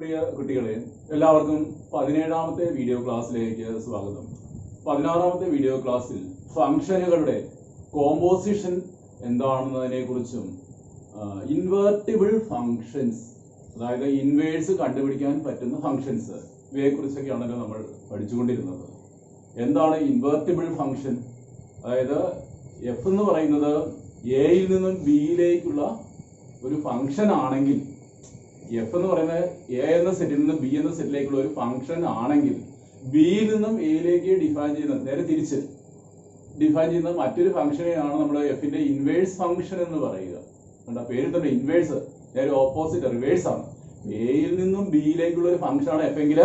പ്രിയ കുട്ടികളെ, എല്ലാവർക്കും 17ാമത്തെ വീഡിയോ ക്ലാസ്സിലേക്ക് സ്വാഗതം. 16ാമത്തെ വീഡിയോ ക്ലാസ്സിൽ ഫംഗ്ഷനുകളുടെ കോമ്പോസിഷൻ എന്താണെന്നതിനെ കുറിച്ചും ഇൻവേർട്ടിബിൾ ഫംഗ്ഷൻസ്, അതായത് ഇൻവേഴ്സ് കണ്ടുപിടിക്കാൻ പറ്റുന്ന ഫംഗ്ഷൻസ്, ഇവയെ കുറിച്ചൊക്കെയാണല്ലോ നമ്മൾ പഠിച്ചുകൊണ്ടിരുന്നത്. എന്താണ് ഇൻവേർട്ടിബിൾ ഫംഗ്ഷൻ? അതായത് എഫ് എന്ന് പറയുന്നത് എയിൽ നിന്നും ബിയിലേക്കുള്ള ഒരു ഫംഗ്ഷൻ ആണെങ്കിൽ, എഫ് എന്ന് പറയുന്നത് എ എന്ന സെറ്റിൽ നിന്ന് ബി എന്ന സെറ്റിലേക്കുള്ള ഒരു ഫംഗ്ഷൻ ആണെങ്കിൽ, ബിയിൽ നിന്നും എയിലേക്ക് ഡിഫൈൻ ചെയ്യുന്നത്, നേരെ തിരിച്ച് ഡിഫൈൻ ചെയ്യുന്ന മറ്റൊരു ഫംഗ്ഷനെയാണ് നമ്മൾ എഫിന്റെ ഇൻവേഴ്സ് ഫംഗ്ഷൻ എന്ന് പറയുക. കണ്ട, പേരിൽ തന്നെ ഇൻവേഴ്സ്, നേരെ ഓപ്പോസിറ്റ്, റിവേഴ്സ് ആണ്. എയിൽ നിന്നും ബിയിലേക്കുള്ള ഒരു ഫംഗ്ഷൻ ആണ് എഫ് എങ്കിൽ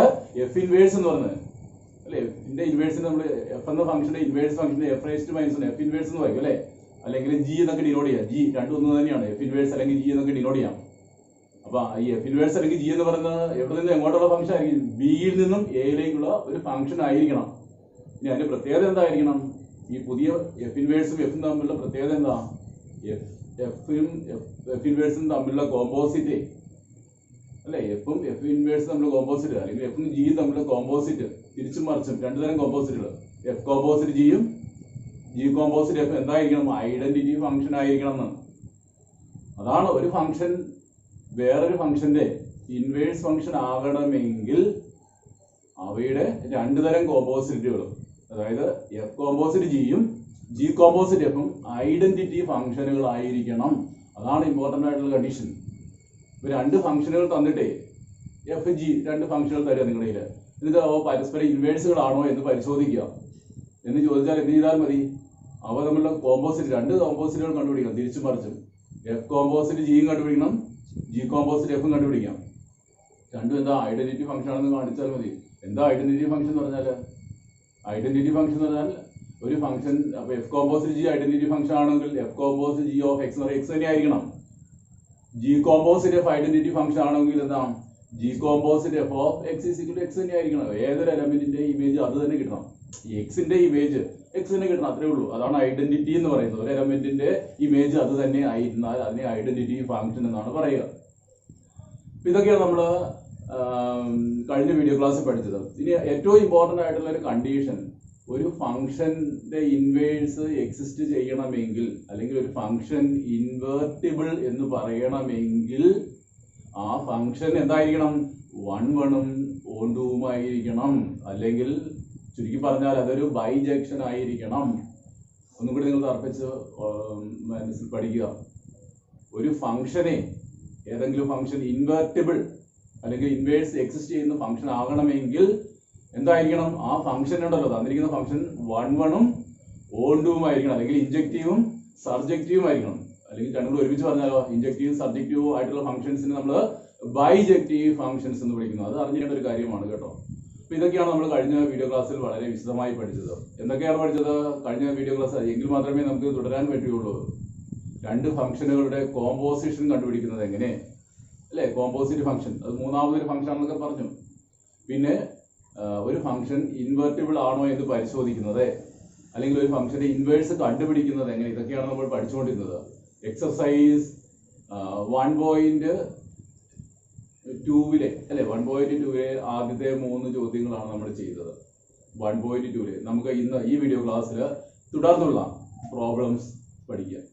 എഫ് ഇൻവേഴ്സ് എന്ന് പറയുന്നത്, അല്ലെ? എഫിന്റെ ഇൻവേഴ്സിന് നമ്മൾ എഫ് എന്ന ഫംഗ്ഷന്റെ ഇൻവേഴ്സ് ഫംഗ്ഷന്റെ എഫ് റേസ്റ്റ് മൈനസ് എഫ് ഇൻവേഴ്സ് എന്ന് പറയും, അല്ലെ? അല്ലെങ്കിൽ ജി എന്നൊക്കെ ഡിനോട്ട് ചെയ്യാം. ജി രണ്ടും ഒന്ന് തന്നെയാണ്, എഫ് ഇൻവേഴ്സ് അല്ലെങ്കിൽ ജി എന്നൊക്കെ ഡിനോട്ട് ചെയ്യാം. അപ്പൊ ഈ എഫ് ഇൻവേഴ്സ് അല്ലെങ്കിൽ ജി എന്ന് പറയുന്നത് എവിടെ നിന്ന് എങ്ങോട്ടുള്ള ഫംഗ്ഷൻ ആയിരിക്കും? ബിയിൽ നിന്നും എയിലേക്കുള്ള ഒരു ഫംഗ്ഷൻ ആയിരിക്കണം. ഇനി അതിന്റെ പ്രത്യേകത എന്തായിരിക്കണം? ഈ പുതിയ എഫ് ഇൻവേഴ്സും എഫും തമ്മിലുള്ള പ്രത്യേകത എന്താ? എഫ് ഇൻവേഴ്സും തമ്മിലുള്ള കോമ്പോസിറ്റ്, അല്ലെ? എഫും എഫ് ഇൻവേഴ്സും തമ്മിലുള്ള കോമ്പോസിറ്റ്, അല്ലെങ്കിൽ എഫും ജിയും തമ്മിലുള്ള കോമ്പോസിറ്റ്, തിരിച്ചും മറിച്ചും രണ്ടു തരം കോമ്പോസിറ്റുകൾ, എഫ് കോമ്പോസിറ്റ് ജിയും ജി കോമ്പോസിറ്റ് എഫ് എന്തായിരിക്കണം? ഐഡന്റിറ്റി ഫംഗ്ഷൻ ആയിരിക്കണം എന്ന്. അതാണ് ഒരു ഫംഗ്ഷൻ വേറൊരു ഫംഗ്ഷന്റെ ഇൻവേഴ്സ് ഫംഗ്ഷൻ ആകണമെങ്കിൽ അവയുടെ രണ്ടു തരം കോമ്പോസിറ്റുകളും, അതായത് എഫ് കോമ്പോസിറ്റ് ജിയും ജി കോമ്പോസിറ്റ് എഫും ഐഡന്റിറ്റി ഫംഗ്ഷനുകൾ ആയിരിക്കണം. അതാണ് ഇമ്പോർട്ടന്റ് ആയിട്ടുള്ള കണ്ടീഷൻ. ഇപ്പൊ രണ്ട് ഫംഗ്ഷനുകൾ തന്നിട്ടേ എഫ് ജി രണ്ട് ഫംഗ്ഷനുകൾ തരിക നിങ്ങളുടെ കയ്യിൽ, എന്നിട്ട് അവ പരസ്പരം ഇൻവേഴ്സുകളാണോ എന്ന് പരിശോധിക്കുക. എന്ന് ചോദിച്ചാൽ എന്ത് ചെയ്താൽ മതി? അവ തമ്മിലുള്ള കോമ്പോസിറ്റ്, രണ്ട് കോമ്പോസിറ്റുകൾ കണ്ടുപിടിക്കണം, തിരിച്ചും മറിച്ചും. എഫ് കോമ്പോസിറ്റ് ജിയും കണ്ടുപിടിക്കണം, ജി കോമ്പോസിറ്റ് എഫും കണ്ടുപിടിക്കാം. രണ്ടും എന്താ ഐഡന്റിറ്റി ഫംഗ്ഷൻ ആണെന്ന് കാണിച്ചാൽ മതി. എന്താ ഐഡന്റിറ്റി ഫംഗ്ഷൻ എന്ന് പറഞ്ഞാൽ? ഐഡന്റിറ്റി ഫംഗ്ഷൻ എന്ന് പറഞ്ഞാൽ ഒരു ഫംഗ്ഷൻ, അപ്പൊ F composite G identity function ആണെങ്കിൽ F composite G of X എന്ന് പറയുന്നത് എക്സ് തന്നെ ആയിരിക്കണം. G composite F identity function ആണെങ്കിൽ എന്താ? G composite F of X is equal to X തന്നെ ആയിരിക്കണം. ഏതൊരു എലമെന്റിന്റെ ഇമേജ് അത് തന്നെ കിട്ടണം. ഈ എക്സിന്റെ ഇമേജ് എക്സ് തന്നെ കിട്ടണം, അത്രേ ഉള്ളൂ. അതാണ് ഐഡന്റിറ്റി എന്ന് പറയുന്നത്. ഒരു എലമെന്റിന്റെ ഇമേജ് അത് തന്നെ ആയിരുന്നാൽ അതിനെ ഐഡന്റിറ്റി ഫംഗ്ഷൻ എന്നാണ് പറയുക. ഇതൊക്കെയാണ് നമ്മൾ കഴിഞ്ഞ വീഡിയോ ക്ലാസ്സിൽ പഠിച്ചത്. ഇനി ഏറ്റവും ഇമ്പോർട്ടന്റ് ആയിട്ടുള്ള ഒരു കണ്ടീഷൻ, ഒരു ഫംഗ്ഷന്റെ ഇൻവേഴ്സ് എക്സിസ്റ്റ് ചെയ്യണമെങ്കിൽ, അല്ലെങ്കിൽ ഒരു ഫംഗ്ഷൻ ഇൻവേർട്ടിബിൾ എന്ന് പറയണമെങ്കിൽ ആ ഫംഗ്ഷൻ എന്തായിരിക്കണം? 1 1 ഉം 2 ഉം ആയിരിക്കണം. അല്ലെങ്കിൽ ചുരുക്കി പറഞ്ഞാൽ അതൊരു ബൈജക്ഷൻ ആയിരിക്കണം. ഒന്നും കൂടി നിങ്ങൾ തർപ്പിച്ച് മനസ്സിൽ പഠിക്കുക. ഒരു ഫംഗ്ഷനെ, ഏതെങ്കിലും ഫംഗ്ഷൻ ഇൻവേർട്ടിബിൾ അല്ലെങ്കിൽ ഇൻവേഴ്സ് എക്സിസ്റ്റ് ചെയ്യുന്ന ഫംഗ്ഷൻ ആകണമെങ്കിൽ എന്തായിരിക്കണം? ആ ഫംഗ്ഷൻ ഉണ്ടല്ലോ, തന്നിരിക്കുന്ന ഫംഗ്ഷൻ 1 1 ഉം 2 ഉം ആയിരിക്കണം. അല്ലെങ്കിൽ ഇൻജക്റ്റീവും സർജക്റ്റീവും ആയിരിക്കണം. അല്ലെങ്കിൽ രണ്ടും ഒരുമിച്ച് പറഞ്ഞാലോ, ഇൻജക്റ്റീവ് സർജക്റ്റീവ് ആയിട്ടുള്ള ഫംഗ്ഷൻസിന് നമ്മൾ ബൈജക്റ്റീവ് ഫംഗ്ഷൻസ് എന്ന് വിളിക്കുന്നു. അത് അറിഞ്ഞിരിക്കേണ്ട ഒരു കാര്യമാണ് കേട്ടോ. അപ്പൊ ഇതൊക്കെയാണ് നമ്മൾ കഴിഞ്ഞ വീഡിയോ ക്ലാസ്സിൽ വളരെ വിശദമായി പഠിച്ചത്. എന്തൊക്കെയാണ് പഠിച്ചത് കഴിഞ്ഞ വീഡിയോ ക്ലാസ്? എങ്കിൽ മാത്രമേ നമുക്ക് തുടരാൻ പറ്റുകയുള്ളൂ. രണ്ട് ഫംഗ്ഷനുകളുടെ കോമ്പോസിഷൻ കണ്ടുപിടിക്കുന്നത് എങ്ങനെ, അല്ലെ? കോമ്പോസിറ്റ് ഫംഗ്ഷൻ, അത് മൂന്നാമതൊരു ഫംഗ്ഷൻ ആണെന്നൊക്കെ പറഞ്ഞു. പിന്നെ ഒരു ഫംഗ്ഷൻ ഇൻവേർട്ടിബിൾ ആണോ എന്ന് പരിശോധിക്കുന്നത്, അല്ലെങ്കിൽ ഒരു ഫംഗ്ഷന്റെ ഇൻവേഴ്സ് കണ്ടുപിടിക്കുന്നത് എങ്ങനെ, ഇതൊക്കെയാണ് നമ്മൾ പഠിച്ചുകൊണ്ടിരുന്നത്. എക്സർസൈസ് 1.2 അല്ലെ, 1.2 ആദ്യത്തെ 3 ചോദ്യങ്ങളാണ് നമ്മൾ ചെയ്തത്. 1.2 നമുക്ക് ഇന്ന് ഈ വീഡിയോ ക്ലാസ്സിൽ തുടർന്നുള്ള പ്രോബ്ലംസ് പഠിക്കാം.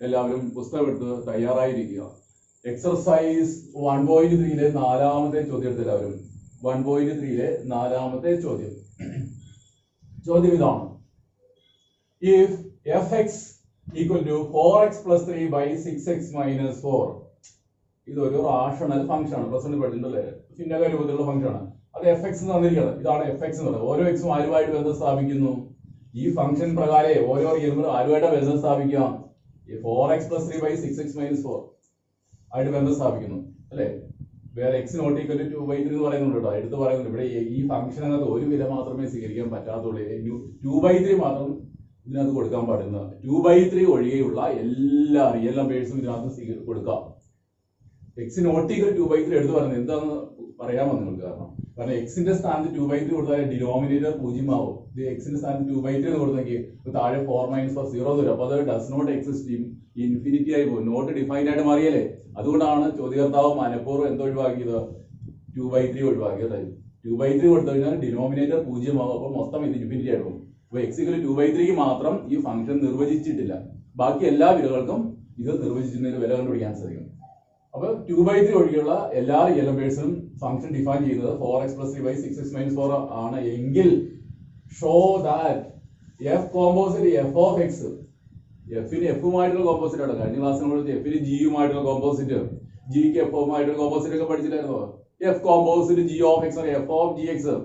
എല്ലാവരും പുസ്തകം എടുത്ത് തയ്യാറായിരിക്കുക. എക്സർസൈസ് 1.3 4ാമത്തെ ചോദ്യം എടുത്ത് എല്ലാവരും. 1.3 4ാമത്തെ ചോദ്യം. ചോദ്യം ഇതാണ്: if fx equal to 4x plus 3 by 6x minus 4. ഇതൊരു റാഷണൽ ഫംഗ്ഷൻ ആണ്. പ്ലസ് പഠിച്ചിട്ടുണ്ടല്ലേ? ചിഹ്നക രൂപത്തിലുള്ള ഫംഗ്ഷൻ ആണ്. അത് എഫ് എക്സ് എന്ന് തന്നിരിക്കുന്നത്. ഇതാണ് എഫ് എക്സ് എന്ന് പറയുന്നത്. ഓരോ എക്സും ആരുമായിട്ട് ബന്ധം സ്ഥാപിക്കുന്നു? ഈ ഫംഗ്ഷൻ പ്രകാരം ഓരോ റിയലും ആരുമായിട്ട് ബന്ധം സ്ഥാപിക്കാം? 4x plus 3 by 6x minus 4 ആയിട്ട് ബന്ധം സ്ഥാപിക്കുന്നു, അല്ലെ? വേറെ എക്സ് നോട്ട് ഈക്വൽ ടു 2/3 എന്ന് പറയുന്നുണ്ട് കേട്ടോ. എടുത്ത് പറയുന്നുണ്ട് ഇവിടെ ഈ ഫംഗ്ഷനകത്ത് ഒരു വില മാത്രമേ സ്വീകരിക്കാൻ പറ്റാത്തുള്ളൂ. 2/3 മാത്രം ഇതിനകത്ത് കൊടുക്കാൻ പാടില്ല. 2/3 ഒഴികെയുള്ള എല്ലാ റിയൽ നമ്പേഴ്സും ഇതിനകത്ത് കൊടുക്കാം. എക്സ് നോട്ട് ഈക്വൽ 2/3 എടുത്ത് പറയുന്നത് എന്താണെന്ന് പറയാമോ നിങ്ങൾക്ക്? കാരണം എക്സിന്റെ സ്ഥാനത്ത് 2/3 കൊടുത്താൽ ഡിനോമിനേറ്റർ 0 ആവും. ഇത് എക്സിന്റെ സ്ഥാനത്ത് 2/3 എന്ന് കൊടുത്തെങ്കിൽ താഴെ 4 - 4 0 വരും. അപ്പൊ അത് ഡസ് നോട്ട് എക്സിസ്റ്റ്, ഇൻഫിനിറ്റി ആയി പോകും, നോട്ട് ഡിഫൈൻഡ് ആയിട്ട് മാറിയല്ലേ. അതുകൊണ്ടാണ് ചോദ്യകർത്താവ് മനഃപൂർവ്വം എന്തോ ഒഴിവാക്കിയത്? 2/3 ഒഴിവാക്കി. 2/3 കൊടുത്തു കഴിഞ്ഞാൽ ഡിനോമിനേറ്റർ 0 ആകും. അപ്പോൾ മൊത്തം ഇത് ഇൻഫിനിറ്റി ആയിട്ടും. അപ്പൊ x = 2/3 മാത്രം ഈ ഫംഗ്ഷൻ നിർവചിച്ചിട്ടില്ല. ബാക്കി എല്ലാ വിലകൾക്കും ഇത് നിർവചിച്ചിട്ടുള്ള വില കണ്ടുപിടിക്കാൻ സാധിക്കും. അപ്പൊ 2/3 ഒഴികെയുള്ള എല്ലാ റിയൽ നമ്പേഴ്സിനും ഫംഗ്ഷൻ ഡിഫൈൻ ചെയ്യുന്നത് 4x + 3 / 6x - 4 ആണ് എങ്കിൽ show that f composite f of x, എഫിന് എഫുമായിട്ടുള്ള കോമ്പോസിറ്റ് ആണ്. കഴിഞ്ഞ ക്ലാസ്സിൽ നമ്മൾ എഫിന് ജിയുമായിട്ടുള്ള കോമ്പോസിറ്റ്, ജിക്ക് എഫുമായിട്ടുള്ള കോമ്പോസിറ്റ് ഒക്കെ പഠിച്ചിട്ടായിരുന്നു. F composite G of X ആണ് F of G X,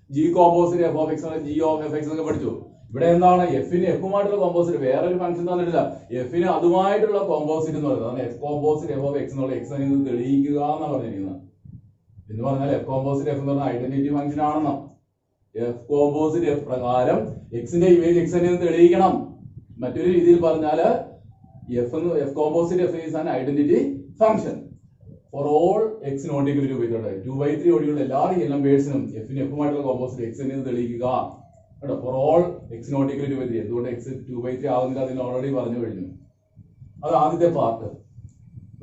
G composite F of X ആണ് ജി ഓഫ് എഫ് എക്സ് ഒക്കെ പഠിച്ചു. ഇവിടെ എന്താണ് എഫിന് എഫുമായിട്ടുള്ള കോമ്പോസിറ്റ്, വേറൊരു ഫംഗ്ഷൻ തന്നിട്ടില്ല. എഫിന് അതുമായിട്ടുള്ള കോമ്പോസിറ്റ് എന്ന് പറയുന്നത് F composite F of X എന്നുള്ള എക്സ് എന്ന് തെളിയിക്കുക എന്നാണ് പറഞ്ഞിരിക്കുന്നത്. എന്ന് പറഞ്ഞാൽ എഫ് കോമ്പോസിറ്റ് എഫ് എന്ന് പറഞ്ഞാൽ ഐഡന്റിറ്റി ഫംഗ്ഷൻ ആണെന്ന്. എഫ് കോമ്പോസിറ്റ് എഫ് പ്രകാരം എക്സിന്റെ ഇമേജ് എക്സ് എന്ന് തെളിയിക്കണം. മറ്റൊരു രീതിയിൽ പറഞ്ഞാല് F composite F is an identity function for all X not equal to 2/3 ഒഴികെയുള്ള എല്ലാ റിയൽ നമ്പേഴ്സിനും എഫിന് എഫുമായിട്ടുള്ള കോമ്പോസിറ്റ് എക്സ് എന്ന് തെളിയിക്കുക കേട്ടോ. For all X not equal to 2/3. എന്തുകൊണ്ട് എക്സ് 2/3 ആവുന്നില്ല അതിന് ഓൾറെഡി പറഞ്ഞു കഴിഞ്ഞു. അത് ആദ്യത്തെ പാർട്ട്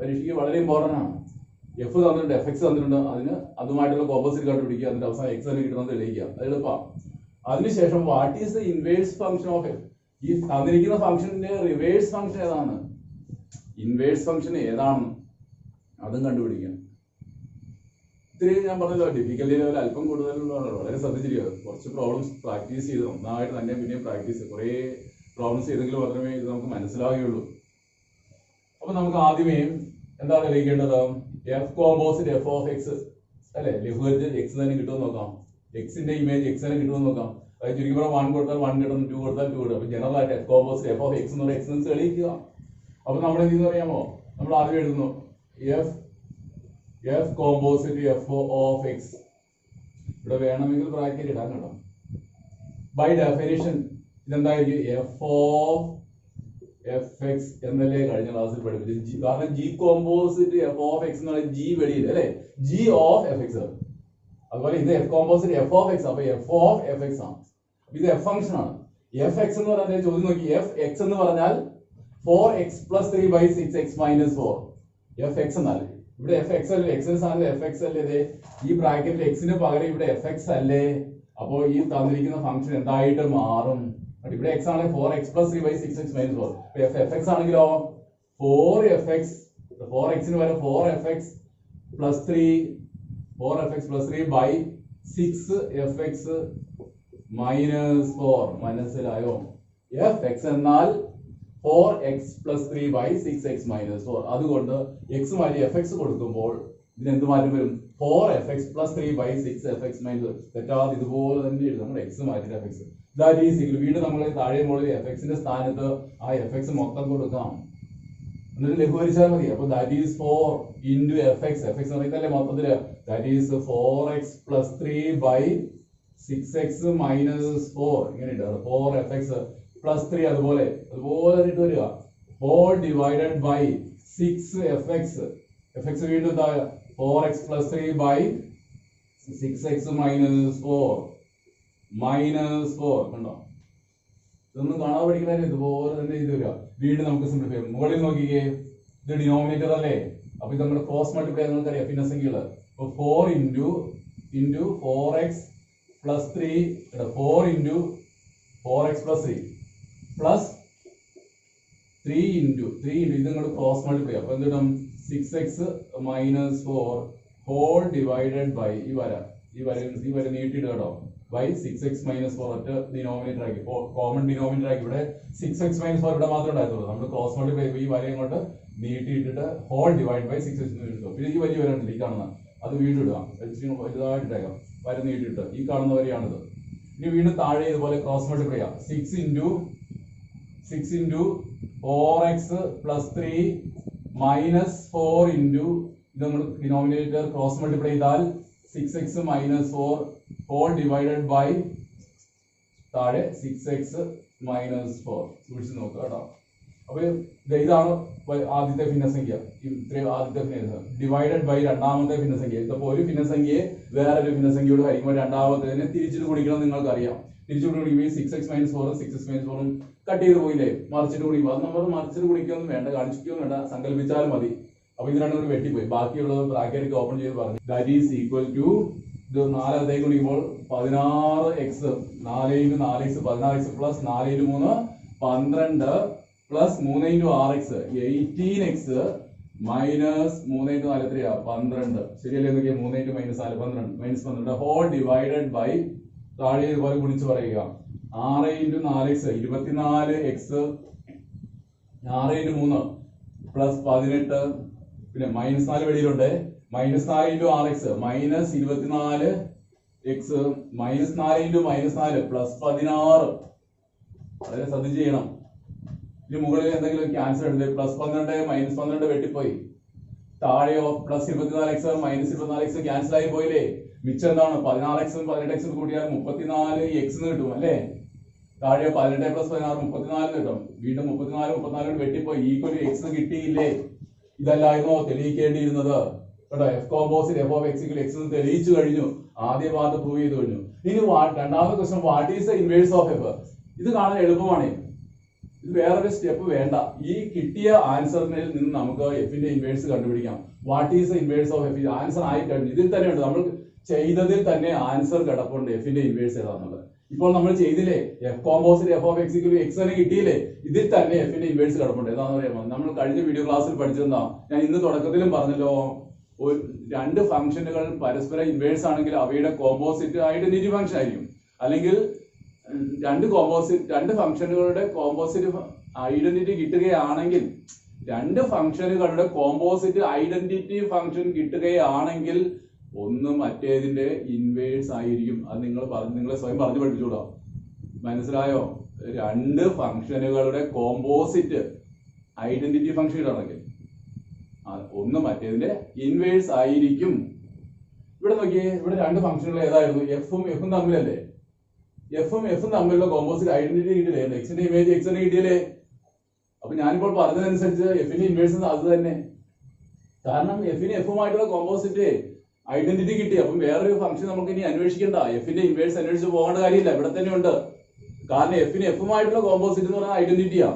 പരീക്ഷയ്ക്ക് വളരെ ഇമ്പോർട്ടന്റ് ആണ്. എഫ് തന്നിട്ടുണ്ട്, എഫ് എക്സ് തന്നിട്ടുണ്ട്, അതിന് അതുമായിട്ടുള്ള കോമ്പോസിറ്റ് കണ്ടുപിടിക്കുക, അതിന്റെ അവസാനം എക്സ് തന്നെ കിട്ടുന്നത് തെളിയിക്കുക. അത് എളുപ്പമാണ്. അതിനുശേഷം what is the inverse function of F, ഈ തന്നിരിക്കുന്ന ഫംഗ്ഷന്റെ റിവേഴ്സ് ഫംഗ്ഷൻ ഏതാണ്, ഇൻവേഴ്സ് ഫംഗ്ഷൻ ഏതാണ് അതും കണ്ടുപിടിക്കാം. ഇത്തിരി ഞാൻ പറഞ്ഞല്ലോ ഡിഫിക്കൽറ്റി ലെവൽ അല്പം കൂടുതലുള്ളതാണ്. വളരെ ശ്രദ്ധിച്ചിരിക്കുക. കുറച്ച് പ്രോബ്ലംസ് പ്രാക്ടീസ് ചെയ്ത് നന്നായിട്ട് തന്നെ പിന്നെയും പ്രാക്ടീസ് കുറേ പ്രോബ്ലംസ് ചെയ്തെങ്കിൽ മാത്രമേ ഇത് നമുക്ക് മനസ്സിലാവുകയുള്ളൂ. അപ്പൊ നമുക്ക് ആദ്യമേ എന്താണ് തെളിയിക്കേണ്ടത്, F composite F of X അല്ലെ, ലഘൂകരിച്ച് എക്സ് തന്നെ കിട്ടുമെന്ന് നോക്കാം. എക്സിന്റെ ഇമേജ് എക്സ് തന്നെ കിട്ടുമെന്ന് നോക്കാം. അതായത് ചുരുക്കി പറഞ്ഞാൽ 1 കൊടുത്താൽ 1 കിട്ടും, 2 കൊടുത്താൽ 2 കിട്ടും. അപ്പൊ ജനറൽ ആയിട്ട് F composite F of X എന്നുള്ള എക്സ് എന്ന് തെളിയിക്കുക. അപ്പൊ നമ്മൾ എന്തെന്ന് അറിയാമോ, നമ്മൾ ആദ്യം എഴുതുന്നു F composite F of X. ഇവിടെ വേണമെങ്കിൽ ബ്രാക്കറ്റ് ഇടാൻ കേട്ടോ. ബൈ ഡെഫിനിഷൻ ഇതെന്തായിരിക്കും, എഫ് ഓഫ് എഫ് എക്സ് എന്നല്ലേ കഴിഞ്ഞ ക്ലാസ്സിൽ പഠിപ്പിച്ചത്. കാരണം G composite F of X എന്ന് പറയുന്നത് ജി വെളിയിൽ അല്ലെ, ജി ഓഫ് എഫ് എക്സ്. അതുപോലെ ഇത് F composite F of X, അപ്പൊ എഫ് ഓഫ് എഫ് എക്സ് ആണ്. ഇത് എഫ് ഫംഗ്ഷൻ ആണ്. എഫ് എക്സ് എന്ന് പറഞ്ഞാൽ ചോദ്യം നോക്കി, എഫ് എക്സ് എന്ന് പറഞ്ഞാൽ 4x + 3 / 6x - 4. എഫ് എക്സ് എന്നാൽ ഇവിടെ എഫ് എക്സ് അല്ലേ, എക്സിന് സ്ഥാനത്ത് എഫ് എക്സ് അല്ലേ, ഈ ബ്രാക്കറ്റിൽ എക്സിന് പകരം ഇവിടെ എഫ് എക്സ് അല്ലേ. അപ്പോ ഈ തന്നിരിക്കുന്ന ഫംഗ്ഷൻ എന്തായിട്ട് മാറും, ഇവിടെ എക്സ് ആണെങ്കിൽ 4x + 3 / 6x - 4. എഫ് എക്സ് ആണെങ്കിലോ 4x, 4xന് പകരം 4fx + 3 / 6fx - 4. മനസ്സിലായോ? എഫ് എക്സ് എന്നാൽ 4x + 3 / 6x - 4. അതുകൊണ്ട് എക്സ് മാറ്റി എഫ് എക്സ് കൊടുക്കുമ്പോൾ ഇതിന് എന്ത് മാറ്റം വരും, 4fx + 3 / 6fx - 4. തെറ്റാതെ ഇതുപോലെ തന്നെ എഴുതും. നമ്മൾ എക്സ് മാറ്റി F X that is equal, വീണ്ടും നമ്മൾ താഴെ മുകളിൽ എഫ് എക്സിന്റെ സ്ഥാനത്ത് ആ എഫ് എക്സ് മൊത്തം കൊടുക്കാം, എന്നിട്ട് ലഘൂകരിച്ചാൽ മതി. അപ്പൊ that is 4 × F X, F X പറയുന്നതല്ലേ മൊത്തത്തില്, ദാറ്റ് ഈസ് 4x + 3 / 6x - 4. ഇങ്ങനെയുണ്ട് 4fx + 3 അതുപോലെ ഇട്ട് വരിക, whole divided by 6fx. F X വീണ്ടും 4x + 3 / 6x - 4 കണ്ടോ. ഇതൊന്നും കാണാതെ പഠിക്കണേ, ഇതുപോലെ തന്നെ ഇത് വരിക. വീണ്ടും നമുക്ക് സിംപ്ലിഫൈ ചെയ്യാം. മുകളിൽ നോക്കിക്കേ, ഇത് ഡിനോമിനേറ്റർ അല്ലേ, അപ്പൊ ഇത് നമ്മുടെ ക്രോസ് മൾട്ടിപ്ലൈ നമുക്കറിയാം ഭിന്നസംഖ്യകള്. അപ്പൊ 4 × 4x + 3 4 × 4x + 3 പ്ലസ് 3 × ഇത് നിങ്ങൾ ക്രോസ് മൾട്ടിപ്ലൈ. അപ്പൊ എന്ത് കിട്ടും, 6x - 4 ഹോൾ ഡിവൈഡഡ് ബൈ ഈ വര നീട്ടിയിട്ട് കേട്ടോ, ബൈ 6x - 4 ഒറ്റ ഡിനോമിനേറ്റർ ആക്കി, കോമൺ ഡിനോമിനേറ്റർ ആക്കി. ഇവിടെ 6x - 4 ഇവിടെ മാത്രമേ ഉണ്ടായിരുന്നുള്ളൂ. നമ്മൾ ക്രോസ് മൾട്ടിപ്ലൈ ഈ വരയും കൊണ്ട് നീട്ടിയിട്ടിട്ട് ഹോൾ ഡിവൈഡ് ബൈ 6x കിട്ടും. പിന്നെ ഈ വലിയ വര ഉണ്ട് ഈ കാണുന്ന, അത് വീണ്ടും ഇടുക, വലുതായിട്ടേക്കാം, വര നീട്ടിയിട്ട് ഈ കാണുന്ന വരെയാണിത്. ഇനി വീണ്ടും താഴെ ഇതുപോലെ ക്രോസ് മൾട്ടിപ്ലൈ ചെയ്യാം. 6 × 4x + 3 - 4 ഇത് നമ്മൾ ഡിനോമിനേറ്റർ ക്രോസ് മൾട്ടിപ്ലൈ ചെയ്താൽ 6x - 4 ഹോൾ ഡിവൈഡഡ് ബൈ താഴെ 6x - 4. സൂക്ഷിച്ച് നോക്കുക കേട്ടോ. അപ്പൊ ഇതാണ് ആദ്യത്തെ ഭിന്നസംഖ്യ, ആദ്യത്തെ ഡിവൈഡഡ് ബൈ രണ്ടാമത്തെ ഭിന്നസംഖ്യ. ഇപ്പൊ ഒരു ഭിന്നസംഖ്യയെ വേറൊരു ഭിന്നസംഖ്യയോട് ഹരിക്കുമ്പോൾ രണ്ടാമത്തേതിനെ തിരിച്ചിട്ട് കുടിക്കണം നിങ്ങൾക്കറിയാം. തിരിച്ചുകൂടി കുടിക്കുമ്പോൾ 6x - 4 6x - 4 കട്ട് ചെയ്ത് പോയില്ലേ, മറിച്ചിട്ട് കുടിക്കുമ്പോൾ അത് നമ്മൾ മറിച്ചിട്ട് കുടിക്കൊന്നും വേണ്ട, കാണിക്കുകയും വേണ്ട, സങ്കല്പിച്ചാലും മതി. അപ്പൊ ഇത് രണ്ടും കൂടി വെട്ടിപ്പോയി. ബാക്കിയുള്ളത് ബ്രാക്കറ്റ് ഓപ്പൺ ചെയ്ത് പറഞ്ഞു. ദാറ്റ് ഈസ് ഈക്വൽ ടു ഇത് 4 അകത്തേക്ക് വിളിക്കുമ്പോൾ 16x 4 × 4x 16x plus 4 × 3 12 plus 3 × 6x 18x minus 3 × 4 എത്രയാ 12. ശരിയല്ലേ? നോക്കിയാൽ 3 × -4 12 -12 ഹോൾ ഡിവൈഡഡ് ബൈ താഴെ ഇതുപോലെ ഗുണിച്ച് പറയുക 6 × 4x 24x 6 × 3 പ്ലസ് 18 പിന്നെ -4 വെളിയിലുണ്ട് -4 × 6x മൈനസ് 24x -4 × -4 പ്ലസ് 16. വളരെ ശ്രദ്ധിച്ച് ചെയ്യണം. ഇതിന് മുകളിൽ എന്തെങ്കിലും ക്യാൻസൽ എടുത്ത് പ്ലസ് 12 -12 വെട്ടിപ്പോയി. താഴെയോ പ്ലസ് 24x -24x ക്യാൻസൽ ആയി പോയില്ലേ? മിച്ചം എന്താണ്? 16x 18x കൂട്ടിയാൽ 34x കിട്ടും അല്ലേ? താഴെ 18 പ്ലസ് 16 34 കിട്ടും. വീണ്ടും 34 വെട്ടിപ്പോയി. ഈക്വൽ x കിട്ടിയില്ലേ? ഇതല്ലായിരുന്നോ തെളിയിക്കേണ്ടിയിരുന്നത്? കേട്ടോ, F composite F of X equal X എന്ന് തെളിയിച്ചു കഴിഞ്ഞു. ആദ്യ ഭാഗത്ത് പ്രൂവ് ചെയ്ത് കഴിഞ്ഞു. ഇനി രണ്ടാമത്തെ question, what is the inverse of F? ഇത് കാണാൻ എളുപ്പമാണ്. ഇത് വേറൊരു സ്റ്റെപ്പ് വേണ്ട. ഈ കിട്ടിയ ആൻസറിൽ നിന്ന് നമുക്ക് എഫിന്റെ ഇൻവേഴ്സ് കണ്ടുപിടിക്കാം. What is the inverse of F? Answer ആയി കഴിഞ്ഞു. ഇതിൽ തന്നെ ഉണ്ട്, നമ്മൾ ചെയ്തതിൽ തന്നെ ആൻസർ കിടപ്പുണ്ട് എഫിന്റെ ഇൻവേഴ്സ് ഏതാന്നുള്ളത്. ഇപ്പോൾ നമ്മൾ ചെയ്തില്ലേ, F composite F of X equal X തന്നെ കിട്ടിയില്ലേ? ഇതിൽ തന്നെ എഫിന്റെ ഇൻവേഴ്സ് കിടപ്പുണ്ട്. ഏതാണെന്ന് അറിയാമോ? നമ്മൾ കഴിഞ്ഞ വീഡിയോ ക്ലാസ്സിൽ പഠിച്ചതെന്താ? ഞാൻ ഇന്ന് തുടക്കത്തിലും പറഞ്ഞല്ലോ, രണ്ട് ഫംഗ്ഷനുകൾ പരസ്പരം ഇൻവേഴ്സ് ആണെങ്കിൽ അവയുടെ കോമ്പോസിറ്റ് ഐഡന്റിറ്റി ഫംഗ്ഷൻ ആയിരിക്കും. അല്ലെങ്കിൽ രണ്ട് ഫംഗ്ഷനുകളുടെ കോമ്പോസിറ്റ് ഐഡന്റിറ്റി കിട്ടുകയാണെങ്കിൽ, രണ്ട് ഫംഗ്ഷനുകളുടെ കോമ്പോസിറ്റ് ഐഡന്റിറ്റി ഫംഗ്ഷൻ കിട്ടുകയാണെങ്കിൽ ഒന്ന് മറ്റേതിന്റെ ഇൻവേഴ്സ് ആയിരിക്കും. അത് നിങ്ങളെ സ്വയം പറഞ്ഞു പഠിപ്പിച്ചോളാം. മനസ്സിലായോ? രണ്ട് ഫംഗ്ഷനുകളുടെ കോമ്പോസിറ്റ് ഐഡന്റിറ്റി ഫംഗ്ഷൻ ആണെങ്കിൽ ഒന്ന് മറ്റേതിന്റെ ഇൻവേഴ്സ് ആയിരിക്കും. ഇവിടെ നോക്കിയേ, ഇവിടെ രണ്ട് ഫംഗ്ഷനുകൾ ഏതായിരുന്നു? എഫും തമ്മിലല്ലേ? എഫും തമ്മിലുള്ള കോമ്പോസിറ്റ് ഐഡന്റിറ്റി കിട്ടില്ലേ? എക്സിന്റെ ഇമേജ് എക്സ് തന്നെ കിട്ടിയല്ലേ? അപ്പൊ ഞാനിപ്പോൾ പറഞ്ഞതനുസരിച്ച് എഫിന്റെ ഇൻവേഴ്സ് അത് തന്നെ. കാരണം എഫിന് എഫുമായിട്ടുള്ള കോമ്പോസിറ്റ് ഐഡന്റിറ്റി കിട്ടി. അപ്പം വേറൊരു ഫംഗ്ഷൻ നമുക്ക് ഇനി അന്വേഷിക്കണ്ട. എഫിന്റെ ഇൻവേഴ്സ് അന്വേഷിച്ച് പോകേണ്ട കാര്യമില്ല, ഇവിടെ തന്നെ ഉണ്ട്. കാരണം എഫിന് എഫുമായിട്ടുള്ള കോമ്പോസിറ്റ് എന്ന് പറഞ്ഞാൽ ഐഡന്റിറ്റിയാ.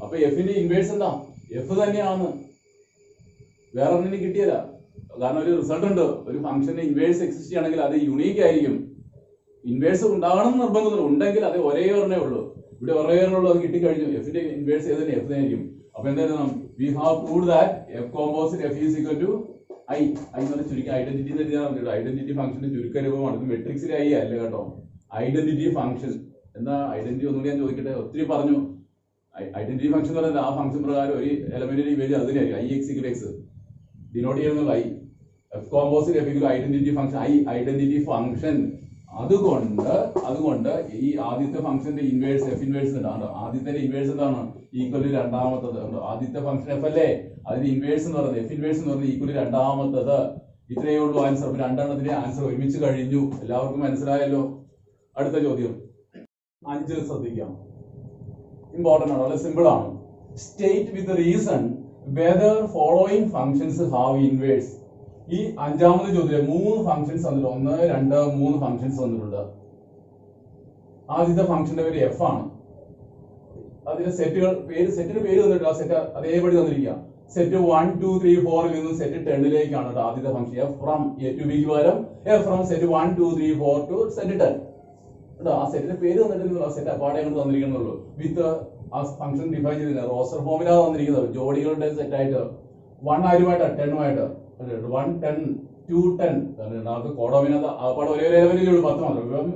അപ്പൊ എഫിന്റെ ഇൻവേഴ്സ് എന്താ? എഫ് തന്നെയാണ്, വേറെ ഒന്നിനും കിട്ടിയല്ല. കാരണം ഒരു റിസൾട്ട് ഉണ്ട്. ഒരു ഫംഗ്ഷന്റെ ഇൻവേഴ്സ് എക്സിസ്റ്റ് ചെയ്യണമെങ്കിൽ അത് യുണീക്ക് ആയിരിക്കും. ഇൻവേഴ്സ് ഉണ്ടാകണം നിർബന്ധമില്ല, ഉണ്ടെങ്കിൽ അത് ഒരേ ഒരെണ്ണേ ഉള്ളൂ. ഇവിടെ ഒരേ ഒരെണ്ണുള്ളൂ, അത് കിട്ടിക്കഴിഞ്ഞു. എഫിന്റെ ഇൻവേഴ്സ് ഏത് തന്നെ? എഫ് തന്നെയായിരിക്കും. അപ്പൊ എന്തായിരുന്നു? We have proved that F composite F is equal to I. I എന്ന് ചുരുക്കി ഐഡന്റിറ്റി എന്ന് ഐഡന്റിറ്റി ഫംഗ്ഷന്റെ ചുരുക്കരൂപമാണ്. ഇത് മെട്രിക്സിലെ ഐ അല്ല കേട്ടോ, ഐഡന്റിറ്റി ഫംഗ്ഷൻ. എന്താ ഐഡന്റിറ്റി ഒന്നുകൂടി ഞാൻ ചോദിക്കട്ടെ? ഒത്തിരി പറഞ്ഞു. ഐഡന്റിറ്റി ഫംഗ്ഷൻ എന്ന് പറയുന്നത് ആ ഫംഗ്ഷൻ പ്രകാരം ഒരു എലമെന്റിന്റെ ഇമേജ് അത് തന്നെയായിരിക്കും. I X equal X denote ചെയ്യുന്നത് I. F composite F equal identity function I, identity function. അതുകൊണ്ട് ഈ ആദ്യത്തെ ഫംഗ്ഷന്റെ ഇൻവേഴ്സ് എഫ് ഇൻവേഴ്സ് ഉണ്ടാണ്. ആദ്യത്തെ ഇൻവേഴ്സ് എന്താണ്? ഈക്വൽ രണ്ടാമത്തത്. ആദ്യത്തെ ഫംഗ്ഷൻ എഫ് അല്ലേ, അതിന്റെ ഇൻവേഴ്സ് എന്ന് പറയുന്നത് എഫ് ഇൻവേഴ്സ് എന്ന് പറയുന്നത് ഈക്വൽ രണ്ടാമത്തത്. ഇത്രയേ ഉള്ളൂ ആൻസർ. രണ്ടെണ്ണത്തിന്റെ ആൻസർ ഒരുമിച്ച് കഴിഞ്ഞു. എല്ലാവർക്കും മനസ്സിലായല്ലോ? അടുത്ത ചോദ്യം 5 ശ്രദ്ധിക്കാം. ഇമ്പോർട്ടന്റ് ആണ്, വളരെ സിമ്പിൾ ആണ്. State with reason whether following functions have inverse. ഈ അഞ്ചാമത് ചോദ്യം 3 ഫംഗ്ഷൻസ് വന്നിട്ടുണ്ട്. 1, 2, 3 ഫംഗ്ഷൻസ് വന്നിട്ടുണ്ട്. ആദ്യത്തെ ഫംഗ്ഷന്റെ പേര് എഫ് ആണ്. അതിന്റെ സെറ്റിന് പേര് തന്നിട്ട് ആ സെറ്റ് അതേപടി തന്നിരിക്കുക. സെറ്റ് 1, 2, 3, 4 നിന്ന് സെറ്റ് 10ലേക്കാണ് കേട്ടോ ആദ്യത്തെ function. F from A to ബിക്ക് പകരം F from set 1, 2, 3, 4 to set 10 കേട്ടോ. ആ സെറ്റിന്റെ പേര് തന്നിട്ടില്ല, സെറ്റ് അപ്പാടെ കൊണ്ട് തന്നിരിക്കുന്നുള്ളൂ. വിത്ത് ആ ഫംഗ്ഷൻ ഡിഫൈൻ ചെയ്തില്ല, റോസ്റ്റർ ഫോമിലാണ് തന്നിരിക്കുന്നത്. ജോഡികളുടെ സെറ്റ് ആയിട്ട് 1 ആരുമായിട്ട് 10ഉമായിട്ട് 1, 10, 2, 10 നമുക്ക് കോഡോമിനകത്ത് ആപ്പാട് ഒരേ എലമെന്റിലേ ഉള്ളൂ 10 മാത്രം. ഇപ്പം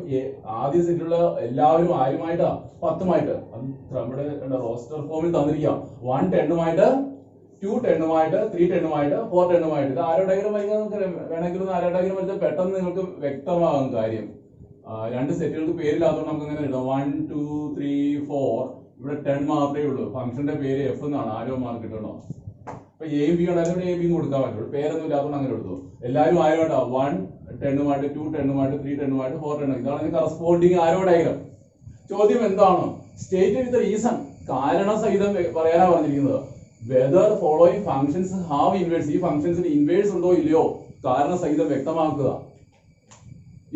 ആദ്യ സെറ്റിലുള്ള എല്ലാവരും ആരുമായിട്ടാ 10ഉമായിട്ട്. അത് നമ്മുടെ റോസ്റ്റർ ഫോമിൽ തന്നിരിക്കാം. 1 10ഉമായിട്ട്, 2 10ഉമായിട്ട്, 3 10ഉമായിട്ട്, 4 10ഉമായിട്ട്. ഇത് ആരോ ഡയഗ്രം വരയ്ക്കാൻ നമുക്ക് വേണമെങ്കിലും ആരോ ഡയഗ്രം വരച്ചാൽ പെട്ടെന്ന് നിങ്ങൾക്ക് വ്യക്തമാകും കാര്യം. രണ്ട് സെറ്റുകൾക്ക് പേരില്ലാത്തതുകൊണ്ട് നമുക്ക് ഇങ്ങനെ ഇടാം. 1, 2, 3, 4. ഇവിടെ 10 മാത്രമേ ഉള്ളൂ. ഫംഗ്ഷന്റെ പേര് എഫ് എന്നാണ്. ആരോ മാർക്ക് കിട്ടണോ? ഇപ്പൊ എയും ബി ഉണ്ടായാലും ഇവിടെ എ ബിയും കൊടുക്കാൻ പറ്റുള്ളൂ. പേരൊന്നും ഇല്ലാത്തതുകൊണ്ട് അങ്ങനെ എടുത്തു. എല്ലാവരും ആരോട്ടാ 1 10ഉമായിട്ട്, 2 10ഉമായിട്ട്, 3 10ഉമായിട്ട്, 4 10. ഇതാണ് കറസ്പോണ്ടിങ് ആരോ ഡയഗ്രം. ചോദ്യം എന്താണ്? സ്റ്റേറ്റ് വിത്ത് റീസൺ, കാരണസഹിതം പറയാനാ പറഞ്ഞിരിക്കുന്നത്. Whether following functions have inverse. ഈ ഫംഗ്ഷൻസിന് ഇൻവേഴ്സ് ഉണ്ടോ ഇല്ലയോ കാരണസഹിതം വ്യക്തമാക്കുക.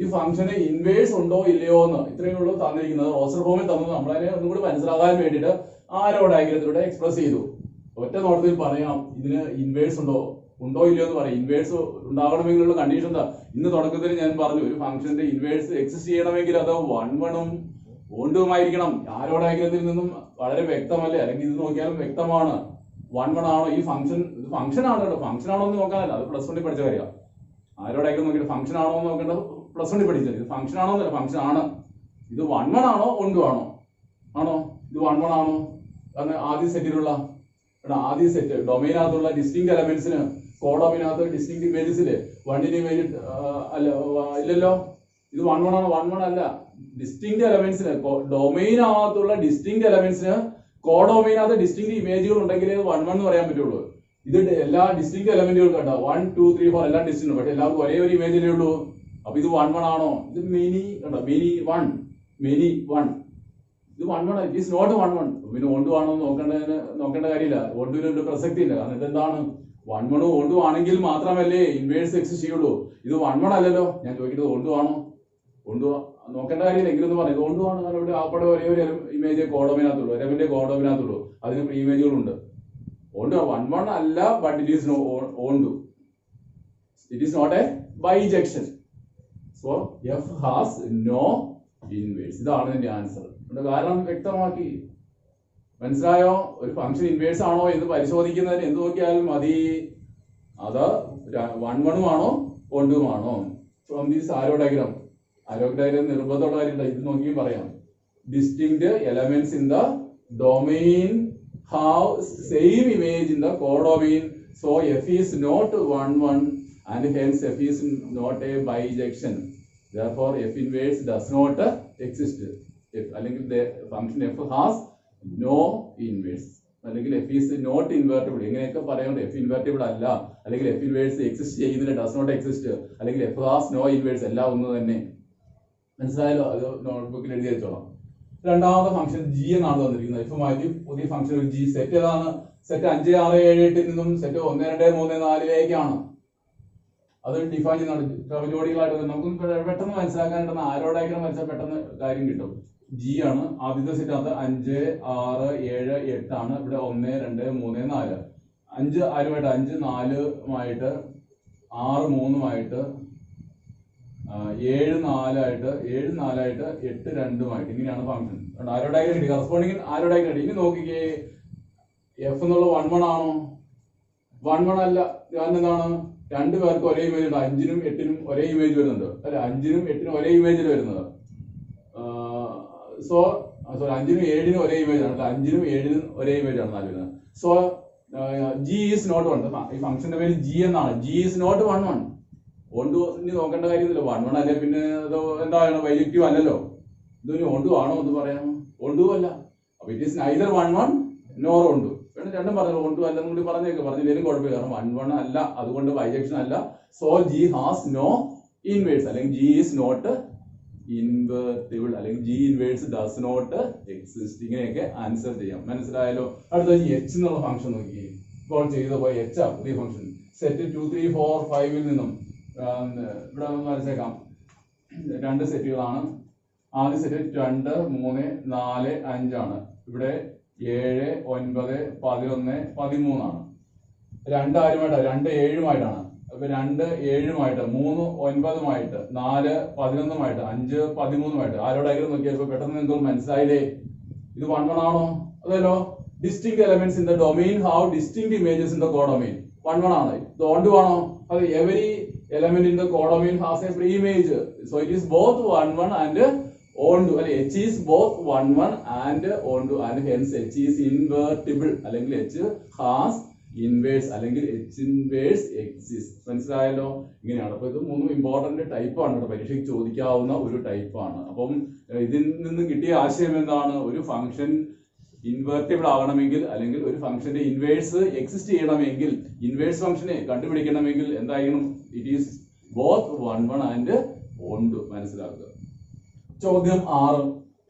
ഈ ഫംഗ്ഷന് ഇൻവേഴ്സ് ഉണ്ടോ ഇല്ലയോ എന്ന് ഇത്രയേ ഉള്ളൂ തന്നിരിക്കുന്നത്. റോസ്റ്റർ ഫോമിൽ തന്നത് നമ്മളതിനെ ഒന്നും കൂടി മനസ്സിലാകാൻ വേണ്ടിയിട്ട് ആരോ ഡയഗ്രത്തിലൂടെ എക്സ്പ്രസ് ചെയ്തു. ഒറ്റ നോട്ടത്തിൽ പറയാം ഇതിന് ഇൻവേഴ്സ് ഉണ്ടോ ഉണ്ടോ ഇല്ലയോ എന്ന് പറയാം. ഇൻവേഴ്സ് ഉണ്ടാകണമെങ്കിലുള്ള കണ്ടീഷൻ എന്താ? ഇന്ന് തുടക്കത്തിൽ ഞാൻ പറഞ്ഞു, ഒരു ഫംഗ്ഷന്റെ ഇൻവേഴ്സ് എക്സിസ്റ്റ് ചെയ്യണമെങ്കിൽ അത് 1 1 ഉം 1 2 ആയിരിക്കണം. ആരോ ഡയഗ്രത്തിൽ നിന്നും വളരെ വ്യക്തമല്ലേ, അല്ലെങ്കിൽ ഇത് നോക്കിയാലും വ്യക്തമാണ്. 1 1 ആണോ ഈ ഫംഗ്ഷൻ ആണ് കേട്ടോ. ഫംഗ്ഷൻ ആണോ എന്ന് നോക്കാനല്ല, അത് പ്ലസ് 1 പഠിച്ച കാര്യമാണ്. ആരോ ഡയഗ്രം നോക്കിയിട്ട് ഫംഗ്ഷൻ ആണോ എന്ന് നോക്കേണ്ടത് പ്ലസ് 1 പഠിച്ചത്. ഇത് ഫംഗ്ഷൻ ആണോ എന്നല്ല, ഫംഗ്ഷൻ ആണ്. ഇത് 1 1 ആണോ 1 2 ആണോ? ഇത് 1 1 ആണോ? ആദ്യ സെറ്റിലുള്ള ആദ്യ സെറ്റ് ഡൊമൈനകത്തുള്ള ഡിസ്റ്റിങ് എലമെന്റ്സിന് കോഡൊമൈനകത്ത് ഡിസ്റ്റിങ് ഇമേജസില് 1 ഇമേജ് അല്ല ഇല്ലല്ലോ. ഇത് 1 1 ആണോ? 1 1 അല്ല. ഡിസ്റ്റിങ് എലമെന്റ്സിന് ഡൊമൈനകത്തുള്ള ഡിസ്റ്റിങ് എലമെന്റ്സിന് കോഡൊമൈനകത്ത് ഡിസ്റ്റിങ് ഇമേജുകൾ ഉണ്ടെങ്കിലേ 1 1 എന്ന് പറയാൻ പറ്റുള്ളൂ. ഇത് എല്ലാ ഡിസ്റ്റിങ് എലമെന്റുകളും കണ്ടോ 1 2 3 4 എല്ലാം ഡിസ്റ്റിങ്, പക്ഷെ എല്ലാവർക്കും ഒരേ ഒരു ഇമേജിലേ ഉള്ളൂ. അപ്പൊ ഇത് 1 1 ആണോ? ഇത് മെനി കണ്ടോ, മെനി 1 ഇത് 1 1. It is not 1 1. പിന്നെ 1 2 ആണോ നോക്കേണ്ട കാര്യമില്ല. 1 2 പ്രസക്തി ഇല്ല. കാരണം ഇതെന്താണ് 1 1 1 2 ആണെങ്കിൽ മാത്രമല്ലേ ഇൻവേഴ്സ് എക്സിസ്റ്റ് ചെയ്യുള്ളൂ. ഇത് 1 1 അല്ലല്ലോ. ഞാൻ ചോദിക്കുന്നത് 1 2 ആണോ? 1 2 നോക്കേണ്ട കാര്യമില്ല. എങ്കിലും പറഞ്ഞു 1 2 ആണ്. കാരണം ഇവിടെ ആപ്പടെ ഒരേ ഒരു ഇമേജ് കോഡോമിനകത്തുള്ളൂ, എലമെന്റ് കോഡോമിനകത്തുള്ളൂ. അതിന് പ്രീ ഇമേജുകളുണ്ട്. 1 1 അല്ല, but it is onto. It is not a bijection. So F has no inverse. ഇതാണ് എന്റെ ആൻസർ. കാരണം വ്യക്തമാക്കി. മനസ്സിലായോ? ഒരു ഫംഗ്ഷൻ ഇൻവേഴ്സ് ആണോ എന്ന് പരിശോധിക്കുന്നതിന് എന്ത് നോക്കിയാലും മതി. അത് 1 1 ആണോ 1 2 ആണോ? ഫ്രോം ദീസ് ആരോ ഡയഗ്രാം നിർബന്ധമുള്ള കാര്യം ഇത് നോക്കിയും പറയാം. Distinct elements in the domain have same image in the codomain, so f is not 1 1 and hence f is not a bijection. Therefore f inverse does not exist. If അല്ലെങ്കിൽ the function f has no inverse, അല്ലെങ്കിൽ f is not invertible, ഇങ്ങനെയൊക്കെ പറയുന്നത് f invertible അല്ല, അല്ലെങ്കിൽ f inverse exist ചെയ്യുന്നില്ല, does not exist, അല്ലെങ്കിൽ f has no inverse എല്ലാം ഒന്ന് തന്നെ. മനസ്സിലായല്ലോ? അത് നോട്ട്ബുക്കിൽ എഴുതി വെച്ചോളാം. രണ്ടാമത്തെ ഫംഗ്ഷൻ ജി എന്നാണ് തന്നിരിക്കുന്നത്. ഇപ്പൊ മാറ്റി പുതിയ ഫംഗ്ഷൻ ഒരു ജി. സെറ്റ് ഏതാണ്? സെറ്റ് 5 6 7 8 നിന്നും സെറ്റ് 1 2 3 4 അത് ഡിഫൈൻ ചെയ്യുന്നതാണ് ജോഡികളായിട്ട്. നമുക്ക് പെട്ടെന്ന് മനസ്സിലാക്കാനായിട്ട് ആരോ ഡയഗ്രം വരച്ചാൽ പെട്ടെന്ന് കാര്യം കിട്ടും. ജി ആണ് ആദ്യത്തെ സെറ്റിനകത്ത് 5 6 7 8 ആണ്. ഇവിടെ 1 2 3 4 5 ആരുമായിട്ട് 5 4 6 3 7 4 7 4 8 2 ഇങ്ങനെയാണ് ഫംഗ്ഷൻ. ആരോ ഡയഗ്രം കിട്ടി, കറസ്പോണ്ടിങ് ആരോ ഡയഗ്രം കിട്ടി. ഇനി നോക്കിക്കേ, എഫ് എന്നുള്ള 1 1 ആണോ? 1 1 അല്ല. കാരണം എന്താണ്? രണ്ടു പേർക്ക് ഒരേ ഇമേജ് ഉണ്ട്. 5 നും 8 നും ഒരേ ഇമേജ് വരുന്നുണ്ട് അല്ലെ? 5 നും 8 നും ഒരേ ഇമേജിൽ വരുന്നത്. സോ 5 നും 7 നും ഒരേ ഇമേജ് ആണ്. 5 നും 7 നും ഒരേ ഇമേജ് ആണ് വരുന്നത്. So G is not 1. ഈ ഫംഗ്ഷന്റെ പേര് ജി എന്നാണ്. G is not 1 1. 1 2 ഇനി നോക്കേണ്ട കാര്യമില്ല. 1 1 അല്ലെ പിന്നെ എന്താണ് ബൈജക്റ്റീവ് അല്ലല്ലോ. ഇതൊരു 1 2 ആണോ എന്ന് പറയാം? 1 2 അല്ല. അപ്പൊ ഇറ്റ് ഈസ് നൈദർ 1 1 നോർ 1 2. രണ്ടും പറഞ്ഞു 1 2 അല്ലെന്നും കൂടി പറഞ്ഞില്ലേലും കുഴപ്പമില്ല. കാരണം 1 1 അല്ല, അതുകൊണ്ട് ബൈജക്ഷൻ അല്ല. So G has no inverse, അല്ലെങ്കിൽ ജി ഈസ് നോട്ട് ഇൻവേർട്ടിബിൾ, അല്ലെങ്കിൽ G inverse does not exist. ഇങ്ങനെയൊക്കെ ആൻസർ ചെയ്യാം. മനസ്സിലായാലോ? അടുത്ത എച്ച് എന്നുള്ള ഫംഗ്ഷൻ നോക്കി. ഇപ്പോൾ ചെയ്ത പോലെ എച്ച് ആ പുതിയ ഫംഗ്ഷൻ. സെറ്റ് 2 3 4 5 നിന്നും ഇവിടെ വരച്ചേക്കാം. രണ്ട് സെറ്റുകളാണ്. ആദ്യ സെറ്റ് 2 3 4 5 ആണ്. ഇവിടെ 7 9 11 13 ആണ്. 2 ആരുമായിട്ടാണ്? 2 7 അപ്പൊ 2 7 3 9 4 11 5 13 ആരോ ഡയഗ്രം നോക്കിയപ്പോ പെട്ടെന്ന് നിങ്ങൾക്ക് മനസ്സിലായില്ലേ? ഇത് 1 1 ആണോ? അതല്ലോ. Distinct elements in the domain have distinct images in the codomain. 1 1 ആണ്. ഇത് 1 2 ആണോ? അത് every element in the codomain has a pre-image, so it is both 1 1 and on to. H is both 1 1 and on to, and hence H is invertible, അല്ലെങ്കിൽ H has inverse, അല്ലെങ്കിൽ H inverse exists. മനസ്സിലായല്ലോ? ഇങ്ങനെയാണ്. അപ്പൊ ഇത് 3 important type ആണ്. പരീക്ഷയ്ക്ക് ചോദിക്കാവുന്ന ഒരു type ആണ്. അപ്പം ഇതിൽ നിന്ന് കിട്ടിയ ആശയം എന്താണ്? ഒരു ഫംഗ്ഷൻ ഇൻവേർട്ടിബിൾ ആകണമെങ്കിൽ, അല്ലെങ്കിൽ ഒരു ഫംഗ്ഷന്റെ ഇൻവേഴ്സ് എക്സിസ്റ്റ് ചെയ്യണമെങ്കിൽ, ഇൻവേഴ്സ് ഫംഗ്ഷനെ കണ്ടുപിടിക്കണമെങ്കിൽ എന്തായിരിക്കണം? It is both 1 1 and 1 2. മനസ്സിലാക്കുക. ചോദ്യം 6.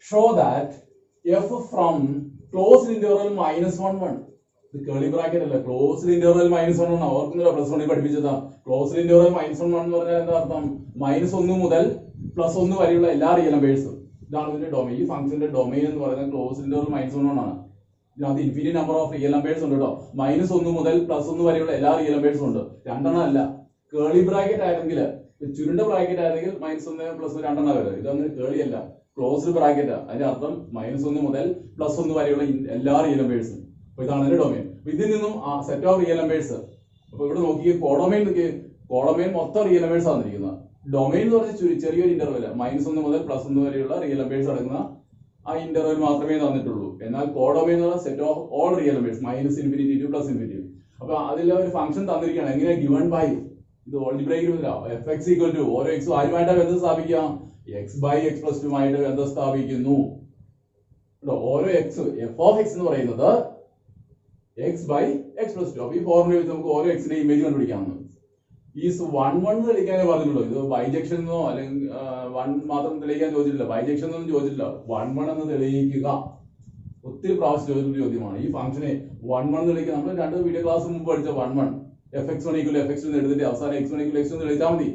Show that F from closed interval -1 1. ഇത് കേളി ബ്രാക്കറ്റ് അല്ല, ക്ലോസ്ഡ് ഇന്റർവൽ -1 1. ഓർക്കുന്നില്ല? പ്ലസ് 1 പഠിപ്പിച്ചതാ. ക്ലോസ്ഡ് ഇന്റർവൽ -1 1 എന്ന് പറഞ്ഞാൽ എന്താ അർത്ഥം? -1 മുതൽ +1 വരെയുള്ള എല്ലാ റിയൽ നമ്പേഴ്സും. ഇതാണ് ഇതിന്റെ ഡൊമൈൻ. ഈ ഫംഗ്ഷന്റെ ഡൊമൈൻ എന്ന് പറയുന്നത് ക്ലോസ്ഡ് ഇന്റർവൽ -1 1 ആണ്. ഇതിനകത്ത് infinite number of real numbers ഉണ്ട് കേട്ടോ. -1 മുതൽ +1 വരെയുള്ള എല്ലാ റിയൽ നമ്പേഴ്സും ഉണ്ട്. രണ്ടെണ്ണം അല്ല. കേളി ബ്രാക്കറ്റ് ആയിരുന്നെങ്കിൽ, ചുരുണ്ട ബ്രാക്കറ്റ് ആയിരുന്നെങ്കിൽ -1 +1 രണ്ടെണ്ണം വരും. ഇതങ്ങനെ കേളി അല്ല, ക്ലോസ്ഡ് ബ്രാക്കറ്റ്. അതിന്റെ അർത്ഥം -1 മുതൽ +1 വരെയുള്ള എല്ലാ റിയൽ നമ്പേഴ്സും. അപ്പൊ ഇതാണ് അതിന്റെ ഡൊമൈൻ. അപ്പൊ ഇതിൽ നിന്നും സെറ്റ് ഓഫ് റിയൽ നമ്പേഴ്സ്. അപ്പൊ ഇവിടെ നോക്കി കോഡൊമൈൻ നോക്കി, കോഡൊമൈൻ മൊത്തം റിയൽ നമ്പേഴ്സ് ആണെന്നിരിക്കുന്നത്. ഡൊമൈൻ എന്ന് പറഞ്ഞാൽ ചെറിയൊരു ഇന്റർവെൽ, -1 മുതൽ +1 വരെയുള്ള റിയൽ നമ്പേഴ്സ് അടങ്ങുന്ന ആ ഇന്റർവെൽ മാത്രമേ തന്നിട്ടുള്ളൂ. എന്നാൽ കോഡൊമൈൻ എന്ന് പറഞ്ഞാൽ set of all real numbers -∞ to +∞. അപ്പൊ അതിൽ ഒരു ഫംഗ്ഷൻ തന്നിരിക്കുകയാണ്. എങ്ങനെ? ഗിവൺ ബൈ, ഇത് ഓൾജിബ്രയ്ക്ക് fx = ഓരോ എക്സും ആരുമായിട്ടാണ് ബന്ധം സ്ഥാപിക്കുക? x/x+2 ആയിട്ട് ബന്ധം സ്ഥാപിക്കുന്നു. ഓരോ എക്സ് f(x) എന്ന് പറയുന്നത് x/x+2. അപ്പൊ ഈ ഫോർമുല വെച്ച് നമുക്ക് ഓരോ എക്സിന്റെ ഇമേജ് കണ്ടുപിടിക്കാമെന്ന്. ഈ 1 തെളിയിക്കാനേ പറഞ്ഞിട്ടുള്ളൂ. ഇത് ബൈജക്ഷൻ എന്നോ അല്ലെങ്കിൽ 1 മാത്രം തെളിയിക്കാൻ ചോദിച്ചിട്ടില്ല, ബൈജക്ഷൻ എന്നൊന്നും ചോദിച്ചിട്ടില്ല. 1 എന്ന് തെളിയിക്കുക ഒത്തിരി പ്രാവശ്യം ചോദിച്ചിട്ടുള്ള ചോദ്യമാണ്. ഈ ഫംഗ്ഷനെ 1 തെളിയിക്കുക. നമ്മൾ 2 വീഡിയോ ക്ലാസ് മുമ്പ് പഠിച്ച 1 fx1 = fx2 എന്ന് എടുത്തിട്ട് അവസാനം x1 = x2 തെളിയിച്ചാൽ മതി.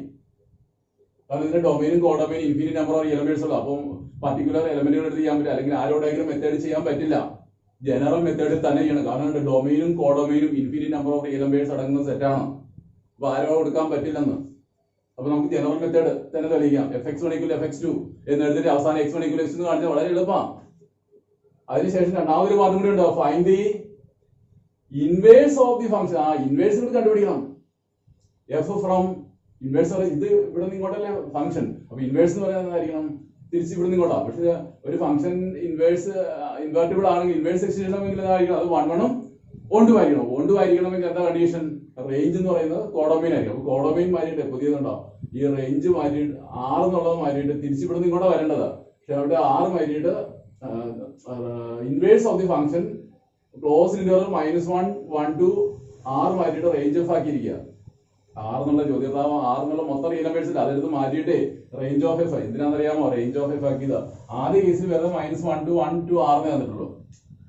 കാരണം ഇതിന്റെ ഡൊമൈനും കോഡൊമൈനും ഇൻഫിനിറ്റ് നമ്പർ ഓഫ് എലമെന്റ്സ് ഉള്ള, അപ്പം പർട്ടിക്കുലർ എലമെന്റുകൾ എടുത്ത് ചെയ്യാൻ പറ്റില്ല, അല്ലെങ്കിൽ ആരോടെങ്കിലും മെത്തേഡ് ചെയ്യാൻ പറ്റില്ല. ജനറൽ മെത്തേഡിൽ തന്നെ ചെയ്യണം. കാരണം ഡൊമൈനും കോഡൊമൈനും ഇൻഫിനിറ്റ് നമ്പർ ഓഫ് എലമെന്റ്സ് അടങ്ങുന്ന സെറ്റാണ്. അപ്പൊ ആരോ കൊടുക്കാൻ പറ്റില്ലെന്ന്. അപ്പൊ നമുക്ക് ജനറൽ മെത്തേഡ് തന്നെ തെളിയിക്കാം. fx1 = fx2 എന്ന് എടുത്തിട്ട് അവസാനം x1 = x2 എന്ന് കാണിച്ചാൽ വളരെ എളുപ്പമാണ്. അതിനുശേഷം രണ്ടാമതൊരു പാഠം കൂടി ഉണ്ടോ? Find the inverse of the function. ആ ഇൻവേഴ്സ് കൂടി കണ്ടുപിടിക്കണം. f from inverse. ഇത് ഇവിടെ നിന്ന് ഇങ്ങോട്ടല്ലേ ഫംഗ്ഷൻ. അപ്പൊ ഇൻവേഴ്സ് എന്ന് പറയുന്നത് എന്തായിരിക്കണം? തിരിച്ച് ഇവിടെ നിന്ന് ഇങ്ങോട്ടാ. പക്ഷെ ഒരു ഫംഗ്ഷൻ ഇൻവേഴ്സ് ഇൻവേർട്ടിബിൾ ആണെങ്കിൽ ഇൻവേഴ്സ് എക്സ്റ്റെൻഡ് ചെയ്യണമെങ്കിൽ എന്തായിരിക്കണം? അത് 1 1 ആയിരിക്കണം. 1 ആയിരിക്കണമെങ്കിൽ എന്താ കണ്ടീഷൻ? റേഞ്ച് എന്ന് പറയുന്നത് കോഡൊമൈൻ ആയിരിക്കും. അപ്പൊ കോഡൊമൈൻ മാറ്റിയിട്ട് പുതിയതുണ്ടോ? ഈ റേഞ്ച് മാറ്റിയിട്ട് 6 എന്നുള്ളത് മാറ്റിയിട്ട് തിരിച്ച് ഇവിടെ നിന്ന് ഇങ്ങോട്ട് വരേണ്ടത്. പക്ഷെ അവിടെ 6 മാറ്റിയിട്ട് inverse of the function close interval -1 1 to 6 മാറ്റിയിട്ട് റേഞ്ച് ഓഫ് ആക്കിയിരിക്കുക. 6 എന്നുള്ള ചോദ്യതാവ് 6 എന്നുള്ള മൊത്തം റിയൽ നമ്പേഴ്സ് ഇല്ല, അതെടുത്ത് മാറ്റിയിട്ട് റേഞ്ച് ഓഫ് എഫ്. എന്തിനാണെന്നറിയാമോ റേഞ്ച് ഓഫ് എഫ് ആക്കിയത്? ആദ്യ കേസിൽ വരുന്നത് -1 to 1 to 6 തന്നിട്ടുള്ളൂ.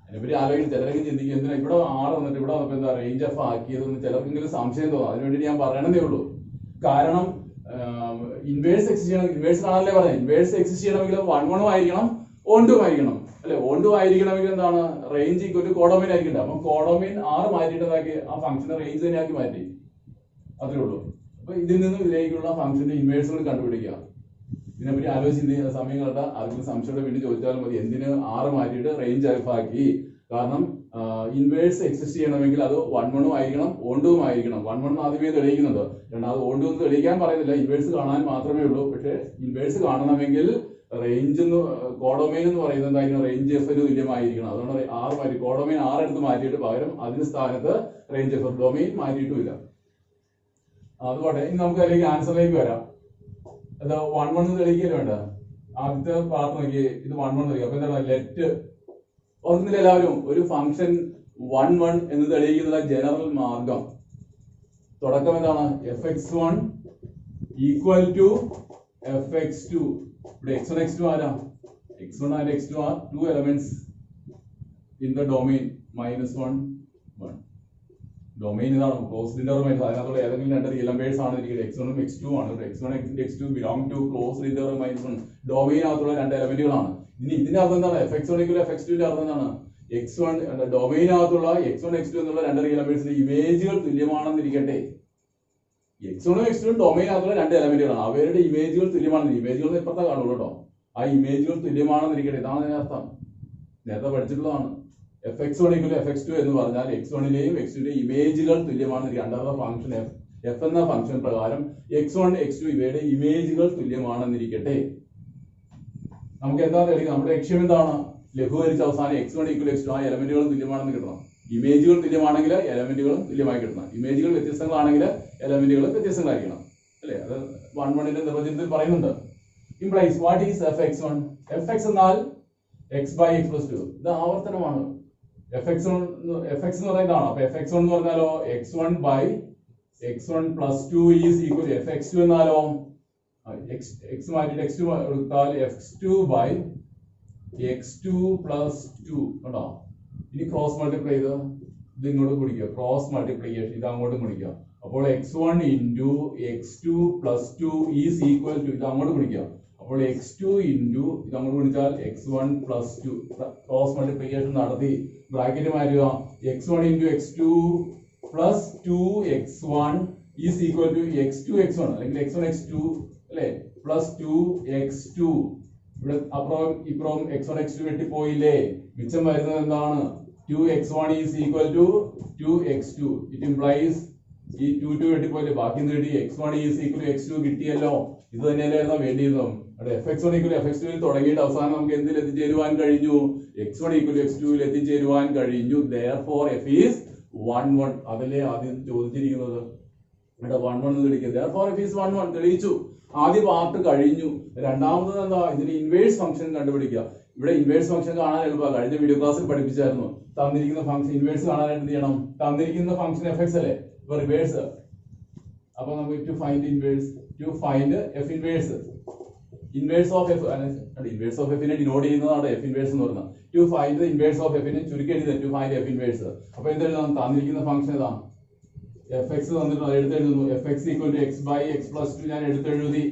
അതിനെപ്പറ്റി ആലോചിക്കും. ചിലരെങ്കിലും ചിന്തിക്കും എന്തിനാ ഇവിടെ 6 വന്നിട്ട് ഇവിടെ വന്നപ്പോ എന്താ റേഞ്ച് എഫ് ആക്കിയതെന്ന് ചിലർക്കെങ്കിലും സംശയം തോന്നും. അതിനുവേണ്ടി ഞാൻ പറയണമെന്നേ ഉള്ളൂ. കാരണം ഇൻവേഴ്സ് എക്സിസ്റ്റ് ചെയ്യണം, ഇൻവേഴ്സ് കാണാനല്ലേ പറഞ്ഞത്. ഇൻവേഴ്സ് എക്സിസ്റ്റ് ചെയ്യണമെങ്കിൽ 1 ആയിരിക്കണം, 1 ആയിരിക്കണം അല്ലെ. 1 ആയിരിക്കണമെങ്കിൽ എന്താണ്? റേഞ്ച് = കോഡൊമൈൻ ആയിരിക്കട്ടെ. അപ്പൊ കോഡൊമൈൻ 6 മാറ്റിയിട്ടതാക്കി ആ ഫംഗ്ഷനെ റേഞ്ച് തന്നെ ആക്കി മാറ്റി. അത്രേ ഉള്ളൂ. അപ്പൊ ഇതിൽ നിന്നും ഇതിലേക്കുള്ള ഫംഗ്ഷന്റെ ഇൻവേഴ്സുകൾ കണ്ടുപിടിക്കുക. ഇതിനെപ്പറ്റി ആലോചിച്ച് സമയം കണ്ട ആർക്കും സംശയത്തോടെ വേണ്ടി ചോദിച്ചാലും മതി. എന്തിന് 6 മാറ്റിയിട്ട് റേഞ്ച് ആക്കി? കാരണം ഇൻവേഴ്സ് എക്സിസ്റ്റ് ചെയ്യണമെങ്കിൽ അത് 1 ആയിരിക്കണം, 1 ആയിരിക്കണം. 1 ആദ്യമേ തെളിയിക്കുന്നുണ്ട്. രണ്ടാമത് 1 തെളിയിക്കാൻ പറയുന്നില്ല, ഇൻവേഴ്സ് കാണാൻ മാത്രമേ ഉള്ളൂ. പക്ഷെ ഇൻവേഴ്സ് കാണണമെങ്കിൽ റേഞ്ച് കോഡൊമൈൻ എന്ന് പറയുന്നത് എന്തായിരിക്കണം? റേഞ്ച് എഫ് തുല്യമായിരിക്കണം. അതുകൊണ്ട് 6 മാറ്റി കോഡൊമൈൻ 6 എടുത്ത് മാറ്റിയിട്ട് പകരം അതിന് സ്ഥാനത്ത് റേഞ്ച് എഫ് ഡൊമൈൻ മാറ്റിയിട്ടുമില്ല. അതുകൊണ്ട് ഇനി നമുക്ക് അല്ലെങ്കിൽ ആൻസറിലേക്ക് വരാം. അത് 1 തെളിയിക്കല് വേണ്ട. ആദ്യത്തെ പാർട്ട് നോക്കി, ഇത് 1 തെളിയിക്കും. അപ്പൊ എന്താണ്? ലെറ്റ് ഓർക്കുന്നില്ല എല്ലാവരും? ഒരു ഫംഗ്ഷൻ 1 എന്ന് തെളിയിക്കുന്ന ജനറൽ മാർഗം തുടക്കം എന്താണ്? fx1 = fx2. ഇവിടെ x1 x2 ആരാ? x1 and x2 are 2 elements in the domain -1 1. Domain ഇതാണ് ക്ലോസ്ഡ് ഇന്റർവൽ. അതിനകത്തുള്ള ഏതെങ്കിലും 2 റിയൽ നമ്പേഴ്സ് ആണ് ഇരിക്കുന്നത്. x1 ഉം x2 ആണ്. x1 x2 belong to closed interval -1. ഡൊമൈനകത്തുള്ള 2 എലമെന്റുകളാണ്. ഇനി ഇതിന്റെ അർത്ഥം എന്താണ്? fx1 = fx2 ന്റെ അർത്ഥം എന്താണ്? x1 ഡൊമൈനകത്തുള്ള x1 x2 എന്നുള്ള 2 റിയൽ നമ്പേഴ്സിന്റെ ഇമേജുകൾ തുല്യമാണെന്നിരിക്കട്ടെ. x1 x2 ഡൊമൈനകത്തുള്ള 2 എലമെന്റുകളാണ്. അവരുടെ ഇമേജുകൾ തുല്യമാണെന്ന്. ഇമേജുകൾ ഇപ്പുറത്തെ കാണുള്ളൂ കേട്ടോ. ആ ഇമേജുകൾ തുല്യമാണെന്നിരിക്കട്ടെ. ഇതാണ് അതിന്റെ അർത്ഥം. നേരത്തെ പഠിച്ചിട്ടുള്ളതാണ്. fx1 = fx2 എന്ന് പറഞ്ഞാൽ x1ന്റെയും x2ന്റെയും ഇമേജുകൾ തുല്യമാണെന്നിരിക്കും. അണ്ടർ ഫംഗ്ഷൻ f എന്ന ഫംഗ്ഷൻ പ്രകാരം x1 x2 ഇവയുടെ ഇമേജുകൾ തുല്യമാണെന്നിരിക്കട്ടെ. നമുക്ക് എന്താ തെളിയിക്കുക? നമ്മുടെ ലക്ഷ്യം എന്താണ്? ലഘൂകരിച്ച അവസാനം x1 = x2 ആ എലമെന്റുകൾ തുല്യമാണെന്ന് കിട്ടണം. ഇമേജുകൾ തുല്യമാണെങ്കിൽ എലമെന്റുകളും തുല്യമായി കിട്ടണം. ഇമേജുകൾ വ്യത്യസ്തങ്ങളാണെങ്കിൽ എലമെന്റുകൾ വ്യത്യസ്തങ്ങളായിരിക്കണം അല്ലെ. അത് 1 നിർവചനത്തിൽ പറയുന്നുണ്ട്. Implies what is fx1? fx എന്നാൽ x/x+2. ഇത് ആവർത്തനമാണ്. fx എന്ന് പറയുന്നതാണ്. അപ്പൊ fx1 എന്ന് പറഞ്ഞാലോ x1/x1+2 ഈസ് ഈക്വൽ fx2 എന്നാലോ x മാറ്റിട്ട് x2 എടുത്താൽ x2/x2+2 കണ്ടോ. ഇനി ക്രോസ് മൾട്ടിപ്ലൈ ചെയ്ത് ഇത് ഇങ്ങോട്ട് കുടിക്കുക. ക്രോസ് മൾട്ടിപ്ലിക്കേഷൻ ഇത് അങ്ങോട്ടും കുടിക്കുക. അപ്പോൾ x1 × x2+2 is equal to ഇത് അങ്ങോട്ട് കുടിക്കുക. അപ്പോൾ x2 ഇൻറ്റു ഇത് അങ്ങോട്ട് വിളിച്ചാൽ x1 പ്ലസ് 2 ക്രോസ് മൾട്ടിപ്ലിക്കേഷൻ നടത്തി ബ്രാക്കറ്റ് മാറ്റുക x1 into x2 plus 2x1 is equal to x2 x1 അല്ലെങ്കിൽ x1 x2 അല്ലേ പ്ലസ് 2x2 ഇവിടെ അപ്പുറം ഇപ്പുറം x1 x2 വെട്ടിപ്പോയില്ലേ മിച്ചം വരുന്നത് എന്താണ് 2x1 is equal to 2x2 it implies ഈ 2 വെട്ടിപ്പോയില്ലേ ബാക്കി എന്ത് കിട്ടി x1 is equal to x2 കിട്ടിയല്ലോ ഇത് തന്നെയല്ലായിരുന്നോ വേണ്ടിയിരുന്നോ അവിടെ fx1 ഈക്വൽ fx2 ൽ തുടങ്ങിയിട്ട് അവസാനം നമുക്ക് എന്തിൽ എത്തിച്ചേരുവാൻ കഴിഞ്ഞു x1 ഈക്വൽ x2 ൽ എത്തിച്ചേരുവാൻ കഴിഞ്ഞു therefore f is 1 1 അതല്ലേ ആദ്യം ചോദിച്ചിരിക്കുന്നത് ഇവിടെ 1 1 എന്ന് വിളിക്കുക therefore f is 1 1 തെളിയിച്ചു ആദ്യ പാർട്ട് കഴിഞ്ഞു രണ്ടാമത് എന്താ ഇതിന്റെ ഇൻവേഴ്സ് ഫംഗ്ഷൻ കണ്ടുപിടിക്കുക ഇവിടെ ഇൻവേഴ്സ് ഫംഗ്ഷൻ കാണാൻ എളുപ്പമാണ് കഴിഞ്ഞ വീഡിയോ ക്ലാസ്സിൽ പഠിപ്പിച്ചായിരുന്നു തന്നിരിക്കുന്ന ഫംഗ്ഷൻ ഇൻവേഴ്സ് കാണാനായിട്ട് എന്ത് ചെയ്യണം തന്നിരിക്കുന്ന ഫംഗ്ഷൻ fx അല്ലേ ഇപ്പൊ റിവേഴ്സ് അപ്പൊ നമുക്ക് to find inverse to find f inverse inverse of f inverse of f നെ ഡിനോട്ട് ചെയ്യുന്നതാണ് f ഇൻവേഴ്സ് എന്ന് പറയുന്നത് to find the inverse of f നെ ചുരുക്കി എഴുതുക ടു ഫൈൻഡ് f ഇൻവേഴ്സ് അപ്പൊ എന്തെഴുതാം തന്നിരിക്കുന്ന ഫംഗ്ഷൻ ഏതാ fx തന്നിട്ട് എടുത്തെഴുതുന്നു fx equal to x by X plus 2 ഞാൻ എടുത്തെഴുതി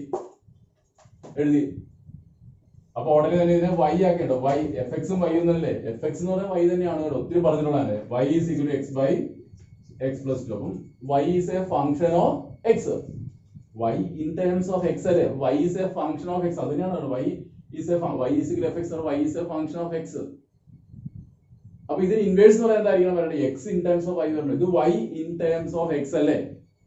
അപ്പൊ ഉടനെ തന്നെ ഇതിനെ y ആക്കേണ്ടോ y fx ഉം y ഒന്നല്ലേ fx എന്ന് പറഞ്ഞാൽ y തന്നെയാണ് കേട്ടോ ഒത്തിരി പറഞ്ഞിട്ടുള്ളതാണ് y is equal to x by X plus 2 അപ്പം y is a function of x y in terms of x അല്ലേ y is a function of x അതിനാണ് y is a y is equal to fx or y is a function of x അപ്പോൾ ഇതിന് inverse എന്ന് പറയാൻ എന്തായിരിക്കണം പറയണത് x in terms of y പറയുന്നത് ഇത് y in terms of x അല്ലേ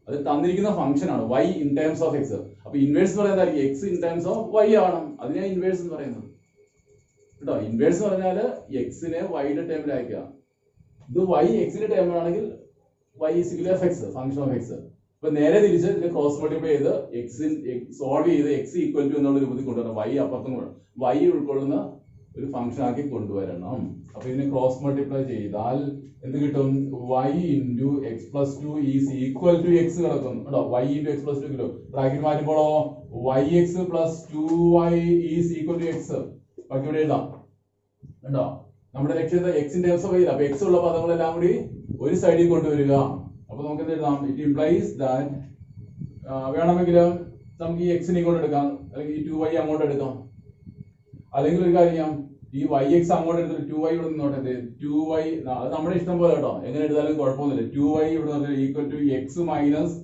അത് തന്നിരിക്കുന്ന ഫംഗ്ഷൻ ആണ് y in terms of x അപ്പോൾ ഇൻവേഴ്സ് എന്ന് പറയുന്നത് x in terms of y ആണ് അതിനെ ഇൻവേഴ്സ് എന്ന് പറയുന്നത് കേട്ടോ ഇൻവേഴ്സ് എന്ന് പറഞ്ഞാൽ x നെ y യുടെ ടേമിലാക്കുക ഇത് y x ന്റെ ടേമിലാണെങ്കിൽ y is equal to fx function of x ഇപ്പൊ നേരെ തിരിച്ച് ഇതിനെ ക്രോസ് മൾട്ടിപ്ലൈ ചെയ്ത് സോൾവ് ചെയ്ത് x ഈക്വൽ ടു എന്നുള്ള രൂപത്തിൽ കൊണ്ടുവരണം y അപ്പുറത്തും y ഉൾക്കൊള്ളുന്ന ഒരു ഫംഗ്ഷൻ ആക്കി കൊണ്ടുവരണം അപ്പൊ ഇതിനെ ക്രോസ് മൾട്ടിപ്ലൈ ചെയ്താൽ എന്ത് കിട്ടും y into X plus 2 is equal to x കിടക്കുന്നു കേട്ടോ y ഇൻറ്റു എക്സ് പ്ലസ് 2 കിട്ടും ബ്രാക്കറ്റ് മാറ്റുമ്പോഴോ yx plus 2y is equal to x ബാക്കി ഇവിടെ എഴുതാം കേട്ടോ നമ്മുടെ ലക്ഷ്യം x ന്റെ ടേംസ് ഓഫ് y അപ്പൊ x ഉള്ള പദങ്ങളെല്ലാം കൂടി ഒരു സൈഡിൽ കൊണ്ടുവരിക അപ്പൊ നമുക്ക് എന്ത് എഴുതാം ഇറ്റ് ഇംപ്ലൈസ് ദാറ്റ് വേണമെങ്കിൽ നമുക്ക് ഈ x നെ ഇങ്ങോട്ട് എടുക്കാം അല്ലെങ്കിൽ ഈ 2y അങ്ങോട്ട് എടുക്കാം അല്ലെങ്കിൽ ഒരു കാര്യം ഈ yx അങ്ങോട്ട് എടുത്തിട്ട് 2y ഇവിടെ നിന്നോട്ടെ 2y അത് നമ്മുടെ ഇഷ്ടം പോലെ കേട്ടോ എങ്ങനെ എടുത്താലും കുഴപ്പമൊന്നുമില്ല 2y ഇവിടെ നിന്ന് equal to x minus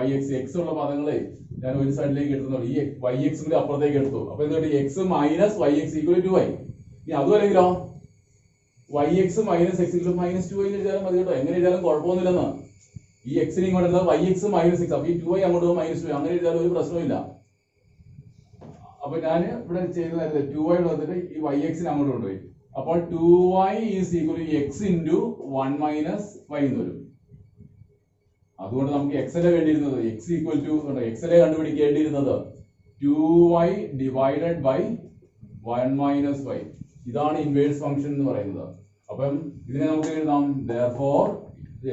yx x ഉള്ള പദങ്ങളെ ഞാൻ ഒരു സൈഡിലേക്ക് എടുത്തുള്ളൂ ഈ yx കൂടി അപ്പുറത്തേക്ക് എടുത്തു അപ്പൊ എന്ത് x minus yx equal to 2y ഇനി അതും അല്ലെങ്കിലോ yx minus x equal minus 2y എഴുതാലും മതി കേട്ടോ എങ്ങനെ എഴുതാലും കുഴപ്പമൊന്നുമില്ലെന്ന് ഈ x നെ ഇങ്ങോട്ട് എടുത്താൽ yx മൈനസ് 6 അപ്പൊ ഈ 2y അങ്ങോട്ട് പോകും മൈനസ് 2 അങ്ങനെ എഴുതാലും ഒരു പ്രശ്നമില്ല അപ്പൊ ഞാൻ ഇവിടെ ചെയ്യുന്നത് 2y വന്നിട്ട് ഈ yx നെ അങ്ങോട്ട് കൊണ്ടുപോയി അപ്പോൾ 2y is equal to x into 1 minus y എന്ന് വരും അതുകൊണ്ട് നമുക്ക് x അല്ലേ വേണ്ടിയിരുന്നത് x ഈക്വൽ ടു x അല്ലേ കണ്ടുപിടിക്കേണ്ടിയിരുന്നത് 2y divided by 1 minus y ഇതാണ് ഇൻവേഴ്സ് ഫംഗ്ഷൻ എന്ന് പറയുന്നത് അപ്പം ഇതിനെ നമുക്ക് എഴുതാം therefore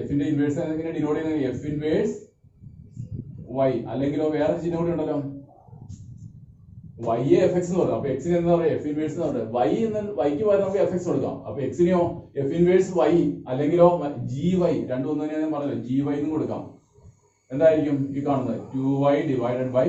f ന്റെ ഇൻവേഴ്സ് എങ്ങനെ ഡിനോട്ട് ചെയ്യുന്നത് f ഇൻവേഴ്സ് y അല്ലെങ്കിലോ വേറെ ചിഹ്നം കൂടി ഉണ്ടല്ലോ y fx എന്ന് പറയും അപ്പൊ x ന് എന്താ പറയാ f ഇൻവേഴ്സ് എന്ന് പറയുന്നത് y എന്ന് y ക്ക് പകരം നമുക്ക് fx കൊടുക്കാം അപ്പൊ x നെയോ f ഇൻവേഴ്സ് y അല്ലെങ്കിലോ gy രണ്ടും ഒന്ന് തന്നെയാണ് ഞാൻ പറഞ്ഞത് gy എന്ന് കൊടുക്കാം എന്തായിരിക്കും ഈ കാണുന്നത് 2y ഡിവൈഡഡ് ബൈ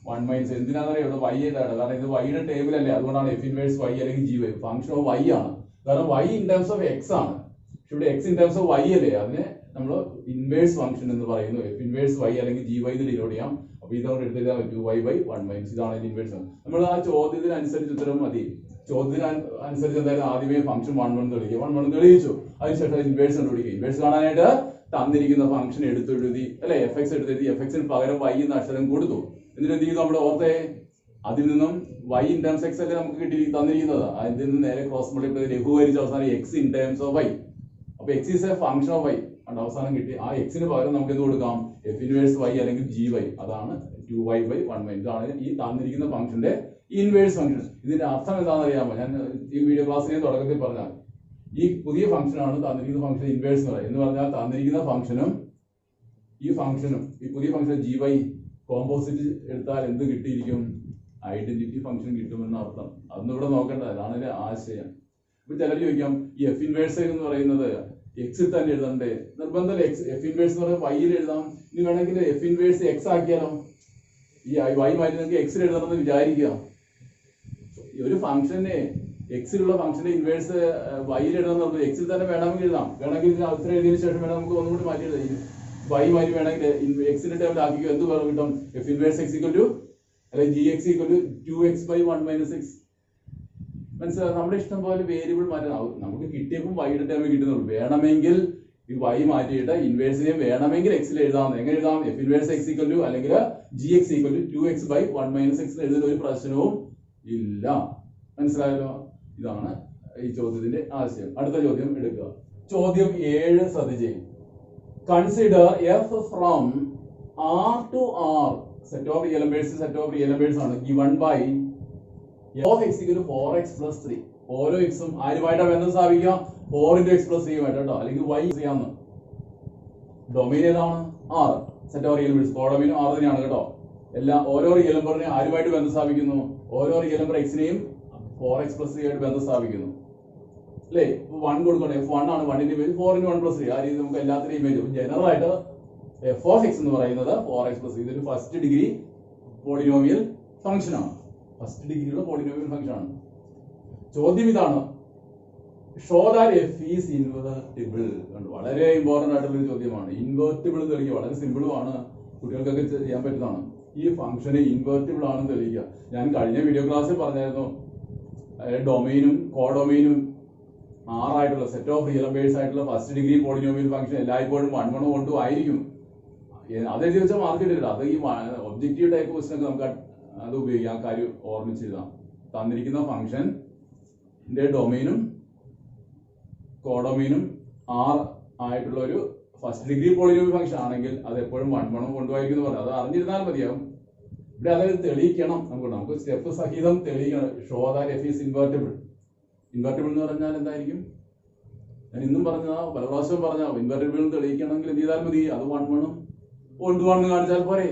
1 മൈനസ് എന്തിനാണെന്ന് അറിയാം ഇവിടെ y ഏതാണ് കാരണം ഇത് y യുടെ ടേബിളല്ലേ അതുകൊണ്ടാണ് f ഇൻവേഴ്സ് y അല്ലെങ്കിൽ gy ഫംഗ്ഷൻ ഓഫ് y ആണ് കാരണം y in terms of x ആണ് പക്ഷെ ഇവിടെ x in terms of y അല്ലേ അതിനെ നമ്മൾ ഇൻവേഴ്സ് ഫംഗ്ഷൻ എന്ന് പറയുന്നു f ഇൻവേഴ്സ് y അല്ലെങ്കിൽ gy എന്ന് ഡിനോട്ട് ചെയ്യാം അപ്പൊ ഇതോടെ എടുത്താൽ 2y ബൈ 1 മൈനസ് ഇതാണ് അതിന്റെ ഇൻവേഴ്സ് നമ്മൾ ആ ചോദ്യത്തിനനുസരിച്ച് ഉത്തരം മതി ചോദ്യത്തിനനുസരിച്ച് എന്തായാലും ആദ്യമേ ഫംഗ്ഷൻ 1 1 തെളിയിക്കുക 1 1 തെളിയിച്ചു അതിനുശേഷം ഇൻവേഴ്സ് കണ്ടുപിടിക്കുക ഇൻവേഴ്സ് കാണാനായിട്ട് തന്നിരിക്കുന്ന ഫംഗ്ഷൻ എടുത്തെഴുതി അല്ലെ fx എടുത്തെഴുതി fx ന് പകരം y എന്ന അക്ഷരം കൊടുത്തു എന്നിട്ട് എന്ത് ചെയ്തു നമ്മൾ ഓർത്തെ അതിൽ നിന്നും y ഇൻ ടേംസ് x അല്ലേ നമുക്ക് കിട്ടി തന്നിരിക്കുന്നത് അതിൽ നിന്ന് നേരെ ക്രോസ് മൾട്ടിപ്ലൈ ലഘൂകരിച്ച് അവസാനം x in terms of y അപ്പൊ x is a function of y and അവസാനം കിട്ടി ആ x ന് പകരം നമുക്ക് എന്ത് കൊടുക്കാം f ഇൻവേഴ്സ് y അല്ലെങ്കിൽ gy അതാണ് 2y ബൈ 1 മൈനസ് ഇതാണ് ഈ തന്നിരിക്കുന്ന ഫംഗ്ഷന്റെ ഇൻവേഴ്സ് ഫംഗ്ഷൻ ഇതിന്റെ അർത്ഥം എന്താണെന്ന് അറിയാമോ ഞാൻ ഈ വീഡിയോ ക്ലാസ്സിനെ തുടക്കത്തിൽ പറഞ്ഞാൽ ഈ പുതിയ ഫംഗ്ഷൻ ആണ് തന്നിരിക്കുന്ന ഫംഗ്ഷൻ ഇൻവേഴ്സ് എന്ന് പറയുന്നത് എന്ന് പറഞ്ഞാൽ തന്നിരിക്കുന്ന ഫംഗ്ഷനും ഈ പുതിയ ഫംഗ്ഷൻ gy കോമ്പോസിറ്റ് എടുത്താൽ എന്ത് കിട്ടിയിരിക്കും ഐഡന്റിറ്റി ഫംഗ്ഷൻ കിട്ടുമെന്ന അർത്ഥം അതൊന്നും ഇവിടെ നോക്കേണ്ട അതാണ് ഇതിന്റെ ആശയം ഇപ്പൊ ചിലർ ചോദിക്കാം ഈ f ഇൻവേഴ്സ് എന്ന് പറയുന്നത് x തന്നെ എഴുതണ്ടേ നിർബന്ധമല്ല f ഇൻവേഴ്സ് എന്ന് പറയുന്നത് y യിൽ എഴുതാം ഇനി വേണമെങ്കിൽ f ഇൻവേഴ്സ് x ആക്കിയാലോ ഈ y മാറ്റി നിങ്ങൾക്ക് x എഴുതണമെന്ന് വിചാരിക്കുക ഒരു ഫംഗ്ഷനെ എക്സിലുള്ള ഫംഗ്ഷന്റെ ഇൻവേഴ്സ് വൈയിൽ എഴുതാൻ എക്സിൽ തന്നെ വേണമെങ്കിൽ എഴുതാം. വേണമെങ്കിൽ അവസരം എഴുതിയതിനു ശേഷം വേണം നമുക്ക് ഒന്നും കൂടി മാറ്റി എഴുതാം. വൈ മാറ്റി വേണമെങ്കിൽ എക്സിന്റെ ടേമിൽ ആക്കിക്കോ. എന്ത് കിട്ടും? F inverse X equal to അല്ലെങ്കിൽ G X equal to 2x/1 - x. മനസ്സിലാവും? നമ്മുടെ ഇഷ്ടം പോലെ വേരിയബിൾ മാറ്റാം. നമുക്ക് കിട്ടിയപ്പോൾ വൈയുടെ ടേമിൽ കിട്ടുന്നുള്ളൂ. വേണമെങ്കിൽ ഈ വൈ മാറ്റിയിട്ട് ഇൻവേഴ്സിനെയും വേണമെങ്കിൽ എക്സിൽ എഴുതാം. എങ്ങനെ എഴുതാം? F inverse X equal to അല്ലെങ്കിൽ G X equal to 2x/1 - x എഴുതുന്ന ഒരു പ്രശ്നവും ഇല്ല. മനസ്സിലായല്ലോ? ഇതാണ് ഈ ചോദ്യത്തിന്റെ ആശയം. അടുത്ത ചോദ്യം എടുക്കുക. ചോദ്യം 7 ശ്രദ്ധിച്ചേ. Consider f from R to R set of real numbers ആണ് given by f of x equal to 4x plus 3. ഓരോ എക്സും ആരുമായിട്ടാണ് ബന്ധം സ്ഥാപിക്കുക? 4 × x plus 3 ആയിട്ട് കേട്ടോ, അല്ലെങ്കിൽ y ചെയ്യാന്ന്. ഡൊമൈൻ ഏതാണ്? R. Set of real numbers. Codomain R തന്നെയാണ് കേട്ടോ. ഓരോ റിയൽ നമ്പറിനെ ആരുമായിട്ട് ബന്ധം സ്ഥാപിക്കുന്നു? ഓരോ റിയൽ നമ്പർ എക്സിനെയും 4x plus 3 ആയിട്ട് ബന്ധം സ്ഥാപിക്കുന്നു. അല്ലേ? 1 കൊടുക്കണം. F1 ആണ്. 1 ന്റെ ഇമേജ് 4 × 1 + 3. ആ രീതി നമുക്ക് എല്ലാത്തിനും ഇമേജ്. ജനറൽ ആയിട്ട് f of x എന്ന് പറയുന്നത് 4x plus 3. ഇതൊരു ഫസ്റ്റ് ഡിഗ്രി പോളിനോമിയൽ ഫംഗ്ഷൻ ആണ്. ഫസ്റ്റ് ഡിഗ്രിയുള്ള പോളിനോമിയൽ ഫംഗ്ഷൻ ആണ്. ചോദ്യം ഇതാണ്, show that f is invertible. വളരെ ഇമ്പോർട്ടന്റ് ആയിട്ടുള്ള ഒരു ചോദ്യമാണ്. ഇൻവെർട്ടിബിൾ തെളിയിക്കുക വളരെ സിമ്പിളും ആണ്, കുട്ടികൾക്കൊക്കെ ചെയ്യാൻ പറ്റുന്നതാണ്. ഈ ഫംഗ്ഷന് ഇൻവെർട്ടിബിൾ ആണെന്ന് തെളിയിക്കുക. ഞാൻ കഴിഞ്ഞ വീഡിയോ ക്ലാസ്സിൽ പറഞ്ഞായിരുന്നു, ഡൊമൈനും കോഡൊമൈനും R ആയിട്ടുള്ള സെറ്റ് ഓഫ് റിയൽ നമ്പേഴ്സ് ആയിട്ടുള്ള ഫസ്റ്റ് ഡിഗ്രി പോളിനോമിയൽ ഫംഗ്ഷൻ എല്ലായ്പ്പോഴും 1 1 കൊണ്ടും ആയിരിക്കും. അതെഴുതി വെച്ചാൽ മാർക്ക് കിട്ടില്ല. അത് ഈ ഒബ്ജക്റ്റീവ് ടൈപ്പ് ക്വസ്റ്റൻ ഒക്കെ നമുക്ക് അത് ഉപയോഗിക്കാം. ആ കാര്യം ഓർമ്മിച്ചെഴുതാം. തന്നിരിക്കുന്ന ഫംഗ്ഷന്റെ ഡൊമൈനും കോഡൊമൈനും R ആയിട്ടുള്ള ഒരു ഫസ്റ്റ് ഡിഗ്രി പോളിനോമിയൽ ഫംഗ്ഷൻ ആണെങ്കിൽ അത് എപ്പോഴും 1 1 കൊണ്ടുപോയിരിക്കും എന്ന് പറഞ്ഞു. അത് അറിഞ്ഞിരുന്നാൽ മതിയാവും. ഇവിടെ അതായത് തെളിയിക്കണം. നമുക്ക് സ്റ്റെപ്പ് സഹിതം തെളിയിക്കണം. Show that f is invertible. Invertible എന്ന് പറഞ്ഞാൽ എന്തായിരിക്കും? ഞാൻ ഇന്നും പറഞ്ഞതാ, പല പ്രാവശ്യവും പറഞ്ഞ ഇൻവെർട്ടിബിൾ തെളിയിക്കണമെങ്കിൽ എന്ത് ചെയ്താൽ മതി? അത് 1 1 കൊണ്ടുപോകണമെന്ന് കാണിച്ചാൽ പോരെ.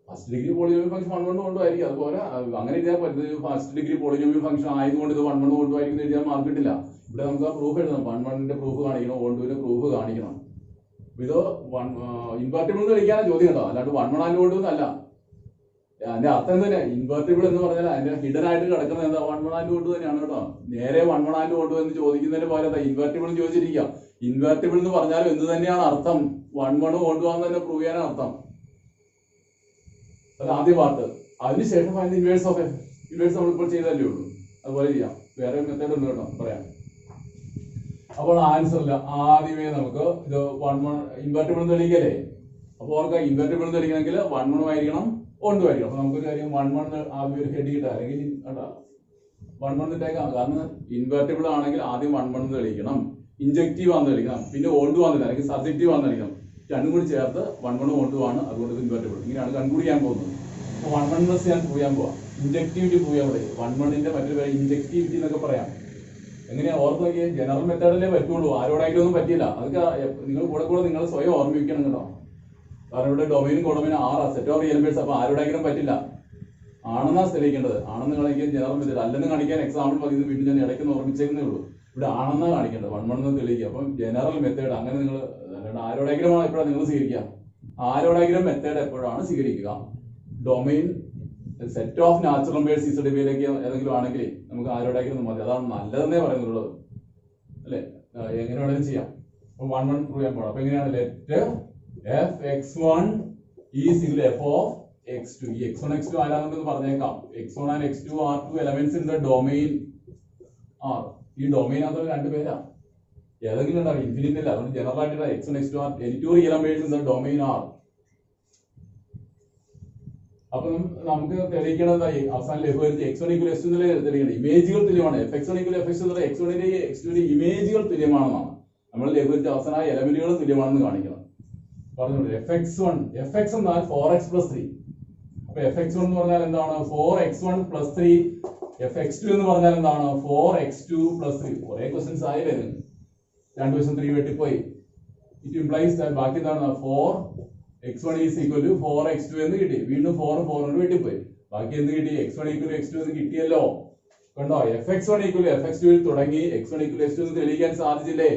First degree polynomial function 1 1 കൊണ്ടുപോയിരിക്കും. അതുപോലെ അങ്ങനെ എഴുതിയാൽ പോരെ. ഫസ്റ്റ് ഡിഗ്രി പോളിനോമിയൽ ഫംഗ്ഷൻ ആയതുകൊണ്ട് ഇത് 1 1 കൊണ്ടുപോയിരിക്കും എഴുതിയാൽ മാർക്ക് കിട്ടില്ല. ഇവിടെ നമുക്ക് ആ പ്രൂഫ് എഴുതണം. 1 1ന്റെ പ്രൂഫ് കാണിക്കണം, 1 2ന്റെ പ്രൂഫ് കാണിക്കണം. ഇത് ഇൻവെർട്ടിബിൾ തെളിയിക്കാനാണ് ചോദ്യം കേട്ടോ, അല്ലാണ്ട് 1 1 കൊണ്ടുവന്നല്ല. അതിന്റെ അർത്ഥം തന്നെ ഇൻവെർട്ടിബിൾ എന്ന് പറഞ്ഞാൽ അതിന്റെ ഹിഡൻ ആയിട്ട് കിടക്കുന്നത് എന്താ? 1 1 കൊണ്ട് തന്നെയാണ് കേട്ടോ. നേരെ 1 1 കൊണ്ടുവന്ന് ചോദിക്കുന്നതിന് പകരം ഇൻവെർട്ടിബിൾ ചോദിച്ചിരിക്കുക. ഇൻവെർട്ടിബിൾ എന്ന് പറഞ്ഞാൽ എന്ത് തന്നെയാണ് അർത്ഥം? 1 1 കൊണ്ടുപോകാൻ തന്നെ പ്രൂവ് ചെയ്യാനാണ് അർത്ഥം. അത് ആദ്യ പാർട്ട്. അതിനുശേഷം അതിന്റെ ഇൻവേഴ്സ് ഓഫ് എഫ്. ഇൻവേഴ്സ് നമ്മളിപ്പോൾ ചെയ്തല്ലേ ഉള്ളൂ, അതുപോലെ ചെയ്യാം. വേറെ മെത്തേഡ് ഉണ്ട് കേട്ടോ, പറയാം. അപ്പോൾ ആൻസറില്ല. ആദ്യമേ നമുക്ക് ഇത് 1 1 ഇൻവെർട്ടിബിൾ തെളിയിക്കല്ലേ. അപ്പോൾ ഓർക്കുക, ഇൻവെർട്ടിബിൾ തെളിയിക്കണമെങ്കിൽ 1 1 ആയിരിക്കണം, 1 ആയിരിക്കണം. അപ്പൊ നമുക്കൊരു കാര്യം 1 1 ആദ്യം ഒരു ഹെഡ് കിട്ടാം, അല്ലെങ്കിൽ 1 1 ഇട്ടേക്കാം. കാരണം ഇൻവെർട്ടിബിൾ ആണെങ്കിൽ ആദ്യം 1 1 തെളിയിക്കണം, ഇൻജക്റ്റീവ് ആണെന്ന് തെളിയിക്കണം, പിന്നെ ഓൾഡ് ആണെന്നില്ല, അല്ലെങ്കിൽ സബ്ജക്റ്റീവ് ആണെന്ന് തെളിയിക്കണം. രണ്ടും കൂടി ചേർത്ത് 1 1 ഓൾഡ് ആണ്. അതുകൊണ്ട് ഇൻവെർട്ടിബിൾ. ഇങ്ങനെയാണ് കൺക്ലൂഡ് ചെയ്യാൻ പോകുന്നത്. അപ്പോൾ 1 1 പ്ലസ് ഞാൻ പ്രൂവ് ചെയ്യാൻ പോവാം. ഇൻജക്റ്റിവിറ്റി പ്രൂവ് ചെയ്യാൻ പറയും. 1 1ന്റെ മറ്റൊരു പേര് ഇൻജക്റ്റിവിറ്റി എന്നൊക്കെ പറയാം. എങ്ങനെയാ ഓർത്ത് നോക്കിയാൽ ജനറൽ മെത്തേഡിലേ പറ്റുള്ളൂ, ആരോടായിട്ടൊന്നും പറ്റില്ല. അതൊക്കെ നിങ്ങൾ കൂടെ നിങ്ങൾ സ്വയം ഓർമ്മിക്കണം കേട്ടോ. കാരണം ഇവിടെ ഡൊമൈനും കോഡൊമൈനും R set of real numbers. അപ്പൊ ആരോടായിക്കും പറ്റില്ല. ആണെന്നാ തെളിയിക്കേണ്ടത്. ആണെന്ന് കാണിക്കാൻ ജനറൽ മെത്തേഡ്, അല്ലെന്ന് കാണിക്കാൻ എക്സാമ്പിൾ പറയുന്നത് വീണ്ടും ഞാൻ ഇടയ്ക്ക് ഓർമ്മിച്ചേക്കുന്നേ ഉള്ളൂ. ഇവിടെ ആണെന്നാ കാണിക്കേണ്ടത്, 1 1 തെളിയിക്കുക. അപ്പം ജനറൽ മെത്തേഡ് അങ്ങനെ നിങ്ങൾ അല്ലാണ്ട് ആരോടെങ്കിലും എപ്പോഴാണ് നിങ്ങൾ സ്വീകരിക്കുക? ആരോടെങ്കിലും മെത്തേഡ് എപ്പോഴാണ് സ്വീകരിക്കുക? Domain set of natural numbers ഇസഡിബിയിലേക്ക് ഏതെങ്കിലും ആണെങ്കിൽ നമുക്ക് ആരോടെങ്കിലും മതി. അതാണ് നല്ലതെന്നേ പറയുന്നുള്ളത്, അല്ലെ? എങ്ങനെ വേണമെങ്കിലും ചെയ്യാം. അപ്പൊ 1 1 പ്രൂവ് ചെയ്യാൻ പോകണം. അപ്പൊ എങ്ങനെയാണ്? Let f(x1) is equal to f of x2. ഈ x1 x2 ആരാണെന്ന് പറഞ്ഞേക്കാം. x1 and x2 are two elements in the domain R. ഈ ഡൊമൈൻ അത് രണ്ട് പേരാ, ഏതെങ്കിലും ഉണ്ടാവും, ഇൻഫിനിറ്റ് അല്ല. അതുകൊണ്ട് ജനറൽ ആയിട്ട് x1 x2 are any two real numbers in the domain R. അപ്പം നമുക്ക് തെളിയിക്കണതായി അവസാനം ലഘൂകരിച്ച് x1 = x2 തെളിയിക്കണം. ഇമേജുകൾ തുല്യമാണ്. fx1 = fx2 എന്ന് പറഞ്ഞാൽ x1 ന്റെ x2 ഇമേജുകൾ തുല്യമാണെന്നാണ്. നമ്മൾ ലഘൂകരിച്ച അവസാന എലമെന്റുകൾ തുല്യമാണെന്ന് കാണിക്കണം. പറഞ്ഞോളൂ. fx1 fx എന്നാൽ 4x + 3. അപ്പൊ fx1 എന്ന് പറഞ്ഞാൽ എന്താണ്? 4x1 + 3. fx2 എന്ന് പറഞ്ഞാൽ എന്താണ്? 4x2 + 3. കുറെ ക്വസ്റ്റ്യൻസ് ആയി വരുന്നു. 2 വശം 3 വെട്ടിപ്പോയി. ഇറ്റ് ഇംപ്ലൈസ് ദാറ്റ് ബാക്കി എന്താണ്? 4x1 is equal to 4x2 എന്ന് കിട്ടി. വീണ്ടും 4 കൊണ്ട് വെട്ടിപ്പോയി. ബാക്കി എന്ത് കിട്ടി? x1 = x2 എന്ന് കിട്ടിയല്ലോ. കണ്ടോ? fx1 = fx2 ൽ തുടങ്ങി x1 = x2 എന്ന് തെളിയിക്കാൻ സാധിച്ചില്ലേ?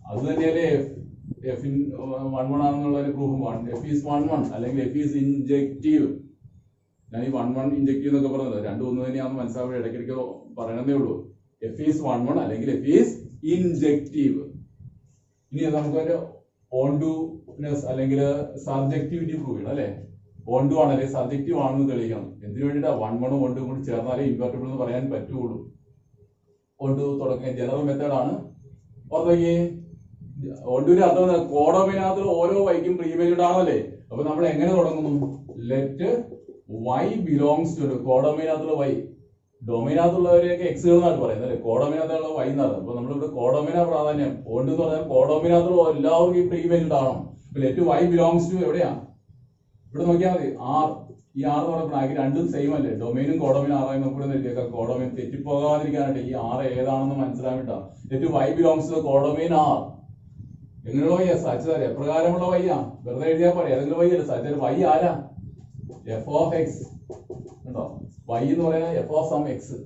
അത് തന്നെയല്ലേ f 1 1 ആണെന്നുള്ള പ്രൂഫ്. f is 1 1 അല്ലെങ്കിൽ f is ഇൻജക്റ്റീവ്. ഞാൻ ഈ 1 ഇൻജക്ട് ചെയ്യുന്നൊക്കെ പറഞ്ഞത് രണ്ടും ഒന്ന് തന്നെയാണെന്ന് മനസ്സിലാവുമ്പോൾ ഇടയ്ക്കിടയ്ക്ക് പറയണമെന്നേ ഉള്ളൂ. എഫ് ഈസ് 1 അല്ലെങ്കിൽ എഫ് ഈസ് ഇൻജക്റ്റീവ്. ഇനി നമുക്ക് അതിന്റെ ഓൺഡുനെസ് അല്ലെങ്കിൽ സബ്ജക്റ്റിവിറ്റി പ്രൂവ് ചെയ്യണം അല്ലെ. ഓൺഡു ആണ് അല്ലെങ്കിൽ സബ്ജക്റ്റീവ് ആണെന്ന് തെളിയിക്കണം. എന്തിനു വേണ്ടിയിട്ടാ 1 1 കൂടി ചേർന്നാലേ ഇൻവെർട്ടിബിൾ എന്ന് പറയാൻ പറ്റുള്ളൂ. ഓൺഡു തുടങ്ങിയ ജനറൽ മെത്തേഡ് ആണ്. ഓർത്തോക്കിയേ, ഓൺഡുവിന്റെ അർത്ഥം കോഡോമിനകത്ത് ഓരോ വൈക്കും പ്രീമേജ്ഡ് ആണല്ലേ. അപ്പൊ നമ്മൾ എങ്ങനെ തുടങ്ങുന്നു? ലെറ്റ് y ബിലോങ്സ് ടു കോഡോമിനകത്തുള്ള y, ഡൊമൈനകത്തുള്ളവരെയൊക്കെ എക്സുകൾ എന്നാണ് പറയുന്നത് അല്ലെ. കോഡോമിനകത്തുള്ള y എന്നാണ്. അപ്പൊ നമ്മളിവിടെ കോഡോമിന പ്രാധാന്യം ഓണ്ട് എന്ന് പറഞ്ഞാൽ കോഡോമിനകത്തുള്ള എല്ലാവർക്കും ഈ പ്രീമേജ്ഡ് ആവണം. ലെറ്റ് y ബിലോങ്സ് ടു എവിടെയാ? ഇവിടെ നോക്കിയാൽ മതി, ആർ. ഈ ആർ എന്ന് പറഞ്ഞ ബ്രാക്കറ്റ് രണ്ടും സെയിം അല്ലേ. ഡൊമൈനും കോഡോമിനും ആറായി നമുക്ക് എഴുതിയേക്കാം. കോഡോമിൻ തെറ്റിപ്പോകാതിരിക്കാനായിട്ട് ഈ ആർ ഏതാണെന്ന് മനസ്സിലാവിട്ടാ. Let y belongs to codomain R. എങ്ങനെയുള്ള വൈ? സാധ്യത എപ്രകാരമുള്ള വയ്യാ? വെറുതെ എഴുതിയാൽ പറയാം. ഏതെങ്കിലും വൈ അല്ലേ സാധ്യത. വൈ ആരാ? എഫ് ഓഫ് എക്സ് ഉണ്ടോ? വൈ എന്ന് പറയുന്നത് എഫ് ഓഫ് സം എക്സ്.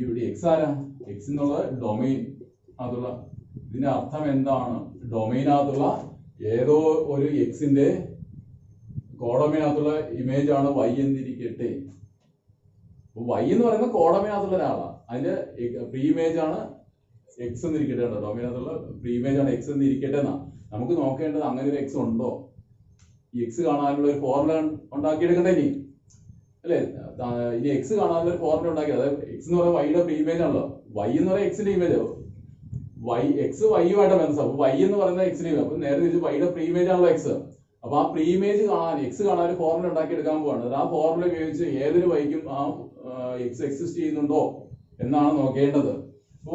ഇവിടെ എക്സ് ആരാ? എക്സ് എന്നുള്ള ഡൊമൈൻ അതുള്ള. ഇതിന്റെ അർത്ഥം എന്താണ്? ഡൊമൈനകത്തുള്ള ഏതോ ഒരു എക്സിന്റെ കോഡോമിനകത്തുള്ള ഇമേജ് ആണ് വൈ എന്നിരിക്കട്ടെ. വൈ എന്ന് പറയുന്നത് കോഡോമിനകത്തുള്ള ഒരാളാണ്. അതിന്റെ പ്രീ ഇമേജ് ആണ് എക്സ് എന്നിരിക്കട്ടെ. ഡൊമൈനകത്തുള്ള പ്രീ ഇമേജ് ആണ് എക്സ് എന്നിരിക്കട്ടെ എന്നാ. നമുക്ക് നോക്കേണ്ടത് അങ്ങനെ ഒരു എക്സ് ഉണ്ടോ? ഈ എക്സ് കാണാനുള്ള ഒരു ഫോർമുല ഉണ്ടാക്കിയെടുക്കണ്ടേ ഇനി അല്ലെ. ഇനി എക്സ് കാണാനുള്ള ഒരു ഫോർമുല ഉണ്ടാക്കി. അതായത് എക്സ് എന്ന് പറയുന്നത് വൈയുടെ പ്രീ ഇമേജ് ആണല്ലോ. വൈ എന്ന് പറയുന്നത് എക്സിന്റെ ഇമേജ്. വൈ എക്സ് വൈയുമായിട്ട് ബന്ധം. അപ്പൊ വൈ എന്ന് പറയുന്നത് എക്സിന്റെ ഇമേജ്. അപ്പൊ നേരെ തിരിച്ച് വൈയുടെ പ്രീ ഇമേജ് ആണല്ലോ എക്സ്. അപ്പൊ ആ പ്രീ ഇമേജ് കാണാൻ എക്സ് കാണാൻ ഒരു ഫോർമുല ഉണ്ടാക്കി എടുക്കാൻ പോവാണ്. ആ ഫോർമുല ഉപയോഗിച്ച് ഏതൊരു വൈക്കും ആ എക്സ് എക്സിസ്റ്റ് ചെയ്യുന്നുണ്ടോ എന്നാണ് നോക്കേണ്ടത്.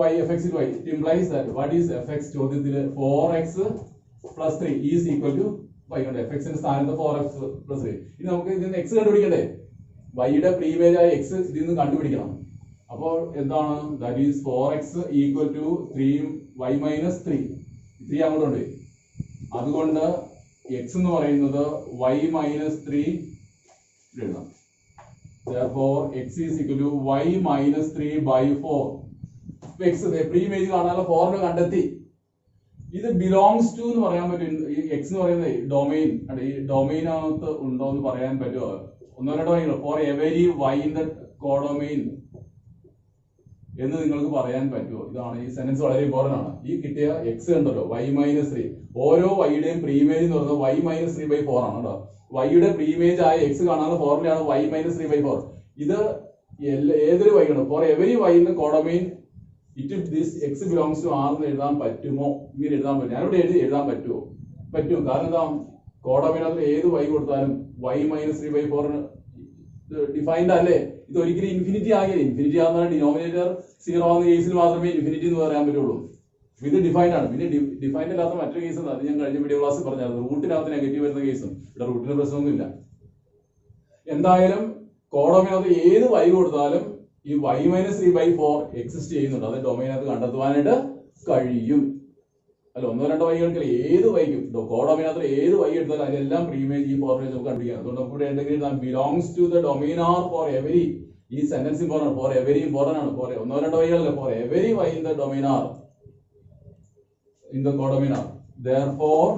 y fx is y. It implies that what is fx? ചോദ്യത്തിൽ 4x plus 3 is equal to y ഉണ്ട്. fx ന്റെ സ്ഥാനത്ത് 4x plus 3. ഇനി നമുക്ക് ഇതിൽ നിന്ന് x കണ്ടുപിടിക്കണ്ടേ? y യുടെ പ്രീ ഇമേജ് ആയ x ഇതിൽ നിന്ന് കണ്ടുപിടിക്കണം. അപ്പോൾ എന്താണ്? that is 4x equal to 3y minus 3. 3 അങ്ങോട്ട് ഉണ്ട്. അതുകൊണ്ട് x എന്ന് പറയുന്നത് y minus 3 എഴുതാം. Therefore x is equal to y minus 3 by 4. X pre image കാണാനുള്ള ഫോർമുല കണ്ടെത്തി. ഇത് ബിലോങ്സ് ടു എന്ന് പറയാൻ പറ്റും. ഈ എക്സ് എന്ന് പറയുന്നത് ഡൊമൈൻ ഈ ഡൊമൈനകത്ത് ഉണ്ടോ എന്ന് പറയാൻ പറ്റുമോ? ഒന്നോ രണ്ടോ വൈകളോ for every Y in the codomain എന്ന് നിങ്ങൾക്ക് പറയാൻ പറ്റുമോ? ഇതാണ് ഈ സെന്റൻസ് വളരെ ഇമ്പോർട്ടന്റ് ആണ്. ഈ കിട്ടിയ എക്സ് ഉണ്ടല്ലോ y മൈനസ് 3, ഓരോ വൈയുടെയും പ്രീ ഇമേജ് എന്ന് പറയുന്നത് y മൈനസ് 3 by 4 ആണ് കേട്ടോ. വൈയുടെ പ്രീ ഇമേജ് ആയ എക്സ് കാണാനുള്ള ഫോർമുലയാണ് y മൈനസ് 3 by 4. ഇത് ഏതൊരു വൈ ആണ് for every Y in the codomain it this X belongs to R എന്ന് എഴുതാൻ പറ്റുമോ? ഇങ്ങനെ എഴുതാൻ പറ്റും. ഞാനിവിടെ എഴുതാൻ പറ്റുമോ? പറ്റും. കാരണം എന്താ? കോഡൊമൈനകത്ത് ഏത് വൈ കൊടുത്താലും y മൈനസ് 3 by 4 ഡിഫൈൻഡ് അല്ലേ. ഇത് ഒരിക്കലും ഇൻഫിനിറ്റി ആകില്ല. ഇൻഫിനിറ്റി ആകുന്ന ഡിനോമിനേറ്റർ 0 ആകുന്ന കേസിൽ മാത്രമേ ഇൻഫിനിറ്റി എന്ന് പറയാൻ പറ്റുള്ളൂ. ഇത് ഡിഫൈൻഡ് ആണ്. പിന്നെ ഡിഫൈൻഡ് അല്ലാത്ത മറ്റൊരു കേസ് അത് ഞാൻ കഴിഞ്ഞ വീഡിയോ ക്ലാസ്സിൽ പറഞ്ഞായിരുന്നു. റൂട്ടിനകത്ത് നെഗറ്റീവ് വരുന്ന കേസും. ഇവിടെ റൂട്ടിന് പ്രശ്നമൊന്നുമില്ല. എന്തായാലും കോഡൊമൈനകത്ത് ഏത് വൈ കൊടുത്താലും ഈ y മൈനസ് 3 by 4 എക്സിസ്റ്റ് ചെയ്യുന്നുണ്ട്. അത് ഡൊമൈനകത്ത് കണ്ടെത്തുവാനായിട്ട് കഴിയും. അല്ല ഒന്നോ രണ്ടോ വൈകൾക്ക് ഏത് വൈക്കും കോഡൊമൈനകത്ത് ഏത് വൈ എടുത്താലും അതിലെല്ലാം പ്രീ ഇമേജ് ഈ ഫോർമുല നമുക്ക് കണ്ടുപിടിക്കാം. അതുകൊണ്ട് നമുക്ക് ഇവിടെ എന്തെങ്കിലും belongs to the domain R for every. ഈ sentence important. For every important ആണ്. ഫോർ ഒന്നോ രണ്ടോ വൈകളല്ല, for every Y in the domain R in the codomain R. Therefore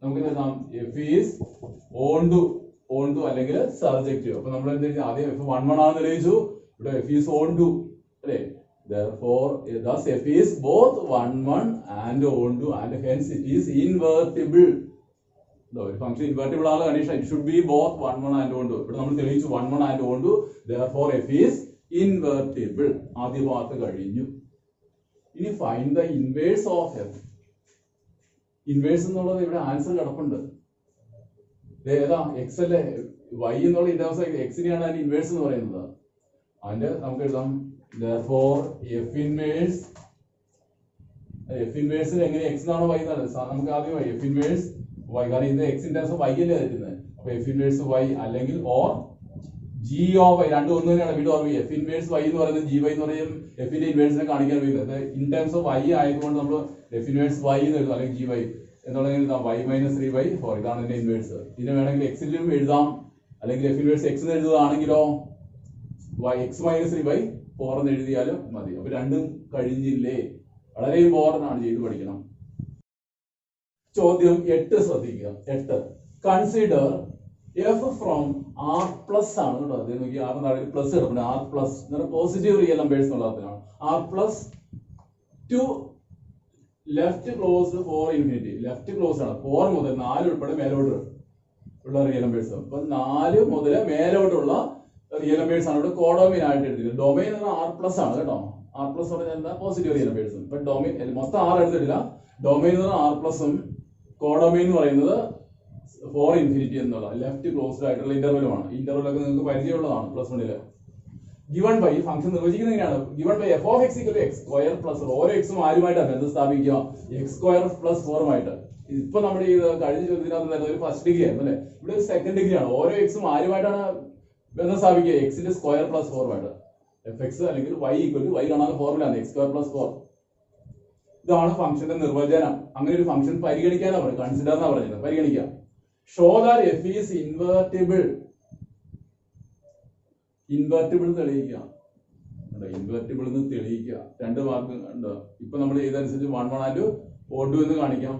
നമുക്ക് എഴുതാം എഫ് ഈസ് ഓൺ ടു അല്ലെങ്കിൽ സബ്ജക്റ്റീവ്. അപ്പൊ നമ്മൾ എന്താ ആദ്യം എഫ് 1 1 ആണെന്ന് തെളിയിച്ചു. ഇവിടെ f is on to അല്ലേ. Therefore thus f is both 1 1 and on to and hence it is invertible. ഒരു ഫംഗ്ഷൻ ഇൻവെർട്ടിബിൾ ആണ് condition. it should be both 1 1 and on to. ഇവിടെ നമ്മൾ തെളിയിച്ചു 1 1 and on to. Therefore f is invertible. ആദ്യ part കഴിഞ്ഞു. ഇനി find the inverse of f. Inverse എന്നുള്ളത് ഇവിടെ ആൻസർ കിടപ്പുണ്ട്. ഏതാ? x അല്ലേ. y എന്നുള്ള ഇൻവേഴ്സ് എക്സിനെയാണ് അതിന്റെ ഇൻവേഴ്സ് എന്ന് പറയുന്നത്. അതിന്റെ നമുക്ക് എഴുതാം therefore f inverse എങ്ങനെ x എന്നാണോ y എന്നാണ് നമുക്ക് ആദ്യം f inverse y. കാരണം ഇത് x in terms of y അല്ലേ തരുന്നത്. അപ്പൊ f inverse y അല്ലെങ്കിൽ or g of y രണ്ടും ഒന്ന് തന്നെയാണ്. വീണ്ടും ഓർമ്മ f inverse y എന്ന് പറയുന്നത് g y എന്ന് പറയും f ന്റെ ഇൻവേഴ്സിനെ കാണിക്കാൻ വേണ്ടിയത്. in terms of y ആയതുകൊണ്ട് നമ്മൾ f inverse y എന്ന് എഴുതാം അല്ലെങ്കിൽ g y എന്നുള്ളത് എഴുതാം y minus 3 by 4. ഇതാണ് ഇതിന്റെ ഇൻവേഴ്സ്. ഇതിനെ വേണമെങ്കിൽ x ലും എഴുതാം അല്ലെങ്കിൽ f inverse x എന്ന് എഴുതുകയാണെങ്കിലോ x minus 3 by 4 എന്ന് എഴുതിയാലും മതി. അപ്പൊ രണ്ടും കഴിഞ്ഞില്ലേ? വളരെ ഇമ്പോർട്ടന്റ് ആണ്, ചെയ്ത് പഠിക്കണം. ചോദ്യം 8 ശ്രദ്ധിക്കുക. 8 consider F from R plus ആണ് കേട്ടോ. അത് നോക്കി ആർ പ്ലസ് കിടപ്പുണ്ട്. ആർ പ്ലസ് എന്ന് പറഞ്ഞാൽ പോസിറ്റീവ് റിയൽ നമ്പേഴ്സ് എന്നുള്ളതിനാണ്. R plus to left closed four infinity. Left close ആണ് 4 മുതൽ 4 ഉൾപ്പെടെ മേലോട്ട് ഉള്ള റിയൽ നമ്പേഴ്സ്. അപ്പൊ 4 മുതൽ മേലോട്ടുള്ള റിയൽ നമ്പേഴ്സ് ആണ് ഇവിടെ കോഡോമൈൻ ആയിട്ട് എടുത്തിരിക്കുന്നത്. ഡൊമൈൻ എന്ന് പറഞ്ഞാൽ ആർ പ്ലസ് ആണ് കേട്ടോ. ആർ പ്ലസ് പറഞ്ഞാൽ പോസിറ്റീവ് റിയൽ നമ്പേഴ്സ്. ഇപ്പൊ ഡൊമൈൻ മൊത്തം 6 എടുത്തിട്ടില്ല. ഡൊമൈൻ എന്ന് പറഞ്ഞാൽ ആർ പ്ലസും കോഡോമൈൻ എന്ന് പറയുന്നത് ഫോർ ഇൻഫിനിറ്റി എന്നുള്ള ലെഫ്റ്റ് ക്ലോസ്ഡ് ആയിട്ടുള്ള ഇന്റർവെലുമാണ്. ഇന്റർവെലൊക്കെ നിങ്ങൾക്ക് പരിചയമുള്ളതാണ് പ്ലസ് 1 ഗിവൺ ബൈ ഫംഗ്ഷൻ നിർവചിക്കുന്നത് എങ്ങനെയാണ്? Given by F of X equal X square plus ഓരോ എക്സും ആരുമായിട്ടാണ് ബന്ധം സ്ഥാപിക്കുക? എക്സ് സ്ക്വയർ പ്ലസ് 4 ഇപ്പൊ നമ്മുടെ ഈ കഴിഞ്ഞ ചോദ്യത്തിനകത്ത് ഒരു ഫസ്റ്റ് ഡിഗ്രി ആയിരുന്നു അല്ലെ. ഇവിടെ ഒരു സെക്കൻഡ് ഡിഗ്രി ആണ്. ഓരോ എക്സും ആരുമായിട്ടാണ് ബന്ധം സ്ഥാപിക്കുക? എക്സിന്റെ സ്ക്വയർ പ്ലസ് 4 എഫ് എക്സ് അല്ലെങ്കിൽ വൈ ഈക്വൽ ടു വൈ കാണാൻ ഫോർമുല എക്സ് സ്ക്വയർ പ്ലസ് 4. ഇതാണ് ഫംഗ്ഷന്റെ നിർവചനം. അങ്ങനെ ഒരു ഫംഗ്ഷൻ പരിഗണിക്കാനാണ് പറയുന്നത്. കൺസിഡർ എന്നാ പറയുന്നത്, പരിഗണിക്കാം. Show that F is invertible. Invertible തെളിയിക്കുക. ഇൻവെർട്ടിബിൾ എന്ന് തെളിയിക്കുക. 2 മാർക്ക് ഉണ്ട്. ഇപ്പൊ നമ്മൾ ചെയ്തനുസരിച്ച് 1 1 ആൻഡ് O2 എന്ന് കാണിക്കാം.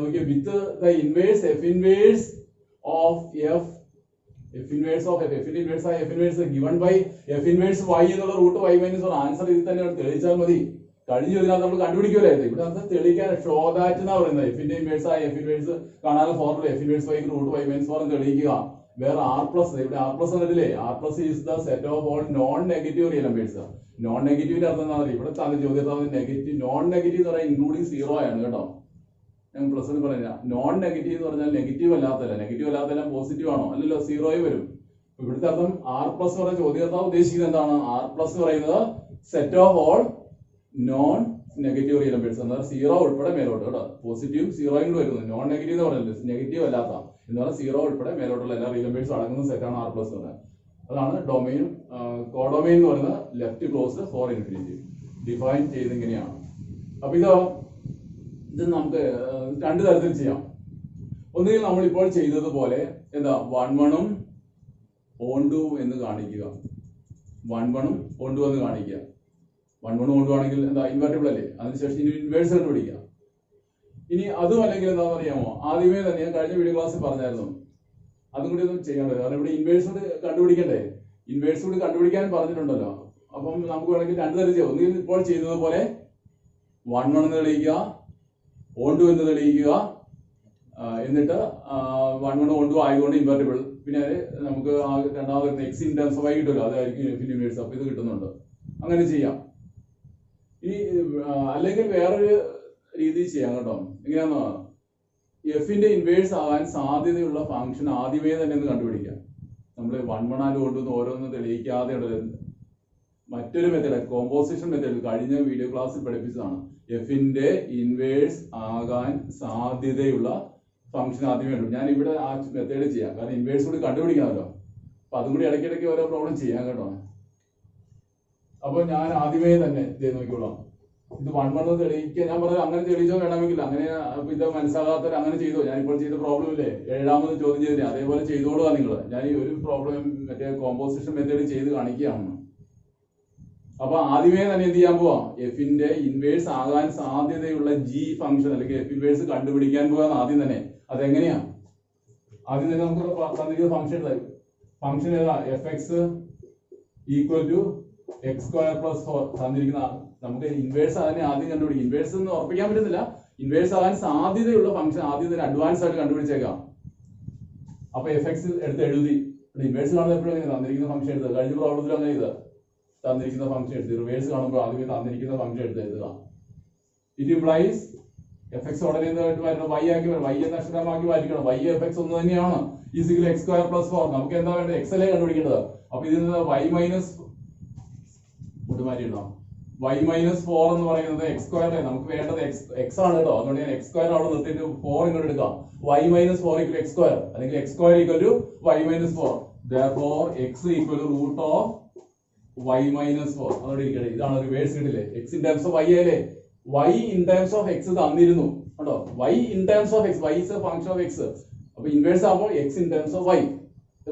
നോക്കിയ with the inverse F inverse of F inverse of F inverse ആയ F inverse given by F inverse Y എന്നുള്ള റൂട്ട് വൈ മൈനസ് 1 ആൻസർ ഇതിൽ തന്നെ തെളിയിച്ചാൽ മതി. കഴിഞ്ഞ ഇതിനകത്ത് നമ്മൾ കണ്ടുപിടിക്കുമല്ലായിരുന്നു. ഇവിടെ അത് തെളിയിക്കാൻ ഷോ ദാറ്റ് എന്നാ പറയുന്നത്. എഫിന്റെ ഇൻവേഴ്സ് ആയ എഫ് ഇൻവേഴ്സ് കാണാനുള്ള formula F inverse Y root Y minus 4 തെളിയിക്കുക. വേറെ ആർ പ്ലസ്, ഇവിടെ ആർ പ്ലസ് എന്നിട്ടില്ലേ? R plus is the set of all non negative real numbers. Non നെഗറ്റീവിന്റെ അർത്ഥം എന്താ പറയുക? ഇവിടെ തന്നെ ചോദ്യത്തിൽ നെഗറ്റീവ് നോൺ നെഗറ്റീവ് എന്ന് പറഞ്ഞാൽ ഇൻക്ലൂഡിങ് 0 ആണ് കേട്ടോ. ഞാൻ പ്ലസ് എന്ന് പറഞ്ഞ നോൺ നെഗറ്റീവ് എന്ന് പറഞ്ഞാൽ നെഗറ്റീവ് അല്ലാത്തല്ല. നെഗറ്റീവ് അല്ലാത്തല്ല പോസിറ്റീവ് ആണോ? അല്ലല്ലോ, 0 വരും. ഇവിടുത്തെ അർത്ഥം ആർ പ്ലസ് എന്ന് പറഞ്ഞ ചോദ്യകർത്താവ് ഉദ്ദേശിക്കുന്നത് എന്താണ്? ആർ പ്ലസ് എന്ന് പറയുന്നത് set of all non negative real numbers എന്നാൽ 0 ഉൾപ്പെടെ മേലോട്ട് കേട്ടോ. പോസിറ്റീവും 0 വരുന്നത്. നോൺ നെഗറ്റീവ് എന്ന് പറയുന്നത് നെഗറ്റീവ് അല്ലാത്ത എന്ന് പറഞ്ഞാൽ 0 ഉൾപ്പെടെ മേലോട്ടുള്ള എല്ലാ റിയൽ നമ്പേഴ്സും അടങ്ങുന്ന സെറ്റാണ് ആർ പ്ലസ് എന്ന് പറയുന്നത്. അതാണ് ഡൊമൈനും കോഡൊമൈൻ എന്ന് പറയുന്നത് left closed four infinity. Define ചെയ്ത് ഇങ്ങനെയാണ്. അപ്പൊ ഇത് നമുക്ക് 2 തരത്തിൽ ചെയ്യാം. ഒന്നുകിൽ നമ്മൾ ഇപ്പോൾ ചെയ്തതുപോലെ എന്താ 1 1 O2 എന്ന് കാണിക്കുക. 1 1 O2 എന്ന് കാണിക്കുക. 1 1 O2 ആണെങ്കിൽ എന്താ ഇൻവെർട്ടിബിൾ അല്ലേ? അതിനുശേഷം ഇനി ഇൻവേഴ്സ് കണ്ടുപിടിക്കുക. ഇനി അതും അല്ലെങ്കിൽ എന്താണെന്ന് അറിയാമോ? ആദ്യമേ തന്നെ ഞാൻ കഴിഞ്ഞ വീഡിയോ ക്ലാസ്സിൽ പറഞ്ഞായിരുന്നു, അതും കൂടി ഒന്നും ചെയ്യാൻ പറ്റില്ല. കാരണം ഇവിടെ ഇൻവേഴ്സ് കൂടി കണ്ടുപിടിക്കണ്ടേ? ഇൻവേഴ്സ് കൂടി കണ്ടുപിടിക്കാൻ പറഞ്ഞിട്ടുണ്ടല്ലോ. അപ്പം നമുക്ക് വേണമെങ്കിൽ 2 തരം ചെയ്യാം. ഒന്നുകിൽ ഇപ്പോൾ ചെയ്തതുപോലെ 1 1 എന്ന് തെളിയിക്കുക, O2 എന്ന് തെളിയിക്കുക. എന്നിട്ട് 1 1 O2 ആയതുകൊണ്ട് ഇൻവെർട്ടിബിൾ. പിന്നെ നമുക്ക് രണ്ടാമത് X in terms of Y കിട്ടുമല്ലോ, അതായിരിക്കും ഇൻവേഴ്സ്. അപ്പൊ ഇത് കിട്ടുന്നുണ്ട്. അങ്ങനെ ചെയ്യാം. ഈ അല്ലെങ്കിൽ വേറൊരു രീതി ചെയ്യാം കേട്ടോ. എങ്ങനെയാന്ന് എഫിന്റെ ഇൻവേഴ്സ് ആകാൻ സാധ്യതയുള്ള ഫംഗ്ഷൻ ആദ്യമേ തന്നെ ഒന്ന് കണ്ടുപിടിക്കാം. നമ്മൾ 1 1 ആൻഡ് O2 ഓരോന്ന് തെളിയിക്കാതെ മറ്റൊരു മെത്തേഡ്, കോമ്പോസിഷൻ മെത്തേഡ് കഴിഞ്ഞ വീഡിയോ ക്ലാസ്സിൽ പഠിപ്പിച്ചതാണ്. എഫിന്റെ ഇൻവേഴ്സ് ആകാൻ സാധ്യതയുള്ള ഫംഗ്ഷൻ ആദ്യമേ ഉണ്ട്. ഞാൻ ഇവിടെ ആ മെത്തേഡ് ചെയ്യാം, കാരണം ഇൻവേഴ്സ് കൂടി കണ്ടുപിടിക്കാമല്ലോ. അപ്പൊ അതും കൂടി ഇടയ്ക്കിടയ്ക്ക് ഓരോ പ്രോബ്ലം ചെയ്യാം കേട്ടോ. അപ്പൊ ഞാൻ ആദ്യമേ തന്നെ നോക്കിക്കോളാം. ഇത് 1 1 തെളിയിക്കുക. ഞാൻ പറഞ്ഞത് അങ്ങനെ തെളിയിച്ചോ വേണമെങ്കിൽ അങ്ങനെ. ഇത് മനസ്സിലാകാത്തവർ അങ്ങനെ ചെയ്തോ. ഞാനിപ്പോൾ ചെയ്ത പ്രോബ്ലം ഇല്ലേ, 7ാമത് ചോദ്യം ചെയ്തില്ലേ, അതേപോലെ ചെയ്തോളുക നിങ്ങൾ. ഞാൻ ഈ ഒരു പ്രോബ്ലം മറ്റേ കോമ്പോസിഷൻ മെത്തേഡ് ചെയ്ത് കാണിക്കുകയാണ്. അപ്പൊ ആദ്യമേ തന്നെ എന്ത് ചെയ്യാൻ പോവാം? എഫിന്റെ ഇൻവേഴ്സ് ആകാൻ സാധ്യതയുള്ള ജി ഫംഗ്ഷൻ അല്ലെങ്കിൽ എഫ് ഇൻവേഴ്സ് കണ്ടുപിടിക്കാൻ പോകാന്ന് ആദ്യം തന്നെ. അതെങ്ങനെയാ? ആദ്യം തന്നെ നമുക്ക് തന്നിരിക്കുന്ന ഫംഗ്ഷൻ ഏതാ? F X equal to X square plus 4 തന്നിരിക്കുന്ന. നമുക്ക് ഇൻവേഴ്സ് അതിനെ ആദ്യം കണ്ടുപിടിക്കും. ഇൻവേഴ്സ് എന്ന് ഉറപ്പിക്കാൻ പറ്റുന്നില്ല. ഇൻവേഴ്സ് ആകാൻ സാധ്യതയുള്ള ഫംഗ്ഷൻ ആദ്യം തന്നെ അഡ്വാൻസ് ആയിട്ട് കണ്ടുപിടിച്ചേക്കാം. അപ്പൊ എഫ് എക്സ് എടുത്ത് എഴുതി. ഇൻവേഴ്സ് കാണുന്നത് എപ്പോഴും എങ്ങനെ തന്നിരിക്കുന്ന ഫംഗ്ഷൻ എടുത്തത്? കഴിഞ്ഞ പ്രോബ്ലത്തിൽ അങ്ങനെ ചെയ്ത് തന്നിരിക്കുന്ന ഫംഗ്ഷൻ എടുത്ത് റിവേഴ്സ് കാണുമ്പോൾ ആദ്യമേ തന്നിരിക്കുന്ന ഫംഗ്ഷൻ എടുത്ത് എഴുതുക. ഇറ്റ് ഇംപ്ലൈസ് എഫ് എക്സ് ഉടനെ വരണം വൈ ആക്കി വരണം. വൈ എന്ന അക്ഷരമാക്കി മാറ്റിക്കണം. വൈ എഫ് എക്സ് ഒന്ന് തന്നെയാണ്. Is equal X square plus 4. നമുക്ക് എന്താ വേണ്ടത്? എക്സ് അല്ലേ കണ്ടുപിടിക്കേണ്ടത്. അപ്പൊ ഇതിൽ നിന്ന് വൈ മൈനസ് മാറ്റിയിടണം. y മൈനസ് 4 എന്ന് പറയുന്നത് എക്സ് സ്ക്വയർ. നമുക്ക് വേണ്ടത് എക്സ് ആണ് കേട്ടോ. അതുകൊണ്ട് ഞാൻ എക്സ് സ്ക്വയർ അവിടെ നിർത്തിയിട്ട് 4 ഇങ്ങോട്ട് എടുക്കാം. y minus 4 equal X square അല്ലെങ്കിൽ X square equal to y minus 4. therefore x equal to root of y minus 4. അതോടെ ഇരിക്കട്ടെ. ഇതാണ് റിവേഴ്സ് കിട്ടില്ലേ? x in terms of y അല്ലേ? y in terms of x തന്നിരുന്നു കേട്ടോ. y in terms of x, y is a function of x. അപ്പൊ inverse ആകുമ്പോൾ x in terms of y.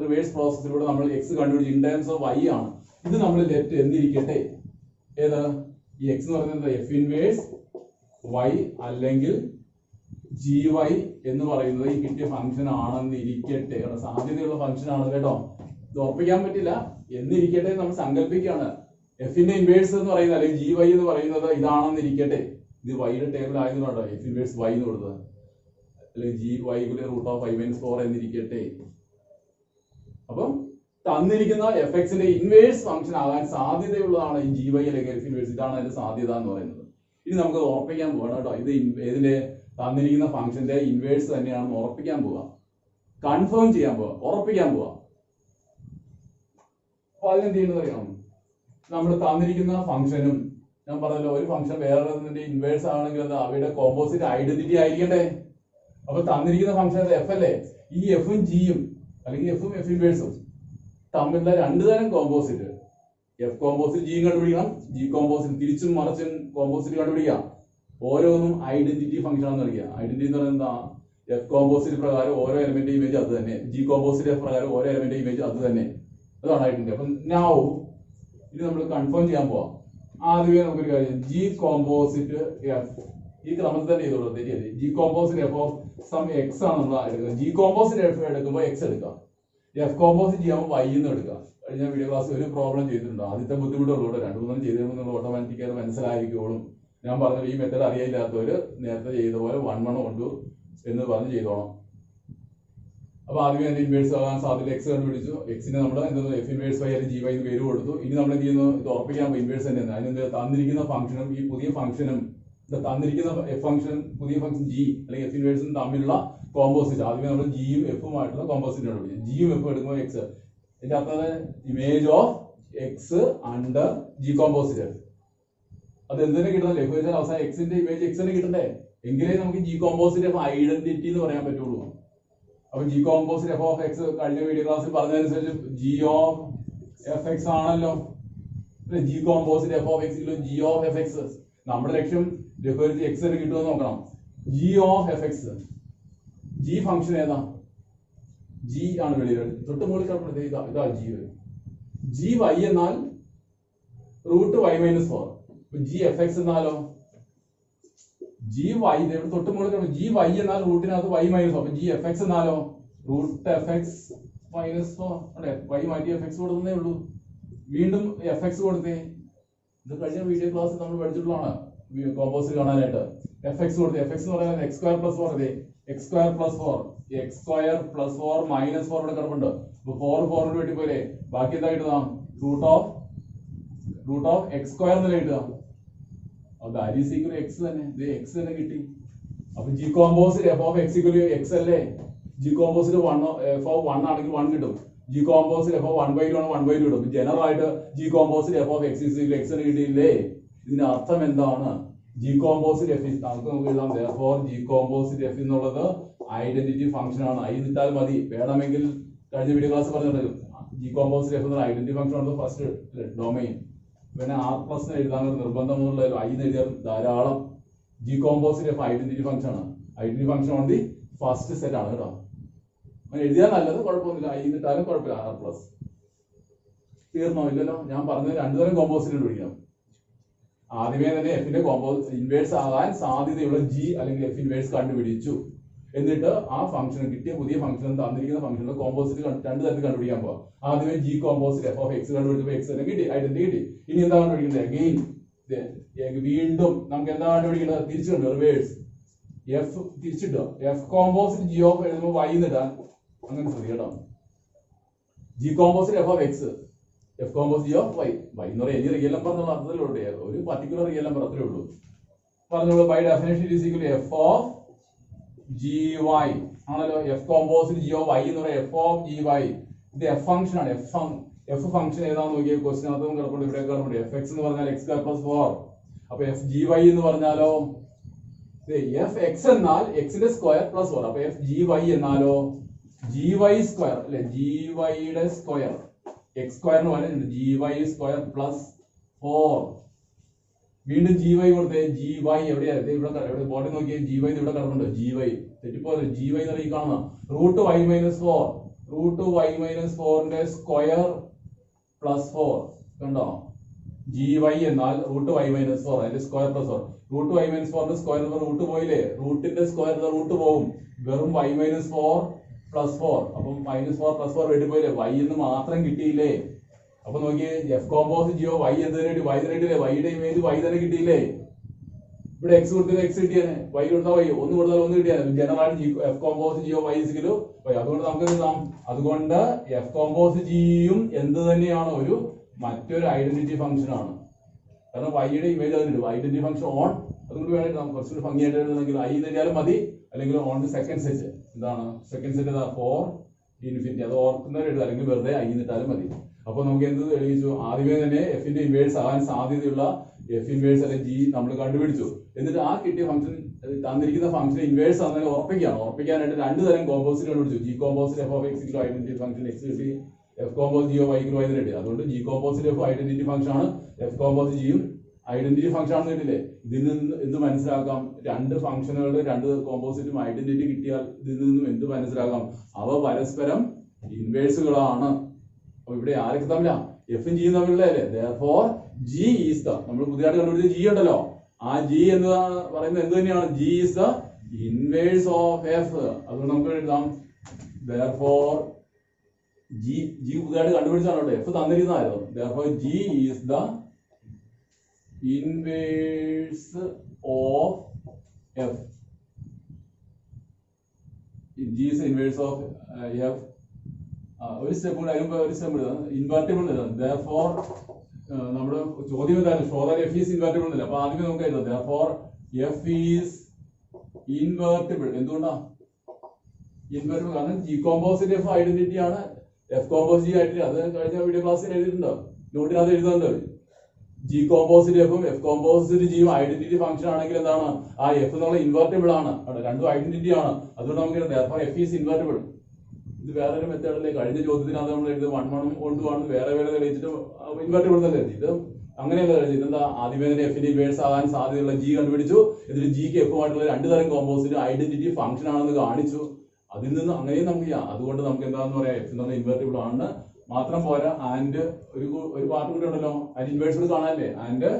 Reverse പ്രോസസ്സിലൂടെ നമ്മൾ x കണ്ടുപിടിച്ച് ഇൻ ടേംസ് ഓഫ് y ആണ്. ഇത് നമ്മൾ ലെഫ്റ്റ് എന്നിരിക്കട്ടെ. ഏത്? ഈ x എന്ന് പറയുന്നത് എഫ് ഇൻവേഴ്സ് y അല്ലെങ്കിൽ ജി വൈ എന്ന് പറയുന്നത് ഈ കിട്ടിയ ഫംഗ്ഷൻ ആണെന്ന് ഇരിക്കട്ടെ, സാധ്യതയുള്ള ഫംഗ്ഷൻ ആണ് കേട്ടോ, ഇത് ഉറപ്പിക്കാൻ പറ്റില്ല, എന്നിരിക്കട്ടെ നമ്മൾ സങ്കല്പിക്കുകയാണ്. എഫിന്റെ ഇൻവേഴ്സ് എന്ന് പറയുന്നത് അല്ലെങ്കിൽ ജി വൈ എന്ന് പറയുന്നത് ഇതാണെന്ന് ഇരിക്കട്ടെ, ഇത് വൈയുടെ ടേബിൾ ആയതുകൊണ്ടോ എഫ് ഇൻവേഴ്സ് വൈ എന്ന് കൊടുത്തത്, അല്ലെങ്കിൽ ജി വൈ √5 - 4 എന്നിരിക്കട്ടെ. അപ്പം തന്നിരിക്കുന്ന എഫ് എക്സിന്റെ ഇൻവേഴ്സ് ഫംഗ്ഷൻ ആകാൻ സാധ്യതയുള്ളതാണ് ഈ ജി വൈ അല്ലെങ്കിൽ എഫ് ഇൻവേഴ്സ്, ഇതാണ് അതിന്റെ സാധ്യത എന്ന് പറയുന്നത്. ഇനി നമുക്ക് ഉറപ്പിക്കാൻ പോകണം കേട്ടോ, ഇത് ഇതിന്റെ തന്നിരിക്കുന്ന ഫംഗ്ഷന്റെ ഇൻവേഴ്സ് തന്നെയാണെന്ന് ഉറപ്പിക്കാൻ പോവാം, കൺഫേം ചെയ്യാൻ പോവാം, ഉറപ്പിക്കാൻ പോവാം. അപ്പൊ അതിനെന്ത് ചെയ്യുന്നത് അറിയാം, നമ്മൾ തന്നിരിക്കുന്ന ഫംഗ്ഷനും ഞാൻ പറഞ്ഞല്ലോ ഒരു ഫംഗ്ഷൻ വേറെ ഇൻവേഴ്സ് ആണെങ്കിൽ അത് അവയുടെ കോമ്പോസിറ്റ് ഐഡന്റിറ്റി ആയിരിക്കണ്ടേ. അപ്പൊ തന്നിരിക്കുന്ന ഫംഗ്ഷൻ എഫ് അല്ലേ, ഈ എഫും ജിയും അല്ലെങ്കിൽ എഫും എഫ് ഇൻവേഴ്സും തമ്മിലുള്ള രണ്ടു തരം കോമ്പോസിറ്റ്, എഫ് കോമ്പോസിറ്റ് ജിയും കണ്ടുപിടിക്കണം, ജി കോമ്പോസിറ്റ് തിരിച്ചും മറിച്ചും കോമ്പോസിറ്റ് കണ്ടുപിടിക്കാം. ഓരോന്നും ഐഡന്റിറ്റി ഫംഗ്ഷൻ ആണെന്ന് അറിയാം. ഐഡന്റിറ്റി എന്ന് പറയുന്നത് എന്താ, എഫ് കോമ്പോസിറ്റ് പ്രകാരം ഓരോ എലമെന്റ് ഇമേജ് അത് തന്നെ, ജി കോമ്പോസിറ്റ് പ്രകാരം ഓരോ എലമെന്റ് ഇമേജ് അത് തന്നെ, അതാണ് ഐഡന്റിറ്റി. അപ്പൊ നൗ ഇത് നമ്മൾ കൺഫേം ചെയ്യാൻ പോവാം. ആദ്യമേ നമുക്കൊരു കാര്യം, ജി കോമ്പോസിറ്റ് എഫ് ഈ ക്രമത്തിൽ തന്നെ ചെയ്തോളൂ, തെറ്റിയല്ലേ. G composite F of some X ആണ് നമ്മൾ എടുക്കുക. ജി കോമ്പോസിറ്റ് എഫ് എടുക്കുമ്പോൾ എക്സ് എടുക്കാം, എഫ് കോമ്പോസിറ്റ് ചെയ്യാൻ വൈ എന്ന് എടുക്കാം. കഴിഞ്ഞ വീഡിയോ ക്ലാസ് ഒരു പ്രോബ്ലം ചെയ്തിട്ടുണ്ട്, ആദ്യത്തെ ബുദ്ധിമുട്ടുള്ളൂ, 2-3 ചെയ്തിരുന്നത് ഓട്ടോമാറ്റിക്കായി മനസ്സിലായിരിക്കോളും. ഞാൻ പറഞ്ഞത് ഈ മെത്തേഡ് അറിയില്ലാത്തവര് നേരത്തെ ചെയ്ത പോലെ 1 കൊണ്ടു എന്ന് പറഞ്ഞ് ചെയ്തോണം. അപ്പൊ ആദ്യമേ തന്നെ ഇൻവേഴ്സ് ആകാൻ സാധ്യത എക്സ് കണ്ടുപിടിച്ചു, എക്സിനെ നമ്മൾ എന്താ എഫ് ഇൻവേഴ്സ് വൈ അല്ലെങ്കിൽ ജി വൈ എന്ന് പേര് കൊടുത്തു. ഇനി നമ്മൾ എന്ത് ചെയ്യുന്നു, ഇത് ഉറപ്പിക്കാൻ ഇൻവേഴ്സ് തന്നെ അതിന് തന്നിരിക്കുന്ന ഫംഗ്ഷനും ഈ പുതിയ ഫംഗ്ഷനും തന്നിരിക്കുന്ന എഫ് ഫംഗ്ഷൻ പുതിയ ഫംഗ്ഷൻ ജി അല്ലെങ്കിൽ എഫ് ഇൻവേഴ്സും തമ്മിലുള്ള കോമ്പോസിറ്റ്, ആദ്യമേ നമ്മൾ ജിയും എഫുമായിട്ടുള്ള കോമ്പോസിറ്റ് കണ്ടുപിടിച്ചു. ജിയും എഫും എടുക്കുമ്പോൾ എക്സ്, ഇതിന്റെ അർത്ഥം image of X under G composite. അത് എന്തിനെ കിട്ടുന്നില്ല, എഫ് വെച്ചാൽ അവസാനം എക്സിന്റെ ഇമേജ് എക്സ് തന്നെ കിട്ടണ്ടേ, എങ്കിലേ നമുക്ക് ജി കോമ്പോസിറ്റ് എഫ് ഐഡന്റിറ്റി എന്ന് പറയാൻ പറ്റുള്ളൂ. അപ്പൊ G composite F of X കഴിഞ്ഞ വീഡിയോ ക്ലാസ്സിൽ പറഞ്ഞതനുസരിച്ച് ജി ഓഫ് എഫ് എക്സ് ആണല്ലോ, G composite F of X G of F X. നമ്മുടെ ലക്ഷ്യം എക്സ് തന്നെ കിട്ടുമെന്ന് നോക്കണം. G of F X, G function ഏതാ, ജി ആണ് വെളിയിൽ തൊട്ട് മുകളിൽ കിടക്കുന്നത്, ഇതാ ജി. ജി വൈ എന്നാൽ √y - 4. ജി എഫ് എക്സ് എന്നാലോ ജി വൈ, തൊട്ട് മുകളിൽ ജി വൈ എന്നാൽ റൂട്ടിനകത്ത് y - 4. അപ്പൊ ജി എഫ് എക്സ് എന്നാലോ √f(x - 4) അല്ലെ, y മാറ്റി എഫ് എക്സ് കൊടുത്തേ ഉള്ളൂ. വീണ്ടും എഫ് എക്സ് കൊടുത്തേ, ഇത് കഴിഞ്ഞ വീഡിയോ ക്ലാസ് നമ്മൾ പഠിച്ചിട്ടുള്ളതാണ് കോമ്പോസിറ്റ് കാണാനായിട്ട്. എഫ് എക്സ് കൊടുത്തേ, എഫ് എക്സ് എന്ന് പറയുന്നത് x² + 4 അല്ലേ, x² + 4 x² + 4 - 4 ഇവിടെ കിടപ്പുണ്ട്. അപ്പൊ 4 വേണ്ടി പോലെ ബാക്കി എന്താ കിട്ടുക, √x² എന്നല്ലേ കിട്ടുക. അത് x തന്നെ, ഇത് എക്സ് തന്നെ കിട്ടി. അപ്പൊ G composite F of X X അല്ലേ, ജി കോമ്പോസിറ്റ് എഫ് ഓഫ് 1 ആണെങ്കിൽ 1 കിട്ടും, ജി കോമ്പോസിറ്റ് എഫ് ഓഫ് 1/2 ആണ് 1/2 കിട്ടും. ജനറൽ ആയിട്ട് G composite F of X X എന്ന് കിട്ടിയില്ലേ. ഇതിന്റെ അർത്ഥം എന്താണ്, ജി കോമ്പോസിറ്റ് എഫ് നമുക്ക് എഴുതാം, therefore ജി കോമ്പോസിറ്റ് എഫ് എന്നുള്ളത് ഐഡന്റിറ്റി ഫംഗ്ഷൻ ആണ്. ഐ ഇട്ടാൽ മതി, വേണമെങ്കിൽ കഴിഞ്ഞ വീഡിയോ ക്ലാസ് പറഞ്ഞിട്ടുണ്ട് ജി കോമ്പോസിറ്റ് എഫ് എന്ന ഐഡന്റിറ്റി ഫംഗ്ഷൻ ആണ് ഫസ്റ്റ് ഡൊമൈൻ. പിന്നെ R+ എഴുതാൻ നിർബന്ധമുള്ള ഐ എഴുതിയാൽ ധാരാളം. G composite F identity function ആണ്, identity function on the first set ആണ് കേട്ടോ. എഴുതിയാൽ നല്ലത്, കുഴപ്പമൊന്നുമില്ല, ഐ ഇട്ടാലും കുഴപ്പമില്ല. R+ തീർന്നോ, ഇല്ലല്ലോ. ഞാൻ പറഞ്ഞത് 2 തരം കോമ്പോസിറ്റ് കണ്ടുപിടിക്കണം. ആദ്യമേ തന്നെ എഫിന്റെ ഇൻവേഴ്സ് ആകാൻ സാധ്യതയുള്ള ജി അല്ലെങ്കിൽ എഫ് ഇൻവേഴ്സ് കണ്ടുപിടിച്ചു. എന്നിട്ട് ആ ഫംഗ്ഷൻ കിട്ടിയ പുതിയ ഫംഗ്ഷൻ തന്നിരിക്കുന്ന ഫംഗ്ഷനിലെ കോമ്പോസിറ്റ് 2 തരത്തിൽ കണ്ടുപിടിക്കാൻ പോവാം. ആദ്യമേ G composite F of X കണ്ടുപിടിച്ചപ്പോൾ എക്സ് തന്നെ കിട്ടി, ഐഡന്റിറ്റി കിട്ടി. ഇനി എന്താ കണ്ടുപിടിക്കുന്നത്, അഗെയിൻ വീണ്ടും നമുക്ക് എന്താ കണ്ടുപിടിക്കുന്നത്, തിരിച്ചുണ്ട്, റിവേഴ്സ് എഫ് തിരിച്ചിട്ടോ. എഫ് കോമ്പോസിറ്റ് ജി ഓഫ് എഴുതുമ്പോൾ വൈ എന്നിട്ടാൽ അങ്ങനെ ശ്രദ്ധിക്കട്ടോ. G composite F of X, F composite G of Y. Y എന്ന് പറയുന്നത് എനി റിയൽ നമ്പർ എന്നുള്ള അർത്ഥത്തിലുള്ളൂ, ഒരു പർട്ടിക്കുലർ റിയൽ നമ്പർ അത്രേ ഉള്ളൂ. പറഞ്ഞോളൂ, by definition it is equal to F of G Y ആണല്ലോ. F composite G of Y എന്ന് പറയുന്നത് എഫ് ഓഫ് ജി വൈ. ഇത് എഫ് ഫംഗ്ഷൻ ആണ്. എഫ് ഫംഗ്ഷൻ ഏതാന്ന് നോക്കിയ ക്വസ്റ്റ്യൻ അകത്തും കിടപ്പുണ്ട്, ഇവിടെ കിടപ്പുണ്ട്. എഫ് എക്സ് എന്ന് പറഞ്ഞാൽ x² + 4. അപ്പൊ എഫ് ജി വൈ എന്ന് പറഞ്ഞാലോ എഫ് എക്സ് എന്നാൽ എക്സിന്റെ സ്ക്വയർ + 4. അപ്പൊ എഫ് ജി വൈ എന്നാലോ ജി വൈ സ്ക്വയർ അല്ലെ, ജി വൈയുടെ സ്ക്വയർ x² എന്ന് പറയുന്നത് ജി വൈ സ്ക്വയർ + 4. വീണ്ടും ജി വൈ കൊടുത്തേ, ജി വൈ എവിടെയാ, ഇവിടെ ബോർഡിൽ നോക്കിയേ, ജി വൈ ഇവിടെ കിടപ്പുണ്ട്. ജി വൈ തെറ്റിപ്പോലെ, ജി വൈ എന്ന് ഈ കാണുന്ന √y - 4, √y - 4ന്റെ സ്ക്വയർ + 4 കണ്ടോ. ജി വൈ എന്നാൽ റൂട്ട് വൈ മൈനസ് 4 അതിന്റെ square plus 4. Root Y minus 4ന്റെ സ്ക്വയർ റൂട്ട് പോയില്ലേ, റൂട്ടിന്റെ സ്ക്വയർ റൂട്ട് പോകും, വെറും വൈ മൈനസ് 4 പ്ലസ് 4. അപ്പം -4 + 4 വെട്ടി പോയില്ലേ, വൈ എന്ന് മാത്രം കിട്ടിയില്ലേ. അപ്പൊ നോക്കിയേ, എഫ് കോമ്പോസിറ്റ് ജിയോ വൈ എന്ത് തന്നെ വൈ തന്നെ കിട്ടിയില്ലേ, വൈയുടെ ഇമേജ് വൈ തന്നെ കിട്ടിയില്ലേ. ഇവിടെ എക്സ് കൊടുത്തത് എക്സ് കിട്ടിയാണ്, വൈ കൊടുത്താൽ വൈ, ഒന്ന് കൊടുത്താൽ ഒന്ന് കിട്ടിയാണ്. General F composite G of Y is equal Y. അതുകൊണ്ട് നമുക്ക് എഴുതാം, അതുകൊണ്ട് എഫ് കോമ്പോസിറ്റ് ജിയും എന്ത് തന്നെയാണ്, ഒരു മറ്റൊരു ഐഡന്റിറ്റി ഫംഗ്ഷൻ ആണ്. കാരണം വൈയുടെ ഇമേജ് അതിനുണ്ട്, ഐഡന്റിറ്റി ഫംഗ്ഷൻ ഓൺ. അതുകൊണ്ട് വേണമെങ്കിൽ നമുക്ക് കുറച്ചുകൂടി ഭംഗിയായിട്ട് എഴുതണമെങ്കിൽ ഐ എഴുതിയാലും മതി, അല്ലെങ്കിൽ ഓൺ ദി സെക്കൻഡ് സെറ്റ്. എന്താണ് സെക്കൻഡ് സെറ്റ്? Four infinity. അത് ഓർക്കുന്നവർ എഴുതുക, അല്ലെങ്കിൽ വെറുതെ ഐ എന്നിട്ടാലും മതി. അപ്പൊ നമുക്ക് എന്ത് തെളിയിച്ചു? ആദ്യമേ തന്നെ എഫിന്റെ ഇൻവേഴ്സ് ആകാൻ സാധ്യതയുള്ള എഫ് ഇൻവേഴ്സ് അല്ലെങ്കിൽ ജി നമ്മൾ കണ്ടുപിടിച്ചു. എന്നിട്ട് ആ കിട്ടിയ ഫംഗ്ഷൻ, തന്നിരിക്കുന്ന ഫംഗ്ഷൻ ഇൻവേഴ്സ് ആണെന്ന് ഉറപ്പിക്കാനായിട്ട് രണ്ട് തരം കോമ്പോസിറ്റ് കണ്ടുപിടിച്ചു. G composite F of X identity function X കിട്ടി, F composite G of Y കിട്ടി. അതുകൊണ്ട് G composite F identity function ആണ്, എഫ് കോമ്പോസിറ്റ് ജിയും ഐഡന്റിറ്റി ഫംഗ്ഷൻ ആണെന്ന് കിട്ടില്ലേ. ഇതിൽ നിന്ന് എന്ത് മനസ്സിലാക്കാം? രണ്ട് ഫംഗ്ഷനുകളുടെ രണ്ട് കോമ്പോസിറ്റും ഐഡന്റിറ്റി കിട്ടിയാൽ ഇതിൽ നിന്നും എന്ത് മനസ്സിലാക്കാം? അവ പരസ്പരം ഇൻവേഴ്സുകളാണ്. അപ്പൊ ഇവിടെ ആരൊക്കെ തമ്മിലാ? എഫും ജിയും തമ്മിലുള്ളതല്ലേ. therefore ജി ഈസ് ദ, നമ്മൾ പുതിയതായിട്ട് കണ്ടുപിടിച്ച ജി ഉണ്ടല്ലോ, ആ ജി എന്ന് പറയുന്നത് എന്ത് തന്നെയാണ്? G is the inverse of F. അതുകൊണ്ട് നമുക്ക് എഴുതാം therefore ജി പുതിയതായിട്ട് കണ്ടുപിടിച്ചാണ്, എഫ് തന്നിരുന്നതായിരുന്നു. therefore G is the inverse of F. G is inverse of F. ഒരു സ്റ്റെപ്പ് കൂടെ അതിന് ഒരു സ്റ്റെപ്പ് ഇൻവെർട്ടിബിൾ എഴുതാം. therefore നമ്മുടെ ചോദ്യം എന്താണ്? ശ്രോതാൻ എഫ് ഈസ് ഇൻവെർട്ടിബിൾ എന്നല്ല. അപ്പൊ ആദ്യമേ നമുക്ക് എഴുതാം therefore എഫ് ഈസ് ഇൻവെർട്ടിബിൾ. എന്തുകൊണ്ടാ ഇൻവെർട്ടിബിൾ? കാരണം ജി കോമ്പോസിറ്റ് എഫ് ഐഡന്റിറ്റി ആണ്, എഫ് കോമ്പോസിറ്റ് ജി ഐഡന്റിറ്റി. അത് കഴിഞ്ഞ വീഡിയോ ക്ലാസ്സിൽ എഴുതിയിട്ടുണ്ടോ? നോട്ടിനകത്ത് എഴുതുന്നുണ്ട്. ജി കോമ്പോസിറ്റ് എഫും എഫ് കോമ്പോസിറ്റ് ജിയും ഐഡന്റിറ്റി ഫംഗ്ഷൻ ആണെങ്കിൽ എന്താണ്? ആ എഫ് എന്നുള്ള ഇൻവെർട്ടിബിൾ ആണ്, രണ്ടും ഐഡന്റിറ്റി ആണ്. അതുകൊണ്ട് നമുക്ക് therefore എഫ് ഈസ് ഇൻവെർട്ടിബിൾ. ഇത് വേറൊരു മെത്തേഡല്ലേ. കഴിഞ്ഞ ചോദ്യത്തിനകത്ത് നമ്മൾ എഴുതുന്നത് 1 1 കൊണ്ട് ആണ്, വേറെ തെളിയിച്ചിട്ട് ഇൻവെർട്ടിബിൾ എന്നല്ലേ. ഇത് അങ്ങനെയല്ല കഴിച്ചത്. ഇതെന്താ? ആദ്യമേ തന്നെ എഫിന്റെ ഇൻവേഴ്സ് ആകാൻ സാധ്യതയുള്ള ജി കണ്ടുപിടിച്ചു, എന്നിട്ട് ജിക്ക് എഫുമായിട്ടുള്ള രണ്ട് തരം കോമ്പോസിറ്റ് ഐഡന്റിറ്റി ഫംഗ്ഷൻ ആണെന്ന് കാണിച്ചു. അതിൽ നിന്ന് അങ്ങനെയും നമുക്ക് ചെയ്യാം. അതുകൊണ്ട് നമുക്ക് എന്താണെന്ന് പറയാം, എഫ് എന്നുള്ള ഇൻവെർട്ടിബിൾ ആണ്. മാത്രം പോരാ, ആൻഡ് ഒരു പാർട്ട് കൂടെ ഉണ്ടല്ലോ, അതിന്റെ ഇൻവേഴ്സ് കൂടെ കാണാനല്ലേ. And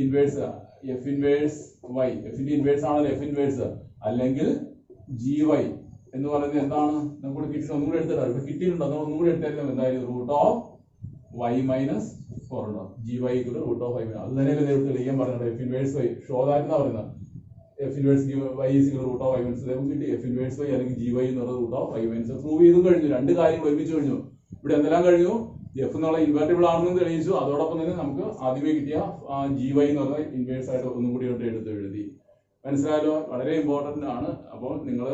inverse F inverse Y, എഫിന്റെ ഇൻവേഴ്സ് ആണല്ലോ എഫ് ഇൻവേഴ്സ്, അല്ലെങ്കിൽ ജി വൈ എന്ന് പറയുന്നത് എന്താണ്? നമുക്ക് കിട്ടി, ഒന്നും കൂടെ എടുത്തിട്ടാണ് ഇവിടെ കിട്ടിയിട്ടുണ്ട്. അത് ഒന്നും കൂടെ എടുത്താലും എന്തായാലും റൂട്ട് ഓഫ് വൈ മൈനസ് 4 ഉണ്ടാവും. G y root of y. അത് തന്നെയല്ലേ തെളിയിക്കാൻ പറഞ്ഞത്. എഫ് ഇൻവേഴ്സ് വൈ ഷോദായിരുന്നാ പറയുന്നത്. F inverse Y is root of y minus നമുക്ക് കിട്ടി. എഫ് ഇൻവേഴ്സ് വൈ അല്ലെങ്കിൽ ജി വൈ എന്ന് പറയുന്നത് root of y minus. Prove ചെയ്തും കഴിഞ്ഞു, രണ്ട് കാര്യങ്ങൾ ഒരുമിച്ച് കഴിഞ്ഞു. ഇവിടെ എന്തെല്ലാം കഴിഞ്ഞു? എഫ് എന്നുള്ള ഇൻവെർട്ടിബിൾ ആണെന്ന് തെളിയിച്ചു. അതോടൊപ്പം തന്നെ നമുക്ക് ആദ്യമേ കിട്ടിയ ജി വൈ എന്ന് പറഞ്ഞ ഇൻവേഴ്സ് ആയിട്ട് ഒന്നും കൂടി എഴുതി. മനസ്സിലായാലോ? വളരെ ഇമ്പോർട്ടന്റ് ആണ്. അപ്പോൾ നിങ്ങൾ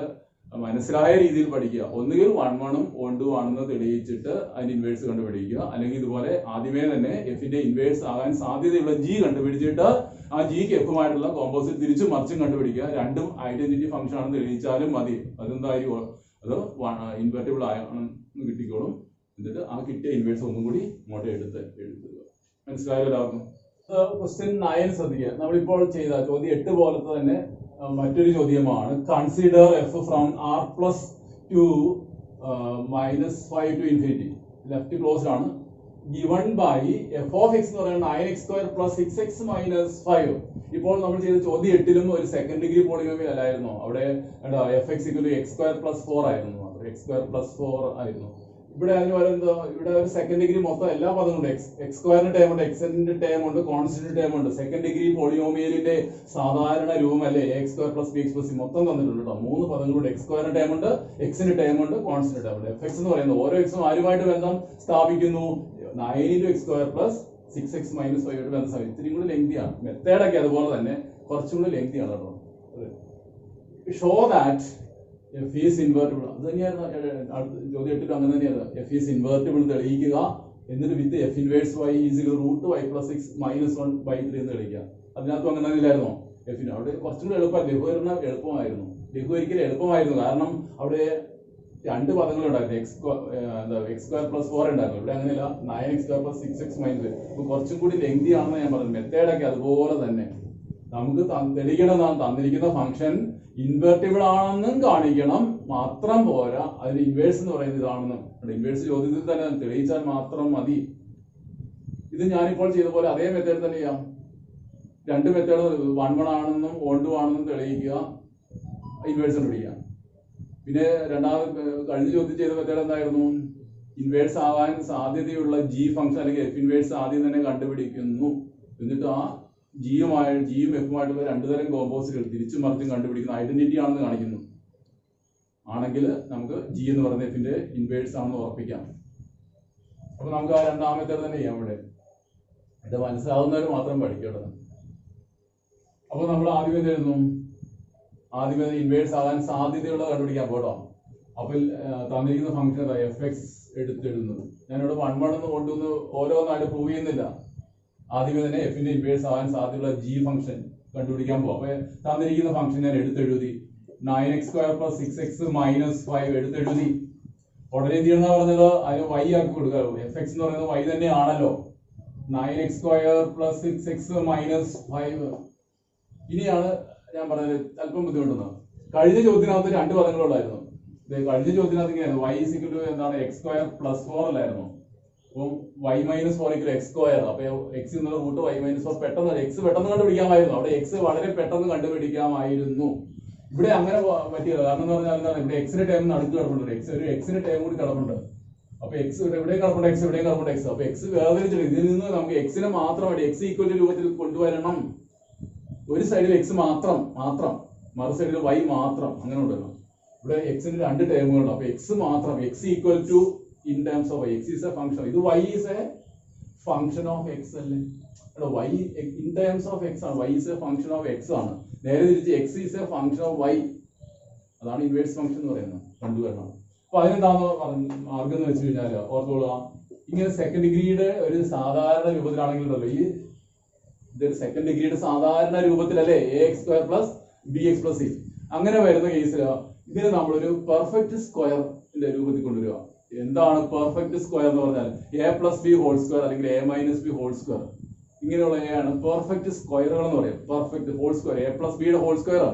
മനസ്സിലായ രീതിയിൽ പഠിക്കുക. ഒന്നുകിൽ 1 1 ഉം 1 2 ആണെന്ന് തെളിയിച്ചിട്ട് അതിന്റെ ഇൻവേഴ്സ് കണ്ടുപിടിക്കുക, അല്ലെങ്കിൽ ഇതുപോലെ ആദ്യമേ തന്നെ എഫിന്റെ ഇൻവേഴ്സ് ആകാൻ സാധ്യതയുള്ള ജി കണ്ടുപിടിച്ചിട്ട് ആ ജിക്ക് എഫുമായിട്ടുള്ള കോമ്പോസിറ്റ് തിരിച്ചും മറിച്ചും കണ്ടുപിടിക്കുക. രണ്ടും ഐഡന്റിറ്റി ഫംഗ്ഷൻ ആണെന്ന് തെളിയിച്ചാലും മതി. അതെന്തായിരിക്കും? അത് ഇൻവെർട്ടിബിൾ ആണെന്ന് കിട്ടിക്കോളും. എന്നിട്ട് ആ കിട്ടിയ ഇൻവേഴ്സ് ഒന്നും കൂടി ഇങ്ങോട്ട് എഴുതുക. മനസ്സിലായോ എല്ലാവർക്കും? ക്വസ്റ്റ്യൻ 9 ശ്രദ്ധിക്കുക. നമ്മളിപ്പോൾ ചെയ്ത ചോദ്യം 8 പോലത്തെ തന്നെ മറ്റൊരു ചോദ്യമാണ്. Consider f from R plus 2 -5 to infinity. Left closed ആണ്. given by f of x എന്ന് പറയുന്നത് 9x² + 6x - 5. ഇപ്പോൾ നമ്മൾ ചെയ്ത ചോദ്യം 8ലും ഒരു സെക്കൻഡ് ഡിഗ്രി പോളിനോമിയൽ അല്ലായിരുന്നോ? അവിടെ fx = x² + 4 ആയിരുന്നു. x² + 4 ആയിരുന്നു. ഇവിടെ അതിന് പറയുന്നത് ഇവിടെ ഒരു സെക്കൻഡ് ഡിഗ്രി മൊത്തം എല്ലാ പദങ്ങളും എക്സ് സ്ക്വയറിന്റെ ടേം ഉണ്ട്, എക്സിന്റെ ടേം ഉണ്ട്, കോൺസ്റ്റന്റ് ടേം ഉണ്ട്. സെക്കൻഡ് ഡിഗ്രി പോളിനോമിയലിന്റെ സാധാരണ രൂപമല്ലേ x² + bx + c. മൊത്തം തന്നിട്ടുണ്ട് കേട്ടോ. 3 പദങ്ങളുണ്ട്. എക്സ് സ്ക്വയറിന്റെ ടേം ഉണ്ട്, എക്സിന്റെ ടേം ഉണ്ട്, കോൺസ്റ്റന്റ് ടേം ഉണ്ട്. fx എന്ന് പറയുന്നത് ഓരോ എക്സും ആരുമായിട്ട് ബന്ധം സ്ഥാപിക്കുന്നു? 9 x² + 6x - 5 ആയിട്ട് ബന്ധം സ്ഥാപിക്കും. ഇത്തിരി കൂടി ലെങ്തിയാണ്. മെത്തേഡൊക്കെ അതുപോലെ തന്നെ കുറച്ചും കൂടി ലെങ്തിയാണ് കേട്ടോ. Show that F is invertible. അത് തന്നെയാണ് ചോദ്യം 8 അങ്ങനെ തന്നെയാണ്. എഫ് ഈസ് ഇൻവെർട്ടിബിൾ തെളിയിക്കുക. എന്നിട്ട് with F inverse Y is root Y plus 6 - 1/3 എന്ന് തെളിയിക്കുക. അതിനകത്തും അങ്ങനെ തന്നെയില്ലായിരുന്നോ? എഫിന് അവിടെ കുറച്ചും കൂടി എളുപ്പമായിരുന്നു. ലഘു ഒരിക്കലും എളുപ്പമായിരുന്നു. കാരണം അവിടെ രണ്ട് പദങ്ങൾ ഉണ്ടായിരുന്നു. x² + 4 ഉണ്ടായിരുന്നു. ഇവിടെ അങ്ങനെയല്ല. 9x² + 6x - 5. അപ്പൊ കുറച്ചും കൂടി ലെങ്തി ആണെന്ന് ഞാൻ പറഞ്ഞു. മെത്തേഡൊക്കെ അതുപോലെ തന്നെ. നമുക്ക് തെളിയിക്കണം, തന്നിരിക്കുന്ന ഫംഗ്ഷൻ ഇൻവെർട്ടിബിൾ ആണെന്നും കാണിക്കണം. മാത്രം പോരാ, അതിന് ഇൻവേഴ്സ് എന്ന് പറയുന്നത് ഇതാണെന്നും. ഇൻവേഴ്സ് ചോദ്യത്തിൽ തന്നെ തെളിയിച്ചാൽ മാത്രം മതി. ഇത് ഞാനിപ്പോൾ ചെയ്ത പോലെ അതേ മെത്തേഡ് തന്നെ ചെയ്യാം. രണ്ട് മെത്തേഡ് 1 ആണെന്നും 1 ആണെന്നും തെളിയിക്കുക, ഇൻവേഴ്സ് കണ്ടുപിടിക്കുക. പിന്നെ രണ്ടാമത് കഴിഞ്ഞ ചോദ്യം ചെയ്ത മെത്തേഡ് എന്തായിരുന്നു? ഇൻവേഴ്സ് ആവാൻ സാധ്യതയുള്ള ജി ഫംഗ്ഷൻ അല്ലെങ്കിൽ എഫ് ഇൻവേഴ്സ് ആദ്യം തന്നെ കണ്ടുപിടിക്കുന്നു. എന്നിട്ട് ആ ജിയും എഫുമായിട്ടുള്ള രണ്ടു തരം കോമ്പോസിറ്റുകൾ തിരിച്ചും മറിച്ചും കണ്ടുപിടിക്കുന്ന ഐഡന്റിറ്റി ആണെന്ന് കാണിക്കുന്നു. ആണെങ്കിൽ നമുക്ക് ജി എന്ന് പറയുന്ന എഫിന്റെ ഇൻവേഴ്സ് ആണെന്ന് ഉറപ്പിക്കാം. അപ്പൊ നമുക്ക് ആ രണ്ടാമത്തെ തന്നെ ചെയ്യാം. ഇവിടെ ഇത് മനസ്സിലാവുന്നവർ മാത്രം പഠിക്കേണ്ടത്. അപ്പൊ നമ്മൾ ആദ്യം എന്ത് എഴുതുന്നു? ആദ്യമേ ഇൻവേഴ്സ് ആകാൻ സാധ്യതയുള്ള കണ്ടുപിടിക്കാൻ പോട്ടോ. അപ്പൊ തന്നിരിക്കുന്ന ഫംഗ്ഷൻ എഫ് എക്സ് എടുത്തെഴുതുന്നത് ഞാനിവിടെ 1 എന്ന് കൊണ്ടുവന്ന് ഓരോന്നായിട്ട് പ്രൂവ് ചെയ്യുന്നില്ല. ആദ്യമേ തന്നെ എഫിന്റെ ഇൻവേഴ്സ് ആകാൻ സാധ്യതയുള്ള ജി ഫംഗ്ഷൻ കണ്ടുപിടിക്കാൻ പോകും. അപ്പൊ തന്നിരിക്കുന്ന ഫംഗ്ഷൻ ഞാൻ എടുത്തെഴുതി 9x² + 6x - 5 എടുത്തെഴുതി. ഉടനെ എന്ത് ചെയ്യണമെന്നാ പറഞ്ഞത്? അതിന് y ആക്കി കൊടുക്കുക. എഫ് എക്സ് എന്ന് പറയുന്നത് y തന്നെയാണല്ലോ. 9x² + 6x - 5. ഇനിയാണ് ഞാൻ പറഞ്ഞത് അല്പം ബുദ്ധിമുട്ടുന്നത്. കഴിഞ്ഞ ചോദ്യത്തിനകത്ത് 2 പദങ്ങളുണ്ടായിരുന്നു. കഴിഞ്ഞ ചോദ്യത്തിനകത്ത് ഇങ്ങനെയായിരുന്നു, y = എന്താണ് x² + 4 അല്ലായിരുന്നു. അപ്പം y - 4 = x². അപ്പൊ x എന്നുള്ള റൂട്ട് y - 4 പെട്ടെന്ന് കണ്ടുപിടിക്കാമായിരുന്നു. അവിടെ x വളരെ പെട്ടെന്ന് കണ്ടുപിടിക്കാമായിരുന്നു. ഇവിടെ അങ്ങനെ പറ്റില്ല. കാരണം എന്ന് പറഞ്ഞാൽ എന്താണ്, ഇവിടെ എക്സിന്റെ ടേം നടുക്ക് കിടപ്പുണ്ട്. എക്സിന്റെ ടേം കൂടി കിടപ്പുണ്ട്. അപ്പൊ എക്സ് എവിടെയും കിടപ്പുണ്ട്, എക്സ് എവിടെയും കിടപ്പുണ്ട് എക്സ്. അപ്പൊ എക്സ് വേർതിരിച്ചിട്ട് ഇതിൽ നിന്ന് നമുക്ക് എക്സിനെ മാത്രമായിട്ട് എക്സ് ഈക്വൽ രൂപത്തിൽ കൊണ്ടുവരണം. ഒരു സൈഡിൽ എക്സ് മാത്രം മറു സൈഡിൽ വൈ മാത്രം, അങ്ങനെ ഉണ്ടല്ലോ. ഇവിടെ എക്സിന് 2 ടേമുകളുണ്ട്. അപ്പൊ എക്സ് മാത്രം, X equal to in terms of Y, X is a function. ഇത് Y is a function of X അല്ലേ? Y in terms of X ആണ്. Y is a function of X ആണ്. നേരെ തിരിച്ച് X is a function of Y. അതാണ് inverse function എന്ന് പറയുന്നത്. കണ്ടുവരണം. അപ്പൊ അതിനെന്താന്ന് മാർഗം എന്ന് വെച്ച് കഴിഞ്ഞാൽ ഓർത്തോളാം, ഇങ്ങനെ സെക്കൻഡ് ഡിഗ്രിയുടെ ഒരു സാധാരണ രൂപത്തിലാണെങ്കിൽ ഉണ്ടല്ലോ, ഈ ഇതൊരു സെക്കൻഡ് ഡിഗ്രിയുടെ സാധാരണ രൂപത്തിലല്ലേ ax² + bx + c. അങ്ങനെ വരുന്ന കേസിൽ ഇതിനെ നമ്മളൊരു പെർഫെക്റ്റ് സ്ക്വയറിന്റെ രൂപത്തിൽ കൊണ്ടുവരിക. എന്താണ് പെർഫെക്റ്റ് സ്ക്വയർ എന്ന് പറഞ്ഞാൽ? a+b² അല്ലെങ്കിൽ a-b². ഇങ്ങനെയുള്ള ആണ് പെർഫെക്റ്റ് സ്ക്വയറുകൾ എന്ന് പറയും. Perfect whole square, a+b whole square,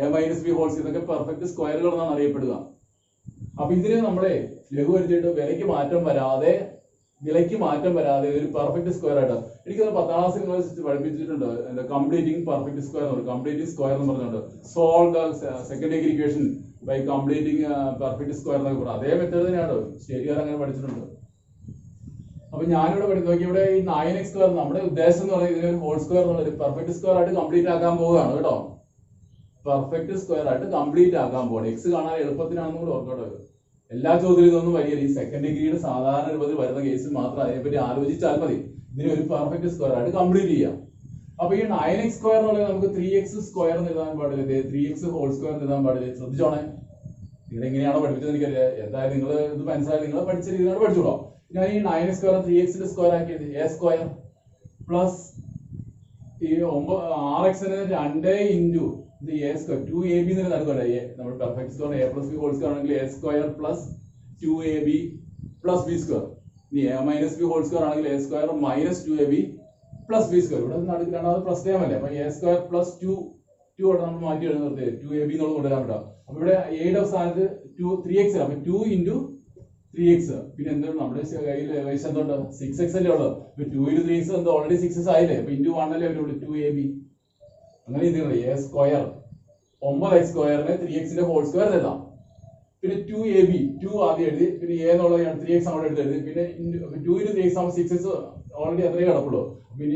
a-b whole square, ഇതൊക്കെ പെർഫെക്റ്റ് സ്ക്വയറുകൾ എന്നാണ് അറിയപ്പെടുക. അപ്പൊ ഇതിനെ നമ്മളെ ലഘൂകരിച്ചിട്ട് വിലയ്ക്ക് മാറ്റം വരാതെ ഒരു പെർഫെക്റ്റ് സ്ക്വയർ ആയിട്ട്, എനിക്കത് 10ാം ക്ലാസ്സിൽ നിങ്ങൾ പഠിപ്പിച്ചിട്ടുണ്ട്. കംപ്ലീറ്റിംഗ് പെർഫെക്റ്റ് സ്ക്വയർ എന്ന് പറയും. കംപ്ലീറ്റിംഗ് സ്ക്വയർ എന്ന് പറഞ്ഞിട്ടുണ്ട്. Solve the second degree equation by completing perfect square എന്നൊക്കെ പറയും. അതേ മെത്തേഡ് തന്നെയാണ് സ്റ്റേറ്റുകാർ അങ്ങനെ പഠിച്ചിട്ടുണ്ട്. അപ്പൊ ഞാനിവിടെ പഠിച്ചു ഇവിടെ ഈ 9x² നമ്മുടെ ഉദ്ദേശം എന്ന് പറയുന്നത് ഇതിനൊരു ഹോൾ സ്ക്വയർ എന്നുള്ളത് പെർഫെക്റ്റ് സ്ക്വയർ ആയിട്ട് കംപ്ലീറ്റ് ആക്കാൻ പോവുകയാണ് കേട്ടോ. പെർഫെക്റ്റ് സ്ക്വയർ ആയിട്ട് കംപ്ലീറ്റ് ആക്കാൻ പോകണം. എക്സ് കാണാൻ എളുപ്പത്തിനാണെന്ന് കൂടി ഓർക്കട്ടെ. എല്ലാ ചോദ്യവും ഇതൊന്നും വലിയ ഈ സെക്കൻഡ് ഡിഗ്രിയുടെ സാധാരണ രൂപത്തിൽ വരുന്ന കേസിൽ മാത്രം അതിനെപ്പറ്റി ആലോചിച്ചാൽ മതി. ഇതിനെ ഒരു പെർഫെക്റ്റ് സ്ക്വയർ ആയിട്ട് കംപ്ലീറ്റ് ചെയ്യാം. അപ്പൊ ഈ 9x² എന്നുള്ളത് നമുക്ക് 3x² എന്ന് എഴുതാൻ പാടില്ല, 3x ഹോൾ സ്ക്വയർ എന്ന് എഴുതാൻ പാടില്ല. ശ്രദ്ധിച്ചോണേ, നിങ്ങളെങ്ങനെയാണോ പഠിപ്പിച്ചത് എനിക്കറിയാം. എന്തായാലും നിങ്ങൾ ഇത് മനസ്സിലായി, നിങ്ങൾ പഠിച്ച രീതിയിലാണ് പഠിച്ചോളാം. ഞാൻ ഈ 9x² 3xന്റെ സ്ക്വയർ ആക്കിയത് a² പ്ലസ് ഈ 6x-ന് 2 ഇൻറ്റു ഇത് a² 2ab എന്ന് നടക്കുമല്ലേ. നമ്മൾ perfect square a+b whole square ആണെങ്കിൽ a² plus 2ab plus b². ഇനി a-b ഹോൾ സ്ക്വയർ ആണെങ്കിൽ a² minus 2ab plus b². ഇവിടെ നടുക്ക് രണ്ടാമത് പ്ലസ് ടേം അല്ലേ. അപ്പൊ a² പ്ലസ് 2 നമ്മൾ മാറ്റി എഴുതുന്നത് 2ab എന്നുള്ളത് കൊണ്ടുവരാൻ പറ്റാം. അപ്പൊ ഇവിടെ a സ്ഥാനത്ത് 3x അപ്പൊ 2 ഇൻറ്റു 3x. പിന്നെ എന്താണ് നമ്മുടെ കയ്യിൽ വയസ്സ് എന്തുണ്ട്? 6x അല്ലേ ഉള്ളത്. ഇപ്പൊ 2 × 3x എന്താ ഓൾറെഡി 6x ആയില്ലേ. അപ്പൊ ഇൻറ്റു 1 അല്ലേ വരുള്ളൂ 2ab. അങ്ങനെ എന്താണ് a². 9x²-നെ 3x-ന്റെ ഹോൾ സ്ക്വയർ എഴുതാം. പിന്നെ 2ab 2 ആദ്യം എഴുതി, പിന്നെ a എന്നുള്ളത് 3x അവിടെ എടുത്ത് എഴുതി. പിന്നെ 2 × 3x ആകുമ്പോൾ 6x ഓൾറെഡി അത്രയും കിടപ്പുള്ളൂ. പിന്നെ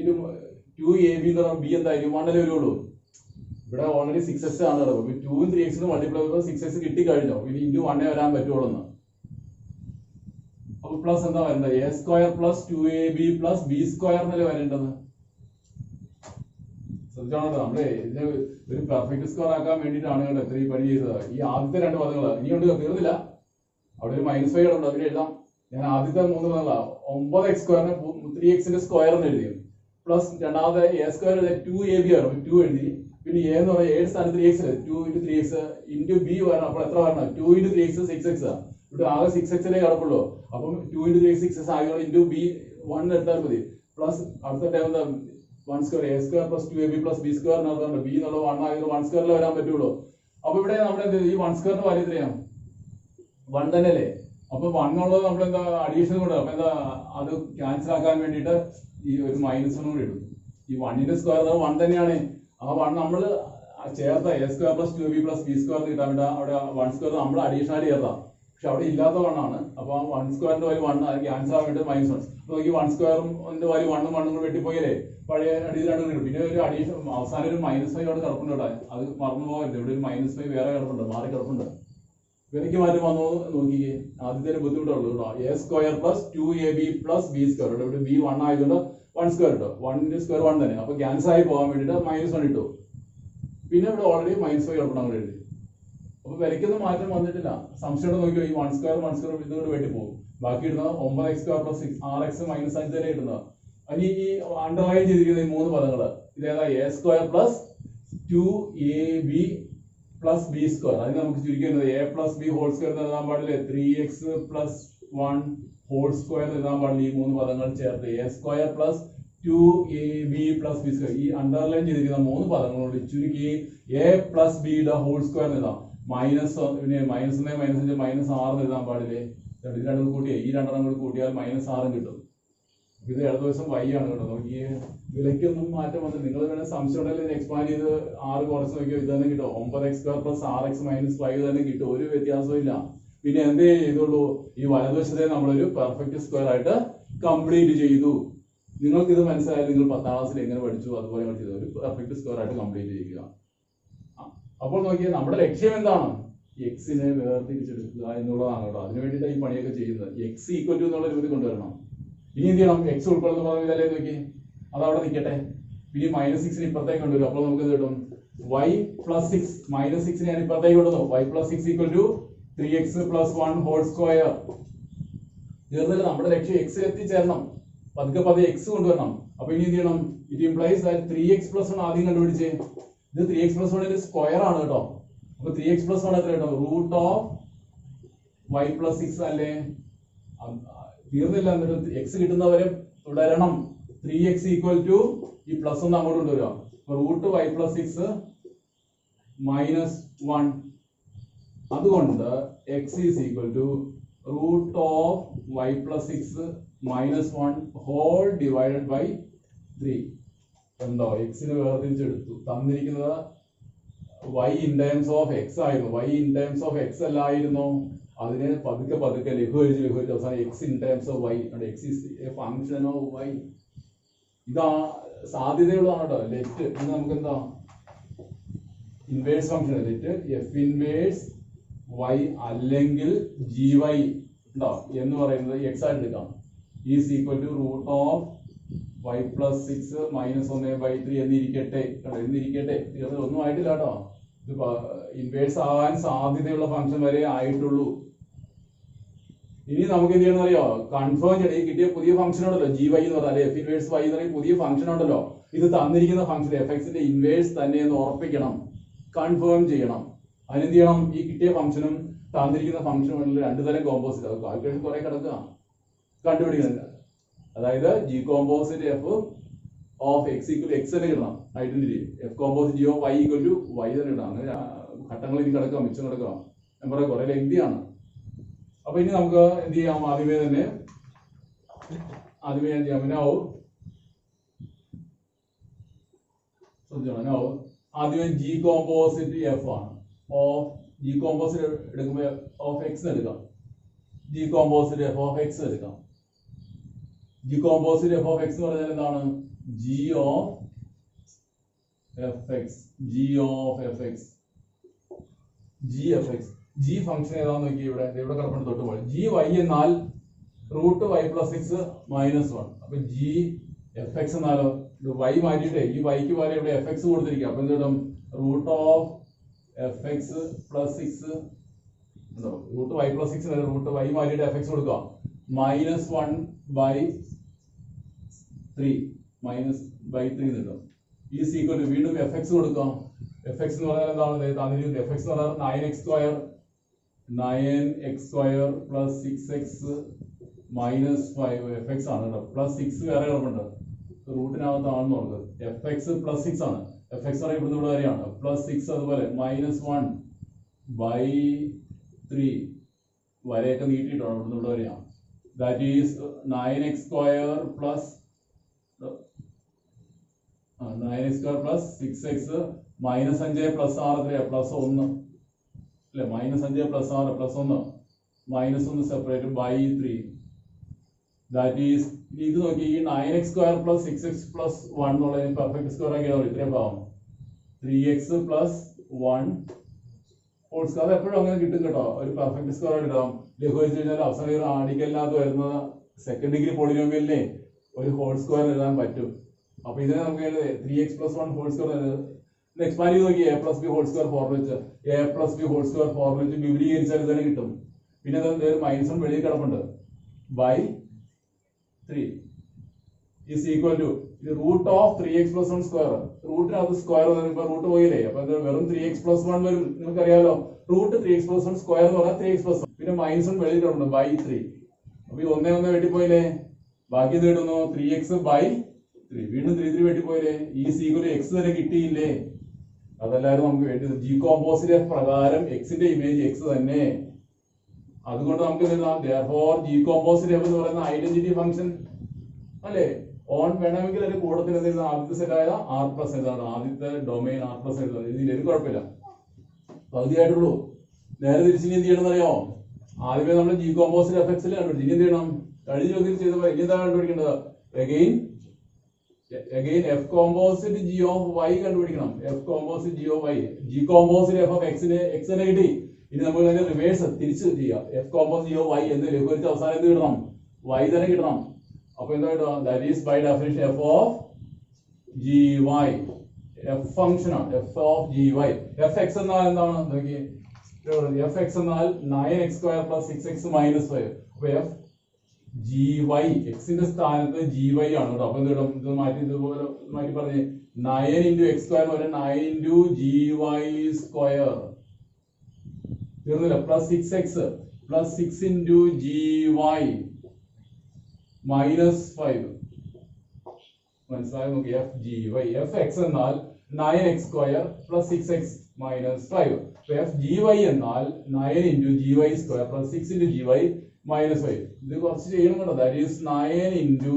2ab എന്ന് പറഞ്ഞാൽ b എന്തായിരിക്കും? 1 അല്ലേ വരുള്ളൂ. ഇവിടെ ഓൾറെഡി 6x ആണ് കിടക്കും. 2 × 3x മൾട്ടിപ്ലൈ ചെയ്യുമ്പോൾ 6x കിട്ടിക്കഴിഞ്ഞോ. പിന്നെ ഇൻറ്റു 1 വരാൻ പറ്റുള്ളൂ. അപ്പൊ പ്ലസ് എന്താ വരേണ്ടത്? a² plus 2ab plus b² എന്നല്ലേ വരേണ്ടത്. ശ്രദ്ധിച്ചോണോ, നമ്മളെ ഇതിന് ഒരു പെർഫെക്റ്റ് സ്ക്വയർ ആക്കാൻ വേണ്ടിയിട്ടാണ് കേട്ടോ ഇത്രയും പണി ചെയ്തത്. ഈ ആദ്യത്തെ 2 പദങ്ങൾ ഇനിയുണ്ട്, തീർന്നില്ല. അവിടെ ഒരു -5 ഉണ്ട്, അതിന് എഴുതാം. ഞാൻ ആദ്യത്തെ 3 പദങ്ങളാണ് 9x²-നെ 3x-ന്റെ സ്ക്വയർ എന്ന് എഴുതി. പ്ലസ് രണ്ടാമത്തെ a² 2ab ആണ്, 2 എഴുതി. പിന്നെ a എന്ന് പറഞ്ഞാൽ 7 സ്ഥാനത്ത് 3x 2 × 3x ഇൻറ്റു b വരണം. അപ്പോൾ എത്ര വരണം? 2 × 3x 6x. ഇവിടെ ആകെ 6x-ലേ കിടപ്പുള്ളൂ. അപ്പം 2 × 3x 6x ആയതുകൊണ്ട് ഇൻറ്റു b 1 എടുത്താൽ മതി. പ്ലസ് അടുത്ത ടൈം എന്താ? 1² a² plus 2ab plus b² b എന്നുള്ളത് 1 ആയതുകൊണ്ട് 1² വരാൻ പറ്റുള്ളൂ. അപ്പൊ ഇവിടെ നമ്മുടെ ഈ 1² വാല്യൂ എത്രയാണ്? 1 തന്നെയല്ലേ. അപ്പൊ 1 ഉള്ളത് നമ്മൾ എന്താ അഡീഷൻ കൊണ്ട് അപ്പൊ എന്താ അത് ക്യാൻസൽ ആക്കാൻ വേണ്ടിയിട്ട് ഈ ഒരു -1 കൂടി ഇടും. ഈ 1ന്റെ സ്ക്വയർ 1 തന്നെയാണ്. ആ 1 നമ്മൾ ചേർത്ത a² + 2b + b² കിട്ടാൻ വേണ്ടി അവിടെ 1² നമ്മൾ അഡീഷൻ ആയിട്ട് ചേർത്താം. പക്ഷെ അവിടെ ഇല്ലാത്ത 1 ആണ്. അപ്പൊ ആ 1² വാല്യൂ 1 അത് ക്യാൻസൽ ആവാൻ വേണ്ടി -1. അപ്പൊ ഈ 1² വാല്യൂ 1 1 കൂടി വെട്ടിപ്പോയില്ലേ, പഴയ അടിയിൽ രണ്ടും കിട്ടും. പിന്നെ ഒരു അഡീഷൻ അവസാനം ഒരു -5 അവിടെ കിടപ്പുണ്ട്. ഇവിടെ അത് മറന്നു പോകരുത്. ഇവിടെ ഒരു -5 വേറെ കിടപ്പുണ്ട്, മാറി കിടപ്പുണ്ട്. വിലയ്ക്ക് മാറ്റം വന്നു നോക്കിക്കേ. ആദ്യത്തെ ബുദ്ധിമുട്ടുള്ളൂ കേട്ടോ. a² + 2ab + b². ഇവിടെ b 1 ആയതുകൊണ്ട് 1² ഇട്ടോ. 1ന്റെ സ്ക്വയർ 1 തന്നെ. അപ്പൊ ക്യാൻസൽ ആയി പോകാൻ വേണ്ടിയിട്ട് -1 ഇട്ടു. പിന്നെ ഇവിടെ ഓൾറെഡി -5 കിടപ്പുണ്ട് അങ്ങനെ എഴുതി. അപ്പൊ വിലയ്ക്കൊന്നും മാറ്റം വന്നിട്ടില്ല. സംശയം നോക്കിയോ, ഈ 1² ഇതുകൊണ്ട് വെട്ടി പോകും. ബാക്കി ഇടുന്നത് 9x² + 6x - 5 തന്നെ കിട്ടുന്നത്. ഇനി ഈ അണ്ടർലൈൻ ചെയ്തിരിക്കുന്ന ഈ 3 പദങ്ങള് ഇതേതാ, a² + 2ab + b². അതിന് നമുക്ക് ചുരുക്കുന്നത് a + b ഹോൾ സ്ക്വയർ എഴുതാൻ പാടില്ലേ, 3x + 1 ഹോൾ സ്ക്വയർ എഴുതാൻ പാടില്ല. ഈ 3 പദങ്ങൾ ചേർത്ത് a² + 2ab + b². ഈ അണ്ടർലൈൻ ചെയ്തിരിക്കുന്ന 3 പദങ്ങളോട് ചുരുക്കി a + b യുടെ ഹോൾ സ്ക്വയർ എഴുതാം. പിന്നെ -1 -5 -6 എഴുതാൻ പാടില്ലേ. ഇത് രണ്ടും കൂട്ടിയേ, ഈ രണ്ടെണ്ണം കൂടി കൂട്ടിയാൽ -6 കിട്ടും. ഇത് ഇടത് ദിവസം y ആണ് കേട്ടോ. നോക്കി വിലയ്ക്കൊന്നും മാറ്റം വന്നില്ല. നിങ്ങൾ വേണേൽ സംശയം ഉണ്ടെങ്കിൽ എക്സ്പാൻഡ് ചെയ്ത് 6 കുറച്ച് നോക്കിയോ, ഇത് തന്നെ കിട്ടും. 9x² + 6x - 5 തന്നെ കിട്ടും. ഒരു വ്യത്യാസവും ഇല്ല. പിന്നെ എന്തേ ചെയ്തുള്ളൂ, ഈ വലതുവശത്തെ നമ്മളൊരു പെർഫെക്റ്റ് സ്ക്വയർ ആയിട്ട് കംപ്ലീറ്റ് ചെയ്തു. നിങ്ങൾക്ക് ഇത് മനസ്സിലായാലും നിങ്ങൾ 10ാം ക്ലാസ്സിൽ എങ്ങനെ പഠിച്ചു അതുപോലെ ചെയ്തു. ഒരു പെർഫെക്റ്റ് സ്ക്വയർ ആയിട്ട് കംപ്ലീറ്റ് ചെയ്യുക. അപ്പോൾ നോക്കിയാൽ നമ്മുടെ ലക്ഷ്യം എന്താണ്, എക്സിനെ വേർതിരിച്ചെടുക്കുക എന്നുള്ളതാണ് കേട്ടോ. അതിനു വേണ്ടിയിട്ടാണ് ഈ പണിയൊക്കെ ചെയ്യുന്നത്. x = എന്നുള്ള രൂപത്തിൽ കൊണ്ടുവരണം. ഇനി എന്ത് ചെയ്യണം, x ഉൾക്കൊള്ളുന്ന പദം ഇതല്ലേ നോക്കി, അത് അവിടെ നിൽക്കട്ടെ. ഇനി -6 ഇപ്പുറത്തേക്ക് കൊണ്ടുവരും. അപ്പോൾ നമുക്ക് എന്ത് കിട്ടും, y + 6 -6 ഞാൻ ഇപ്പുറത്തേക്ക് കൊണ്ടുവന്നു. y + 6 = 3x + 1 whole square. തീർന്നില്ല, നമ്മുടെ ലക്ഷ്യം x എത്തിച്ചേരണം. പതുക്കെ x കൊണ്ടുവരണം. അപ്പൊ ഇനി എന്ത് ചെയ്യണം, ഇറ്റ് ഇംപ്ലൈസ് ദാറ്റ് 3x + 1 ആദ്യം കണ്ടുപിടിച്ചേ. ഇത് 3x + 1 ന്റെ സ്ക്വയർ ആണ് കേട്ടോ. അപ്പൊ 3x + 1 എത്ര കേട്ടോ, √y + 6 അല്ലേ. തീർന്നില്ല, എന്നിട്ട് x കിട്ടുന്നവരെ തുടരണം. 3x = ഈ പ്ലസ് 1 അങ്ങോട്ട് കൊണ്ടുവരിക. അപ്പൊ √y + 6 -1. അതുകൊണ്ട് x √y + 6 -1 whole divided by 3. എന്തോ എക്സിന് വേർതിരിച്ചെടുത്തു. തന്നിരിക്കുന്നത് y in terms of x ആയിരുന്നു. y in terms of x അല്ലായിരുന്നു. അതിനെ പതുക്കെ ലഘൂകരിച്ച് അവസാനം x in terms of y. x is a function of y. ഇതാ സാധ്യതയുള്ളതാണ് കേട്ടോ. ലെറ്റ് ഇത് നമുക്ക് എന്താ, inverse function let f inverse y അല്ലെങ്കിൽ gy ഉണ്ടോ എന്ന് പറയുന്നത് x ആയിട്ട് എടുക്കാം. ഈസ് ഈക്വൽ ടു √y + 6 -1/3 എന്നിരിക്കട്ടെ. ഒന്നും ആയിട്ടില്ല കേട്ടോ. ഇത് ഇൻവേഴ്സ് ആവാൻ സാധ്യതയുള്ള ഫംഗ്ഷൻ വരെ ആയിട്ടുള്ളൂ. ഇനി നമുക്ക് എന്ത് ചെയ്യണം അറിയോ, കൺഫേം ചെയ്യണം. ഈ കിട്ടിയ പുതിയ ഫംഗ്ഷൻ ഉണ്ടല്ലോ gy എന്ന് പറഞ്ഞാൽ f ഇൻവേഴ്സ് y എന്ന് പറയുന്ന പുതിയ ഫംഗ്ഷൻ ഉണ്ടല്ലോ, ഇത് തന്നിരിക്കുന്ന ഫംഗ്ഷൻ fxന്റെ ഇൻവേഴ്സ് തന്നെ എന്ന് ഉറപ്പിക്കണം, കൺഫേം ചെയ്യണം. അതിനെന്ത് ചെയ്യണം, ഈ കിട്ടിയ ഫംഗ്ഷനും തന്നിരിക്കുന്ന ഫംഗ്ഷനും രണ്ടു തരം കോമ്പോസിറ്റ്. അത് കാൽക്കുലേഷൻ കുറെ കിടക്കുക, കണ്ടുപിടിക്കുന്നില്ല. അതായത് g composite f of x = x തന്നെ കിട്ടണം. Identity f composite g of y = y തന്നെ കിട്ടണം. അങ്ങനെ ഘട്ടങ്ങൾ ഇനി കിടക്കാം, മിച്ചം കിടക്കാം. ഞാൻ പറയാം കുറെ ലെങ്തിയാണ്. അപ്പൊ ഇനി നമുക്ക് എന്ത് ചെയ്യാം, ആദ്യമേ ഞാൻ ചെയ്യാം. ആദ്യമേ g കോമ്പോസിറ്റ് f ആണ്. g കോമ്പോസിറ്റ് എടുക്കുമ്പോൾ ഓഫ് x എടുക്കാം. g composite f of x എടുക്കാം. g composite f of x എന്ന് പറഞ്ഞാൽ എന്താണ്, g of fx. g function ഏതാന്ന് നോക്കി, ഇവിടെ കിടപ്പുണ്ട് തൊട്ടുപോയി. gy എന്നാൽ √y + 6 -1. അപ്പൊ g fx എന്നാലോ, y മാറ്റിയിട്ടേ ഈ yക്ക് പോലെ ഇവിടെ fx കൊടുത്തിരിക്കുക. അപ്പൊ എന്ത് കിട്ടും, √fx + 6 √y + 6 √y മാറ്റിയിട്ട് fx കൊടുക്കുക. -1/3 കിട്ടും. ഈസ് ഈക്വൽ ടു വീണ്ടും fx കൊടുക്കാം. fx എന്ന് പറഞ്ഞാൽ എന്താണ്, fx എന്ന് പറഞ്ഞാൽ 9x² + 6x - 5 fx ആണ് കേട്ടോ. +6 വേറെ കിടപ്പുണ്ട്, റൂട്ടിനകത്താണെന്ന് ഓർക്കുക. fx + 6 ആണ്. fx ആണ് ഇവിടുന്ന് ഇവിടെ വരെയാണ്. +6 അതുപോലെ -1/3 വരെയൊക്കെ നീട്ടിയിട്ടാണ് ഇവിടുന്ന് ഇവിടെ വരെയാണ്. That is 9x square plus 9x square plus 6x minus 5 plus 6 എത്രയാ പ്ലസ് 1 അല്ലെ, minus 5 plus 6 plus 1 minus 1 separate by 3. That is ഇത് നോക്കി ഈ 9x square plus 6x plus 1 എന്നുള്ളതിന് പെർഫെക്റ്റ് സ്ക്വയർ ആക്കിയാൽ ഇത്രയും ഭാഗം 3x plus 1 ഹോൾ സ്ക്വയർ. അത് എപ്പോഴും അങ്ങനെ കിട്ടും കേട്ടോ, ഒരു പെർഫെക്റ്റ് സ്ക്വയർ എടുക്കാം. ലഘൂകരിച്ച് കഴിഞ്ഞാൽ അവസാനം ഒരു റാഡിക്കലിനകത്ത് വരുന്ന സെക്കൻഡ് ഡിഗ്രി പോളിനോമിയലിനെ ഒരു ഹോൾ സ്ക്വയർ എഴുതാൻ പറ്റും. അപ്പൊ ഇതിനെ നമുക്ക് 3x plus 1 whole square expand ചെയ്ത് നോക്കി. a plus b whole square formula വെച്ച് a plus b whole square formula വെച്ച് വിപുലീകരിച്ചാൽ ഇതന്നെ കിട്ടും. പിന്നെ മൈനസ് 1 വെളിയിൽ കിടപ്പുണ്ട് by 3 is equal to root of 3x plus 1 square. റൂട്ടിനകത്ത് square ഇപ്പൊ റൂട്ട് പോയില്ലേ, അപ്പൊ എന്താ വെറും 3x plus 1 വരും. നിങ്ങൾക്ക് അറിയാലോ റൂട്ട് 3x plus 1 സ്ക്വയർ എന്ന് പറഞ്ഞാൽ 3x plus 1, പിന്നെ മൈനസ് 1 വെളിയിൽ കിടപ്പുണ്ട് ബൈ 3. അപ്പൊ ഈ 1 വെട്ടിപ്പോയില്ലേ, ബാക്കി എന്ത് കിട്ടുന്നു 3x by 3. വീണ്ടും 3 വെട്ടിപ്പോയില്ലേ, ഈ സീക്വൽ എക്സ് തന്നെ കിട്ടിയില്ലേ. അതല്ലായിരുന്നു നമുക്ക് വേണ്ടത്. ജി കോമ്പോസിറ്റ് പ്രകാരം എക്സിന്റെ ഇമേജ് എക്സ് തന്നെ. അതുകൊണ്ട് നമുക്ക് ജി കോമ്പോസിറ്റ് എന്ന് പറയുന്ന ഐഡന്റിറ്റി ഫംഗ്ഷൻ അല്ലേ. ഓൺ വേണമെങ്കിൽ അതിന്റെ കൂടത്തിൽ എന്തെങ്കിലും ആദ്യത്തെ സെറ്റായ ആർ പ്ലസ് എന്താണ്, ആദ്യത്തെ ഡൊമൈൻ ആർ പ്ലസ് എഴുതുന്നത്. ഇതിൽ ഒരു കുഴപ്പമില്ല, പകുതിയായിട്ടുള്ളൂ. നേരെ തിരിച്ചിനി എന്ത് ചെയ്യണം അറിയോ, ആദ്യമേ നമ്മൾ ജി കോമ്പോസിറ്റ് എഫക്ട്സിൽ കണ്ടുപിടിച്ചു. ഇനി എന്ത് ചെയ്യണം, കഴിഞ്ഞ ചോദ്യം ചെയ്ത പോലെ ഇനി എന്താണ് കണ്ടുപിടിക്കേണ്ടത്, again f composite g of y കണ്ടുപിടിക്കണം. f composite g of y, g composite f of x നെ x തന്നെ കിട്ടി. ഇനി നമ്മൾ അതിന്റെ റിവേഴ്സ് തിരിച്ച് ചെയ്യാം. f composite g of y എന്ന് ലഘൂകരിച്ച് അവസാനം എന്ത് കിട്ടണം, y തന്നെ കിട്ടണം. അപ്പൊ എന്താ കിട്ടുക, that is by definition f of gy, f function ആണ് f of gy. fx എന്നാൽ എന്താണ് നോക്കി, fx എന്നാൽ 9x square plus 6x minus 5. അപ്പൊ f gy എക്സിന്റെ സ്ഥാനത്ത് gy ആണ് കേട്ടോ. അപ്പൊ എന്ത് കിട്ടും, ഇത് മാറ്റി ഇതുപോലെ മാറ്റി പറഞ്ഞേ 9 into x square എന്ന് പറഞ്ഞാൽ 9 into gy square തീർന്നില്ല, plus 6x plus 6 into gy minus 5. മനസ്സിലായി നോക്കി, f gy fx എന്നാൽ 9x square plus 6x minus 5. f gy എന്നാൽ 9 into gy square plus 6 into gy minus 5. ഇത് കുറച്ച് ചെയ്യണം കേട്ടോ. ദാറ്റ് ഈസ് 9 into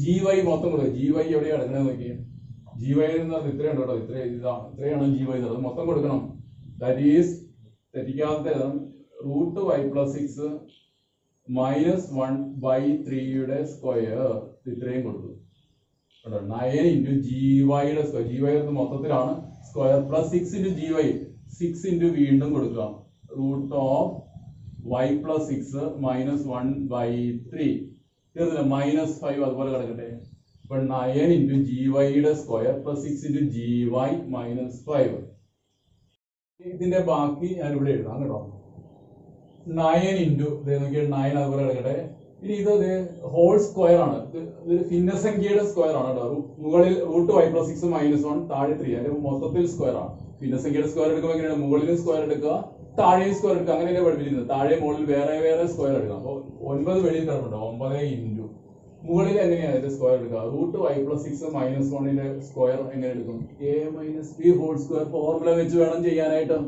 gy മൊത്തം കൊടുക്കുക. gy എവിടെയാണ് കിടക്കണത് നോക്കി, gy എന്ന് പറഞ്ഞാൽ ഇത്രയുണ്ട് കേട്ടോ, ഇത്രയാണ് gy എന്നുള്ളത് മൊത്തം കൊടുക്കണം. ദാറ്റ് ഈസ് തെറ്റിക്കാത്ത root y plus 6 minus 1 by 3 square ഇത്രയും കൊടുത്തു. 9 into gy സ്ക്വയർ, gy മൊത്തത്തിലാണ് square plus 6 into gy 6 into വീണ്ടും കൊടുക്കുക root of y plus 6 minus 1 by 3 തീർന്നില്ല, മൈനസ് 5 അതുപോലെ കിടക്കട്ടെ. അപ്പൊ 9 into gy square plus 6 into gy minus 5. ഇതിന്റെ ബാക്കി ഞാൻ ഇവിടെ എഴുതാം കേട്ടോ. 9 into 9 അതുപോലെ കിടക്കട്ടെ. ഇനി ഇത് ഹോൾ സ്ക്വയർ ആണ്, ഇതൊരു ഭിന്നസംഖ്യയുടെ സ്ക്വയർ ആണ് കേട്ടോ. മുകളിൽ റൂട്ട് y plus 6 minus 1 താഴെ 3, അതിന്റെ മൊത്തത്തിൽ സ്ക്വയർ ആണ്. ഭിന്നസംഖ്യയുടെ സ്ക്വയർ എടുക്കുമ്പോൾ എങ്ങനെയാണ്, മുകളിലും സ്ക്വയർ എടുക്കുക താഴെയും സ്ക്വയർ എടുക്കുക, അങ്ങനെയല്ലേ പഠിപ്പിക്കുന്നത്. താഴെ മുകളിൽ വേറെ വേറെ സ്ക്വയർ എടുക്കുക. അപ്പോൾ 9 വെളിയിൽ കിടപ്പുണ്ട്, 9 ഇൻറ്റു മുകളിൽ എങ്ങനെയാണ് ഇതിന്റെ സ്ക്വയർ എടുക്കുക, root y plus 6 minus 1 square എങ്ങനെ എടുക്കും, a minus b whole square formula വെച്ച് വേണം ചെയ്യാനായിട്ട്.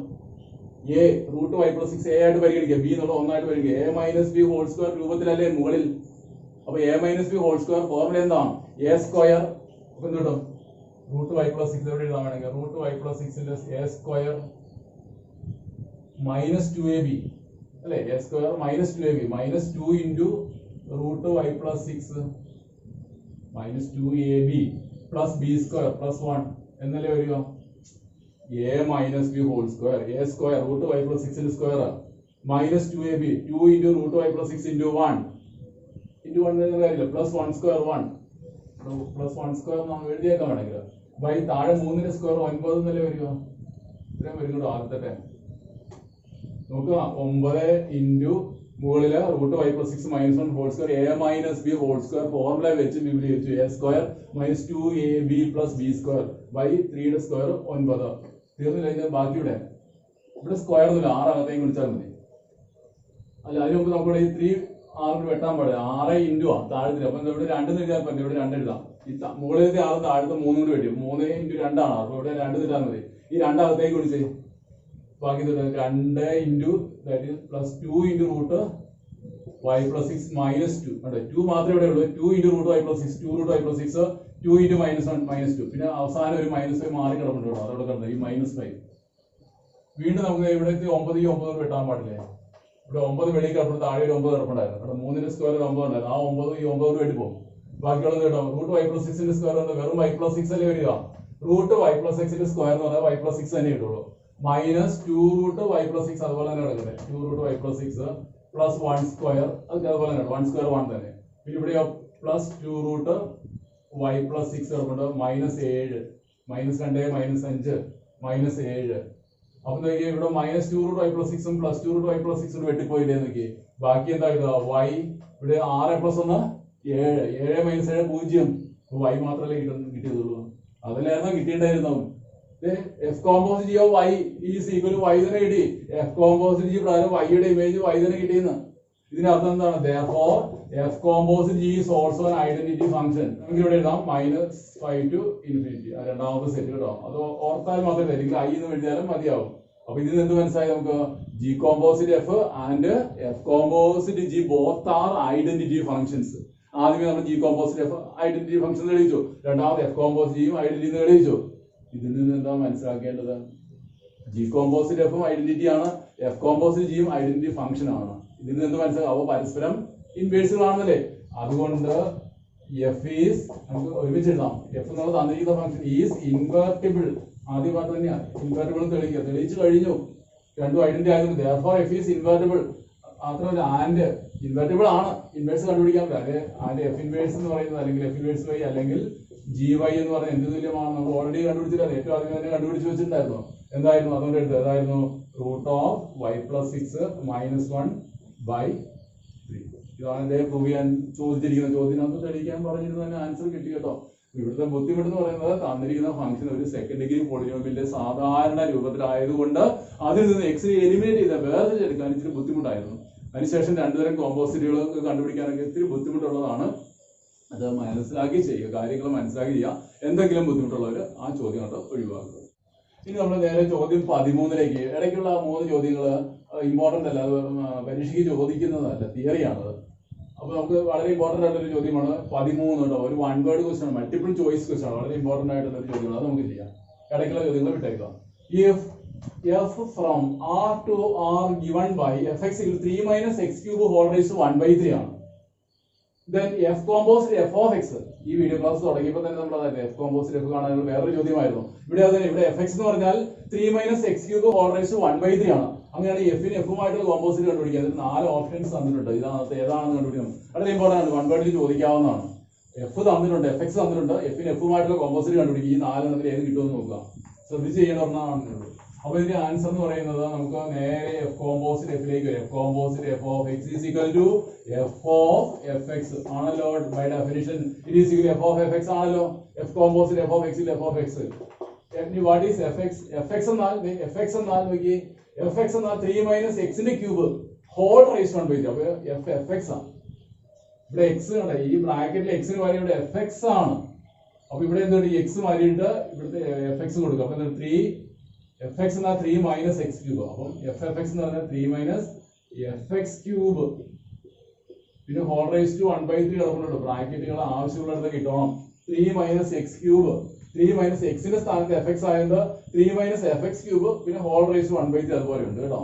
a root y plus 6 a ആയിട്ട് പരിഗണിക്കുക, b എന്നുള്ള ഒന്നായിട്ട് പരിഗണിക്കുക. a minus b whole square രൂപത്തിലല്ലേ മുകളിൽ. അപ്പൊ a minus b whole square formula എന്താണ്, a സ്ക്വയർ. അപ്പൊ എന്ത് കിട്ടും, റൂട്ട് y plus 6 എവിടെ എഴുതാൻ വേണമെങ്കിൽ root y plus 6 a square minus 2ab അല്ലെ, a square minus 2ab minus 2 into root y plus 6 minus 2ab plus b square plus 1 എന്നല്ലേ വരിക. a minus b whole square, a square root y plus 6 square minus 2ab 2 into root y plus 6 into 1 into 1 എന്ന കാര്യമില്ല, plus 1 square 1 plus 1 square നമ്മൾ എഴുതിയേക്കാൻ വേണമെങ്കിൽ by താഴെ 3 square 9 എന്നല്ലേ വരിക. ഇത്രയും വരും കേട്ടോ ആദ്യത്തെ ടൈം നോക്കുക. 9 ഇൻറ്റു മുകളില് root y plus 6 minus 1 whole square a minus b whole square formula വെച്ച് വിപുലീകരിച്ചു. a square minus 2ab plus b square by 3 square 9 തീർന്നില്ല. ഇതിന്റെ ബാക്കിയുടെ ഇവിടെ സ്ക്വയർ ഒന്നുമില്ല, 6 അകത്തേക്ക് വിളിച്ചാൽ മതി. അല്ല അതിന് മുമ്പ് നമുക്കിവിടെ ഈ 3 6 വെട്ടാൻ പാടില്ല, 6 ഇൻറ്റു ആ താഴത്തിൽ. അപ്പൊ ഇവിടെ 2 എഴുതാൻ പറ്റില്ല, ഇവിടെ 2 എഴുതാം. ഈ മുകളിലത്തെ 6 താഴത്തെ 3 കൂടി വെട്ടി 3 ഇൻറ്റു 2 ആണ്. അപ്പൊ ഇവിടെ 2 ഇട്ടാൽ മതി. ഈ 2 അകത്തേക്ക് വിളിച്ചേ ബാക്കി 2 into that is plus 2 into root y plus 6 minus 2 അതെ 2 മാത്രമേ ഇവിടെ ഉള്ളൂ. 2 into root y plus 6 2 root y plus 6 2 into minus 1 minus 2 പിന്നെ അവസാനം ഒരു മൈനസ് 5 മാറി കിടപ്പുണ്ട് കേട്ടോ. അതോടെ കിടന്നത് ഈ മൈനസ് 5. വീണ്ടും നമുക്ക് ഇവിടെ 9 ഈ 9 വെട്ടാൻ പാടില്ലേ. ഇവിടെ 9 വെളിയിൽ കിടപ്പുണ്ട്, താഴെ ഒരു 9 കിടപ്പുണ്ടായിരുന്നു. അവിടെ 3ന്റെ സ്ക്വയർ 9 ഉണ്ടായിരുന്നു. ആ 9 ഈ 9 വെട്ടി പോകും. ബാക്കിയുള്ളത് കേട്ടോ റൂട്ട് y പ്ലസ് 6ന്റെ സ്ക്വയർ വന്ന് വെറും y പ്ലസ് 6 അല്ലേ വരിക. റൂട്ട് y പ്ലസ് 6ന്റെ സ്ക്വയർ എന്ന് പറഞ്ഞാൽ y പ്ലസ് 6 തന്നെ കിട്ടുള്ളൂ. മൈനസ് 2 റൂട്ട് y പ്ലസ് 6 അതുപോലെ തന്നെ കിടക്കുന്നത് 2 root y plus 6 plus 1 square അത് അതുപോലെ തന്നെ 1 സ്ക്വയർ 1 തന്നെ. പിന്നെ ഇവിടെ പ്ലസ് 2 റൂട്ട് y പ്ലസ് 6 കിടപ്പുണ്ട് മൈനസ് 7 മൈനസ് 2 മൈനസ് 5 മൈനസ് 7. അപ്പൊ നോക്കിയേ ഇവിടെ minus 2 root y plus 6 plus 2 root y plus 6 വെട്ടിപ്പോയില്ലേ നോക്കിയേ. ബാക്കി എന്താ കിട്ടുക y ഇവിടെ 6 പ്ലസ് 1 7 7 മൈനസ് 7 0. y മാത്രമല്ലേ കിട്ടിയതുള്ളൂ. അതിലായിരുന്നു കിട്ടിയിട്ടുണ്ടായിരുന്നു. F composite G of y is equal to y തന്നെ കിട്ടി. എഫ് കോമ്പോസിറ്റ് ജി പ്രകാരം y യുടെ ഇമേജ് y തന്നെ കിട്ടിയെന്ന്. ഇതിനർത്ഥം എന്താണ്? therefore f composite G is also an identity function. നമുക്ക് ഇവിടെ എഴുതാം -5 to infinity. രണ്ടാമത്തെ സെറ്റ് കേട്ടോ. അത് ഓർത്താൽ മാത്രമേ അല്ലെങ്കിൽ i എന്ന് എഴുതിയാലും മതിയാവും. അപ്പൊ ഇതിൽ എന്ത് മനസ്സിലായി നമുക്ക്? G composite F and F composite G both are identity functions. ആദ്യമേ നമ്മൾ G composite F identity function തെളിയിച്ചു. രണ്ടാമത് എഫ് കോമ്പോസിറ്റ് ജിയും ഐഡന്റിറ്റി തെളിയിച്ചു. ഇതിൽ നിന്ന് എന്താ മനസ്സിലാക്കേണ്ടത്? ജി കോമ്പോസിറ്റ് എഫും ഐഡന്റിറ്റി ആണ്, എഫ് കോമ്പോസിറ്റ് ജിയും ഐഡന്റിറ്റി ഫംഗ്ഷൻ ആണ്. ഇതിൽ നിന്ന് എന്ത് മനസ്സിലാവും? അവ പരസ്പരം ഇൻവേഴ്സുകളാണല്ലേ. അതുകൊണ്ട് എഫ് ഈസ് നമുക്ക് ഒരുമിച്ച് എഴുതാം. എഫ് എന്നുള്ളത് തന്നിരിക്കുന്ന ഫംഗ്ഷൻ ഈസ് ഇൻവെർട്ടിബിൾ. ആദ്യ പാർട്ട് തന്നെയാണ് ഇൻവെർട്ടിബിൾ തെളിയിച്ചു കഴിഞ്ഞു. രണ്ടും ഐഡന്റിറ്റി ആയിരുന്നു. therefore F is invertible. മാത്രമല്ല ആൻഡ് ഇൻവെർട്ടിബിൾ ആണ്. ഇൻവേഴ്സ് കണ്ടുപിടിക്കാൻ പറ്റില്ല. ആൻഡ് എഫ് ഇൻവേഴ്സ് എന്ന് പറയുന്നത് അല്ലെങ്കിൽ എഫ് ഇൻവേഴ്സ് വൈ അല്ലെങ്കിൽ ജി വൈ എന്ന് പറഞ്ഞാൽ എന്ത് തുല്യമാണ്? നമ്മൾ ഓൾറെഡി കണ്ടുപിടിച്ചില്ല. ഏറ്റവും ആദ്യം തന്നെ കണ്ടുപിടിച്ച് വെച്ചിട്ടുണ്ടായിരുന്നു. എന്തായിരുന്നു? അതുകൊണ്ട് എടുത്തത് ഏതായിരുന്നു? Root of y plus 6 minus 1 by 3. ഇതാണ് എന്റെ പ്രൂവ് ചെയ്യാൻ ചോദിച്ചിരിക്കുന്ന ചോദ്യത്തിനകത്ത് തെളിയിക്കാൻ പറഞ്ഞിരുന്ന തന്നെ ആൻസർ കിട്ടി കേട്ടോ. ഇവിടുത്തെ ബുദ്ധിമുട്ടെന്ന് പറയുന്നത് തന്നിരിക്കുന്ന ഫംഗ്ഷൻ ഒരു സെക്കൻഡ് ഡിഗ്രി പോളിനോമിയലിന്റെ സാധാരണ രൂപത്തിലായതുകൊണ്ട് അതിൽ നിന്ന് എക്സിനെ എലിമിനേറ്റ് ചെയ്ത വേർതിരിച്ചെടുക്കാൻ ഇച്ചിരി ബുദ്ധിമുട്ടായിരുന്നു. അതിനുശേഷം രണ്ടുതരം കോമ്പോസിറ്റുകൾ കണ്ടുപിടിക്കാനൊക്കെ ഇത്തിരി ബുദ്ധിമുട്ടുള്ളതാണ്. അത് മനസ്സിലാക്കി ചെയ്യുക, കാര്യങ്ങൾ മനസ്സിലാക്കി ചെയ്യുക. എന്തെങ്കിലും ബുദ്ധിമുട്ടുള്ളവർ ആ ചോദ്യങ്ങൾ ഒഴിവാക്കുക. ഇനി നമ്മൾ നേരെ ചോദ്യം 13ലേക്ക്. ഇടയ്ക്കുള്ള 3 ചോദ്യങ്ങൾ ഇമ്പോർട്ടന്റ് അല്ല, അത് പരീക്ഷയ്ക്ക് ചോദിക്കുന്നതല്ല, തിയറിയാണത്. അപ്പൊ നമുക്ക് വളരെ ഇമ്പോർട്ടന്റ് ആയിട്ടൊരു ചോദ്യമാണ് 13 കേട്ടോ. ഒരു 1 വേർഡ് ക്വസ്റ്റൻ ആണ്, മൾട്ടിപ്പിൾ ചോയ്സ് ക്വസ്റ്റൻ ആണ്. വളരെ ഇമ്പോർട്ടന്റ് ആയിട്ടുള്ള ഒരു ചോദ്യമാണ്. അത് നമുക്ക് ചെയ്യാം. ഇടയ്ക്കുള്ള ചോദ്യങ്ങൾ വിട്ടേക്കാം. F from R to R given by fx equal 3 minus x cube whole raised to 1/3 ആണ്. Then f composite f of x. ഈ വീഡിയോ ക്ലാസ് തുടങ്ങിയപ്പോൾ തന്നെ നമ്മൾ അതായത് എഫ് കോമ്പോസിറ്റ് എഫ് കാണാനുള്ള വേറൊരു ചോദ്യമായിരുന്നു. ഇവിടെ അത് ഇവിടെ എഫ് എക്സ് എന്ന് പറഞ്ഞാൽ 3 minus x cube whole raised to 1/3 ആണ്. അങ്ങനെയാണ് എഫിന് എഫുമായിട്ടുള്ള കോമ്പോസിറ്റ് കണ്ടുപിടിക്കാൻ 4 ഓപ്ഷൻസ് തന്നിട്ടുണ്ട്. ഇതിനകത്ത് ഏതാണെന്ന് കണ്ടുപിടിക്കണം. വളരെ ഇമ്പോർട്ടന്റ് ആണ്. 1 വേർഡിൽ ചോദിക്കാവുന്നതാണ്. എഫ് തന്നിട്ടുണ്ട്, എഫ് എക്സ് തന്നിട്ടുണ്ട്, എഫിന് എഫുമായിട്ടുള്ള കോമ്പോസിറ്റ് കണ്ടുപിടിക്കുക. ഈ 4 എണ്ണത്തിൽ ഏത് കിട്ടുമെന്ന് നോക്കുക. ശ്രദ്ധിച്ച് ചെയ്യണമെന്നാണ്. അപ്പൊ ഇതിന്റെ ആൻസർ എന്ന് പറയുന്നത് നമുക്ക് നേരെ എഫ് കോമ്പോസിറ്റ് എഫിലേക്ക് വരും. F composite F of X is equal to F of F X ആണല്ലോ. By definition it is equal F of F X ആണല്ലോ. F composite F of X F of X. What is F X? F X എന്നാൽ നോക്കി, F X എന്നാൽ 3 minus x ന്റെ cube whole raise 1/3. അപ്പൊ F X ആണ്. ഇവിടെ X കണ്ടേ, ഈ ബ്രാക്കറ്റിൽ എക്സിന് പകരം ഇവിടെ എഫ് എക്സ് ആണ്. അപ്പൊ ഇവിടെ എന്തുകൊണ്ട് എക്സ് മാറിയിട്ട് ഇവിടുത്തെ എഫ് എക്സ് കൊടുക്കും. അപ്പൊ 3 എഫ് എക്സ് എന്നാൽ 3 minus x ക്യൂബ്. അപ്പം എഫ് എക്സ് എന്ന് പറഞ്ഞാൽ 3 minus എഫ് എക്സ് ക്യൂബ്. പിന്നെ ഹോൾ റൈസ് ടു 1/3 കിടക്കുന്നുണ്ട്. ബ്രാക്കറ്റുകൾ ആവശ്യമുള്ളത് കിട്ടണം. 3 minus x ക്യൂബ്. 3 minus എക്സിന്റെ സ്ഥാനത്ത് എഫ് എക്സ് ആയത് 3 minus എഫ് എക്സ് ക്യൂബ്. പിന്നെ ഹോൾ റൈസ് ടു 1/3 അതുപോലെ ഉണ്ട് കേട്ടോ.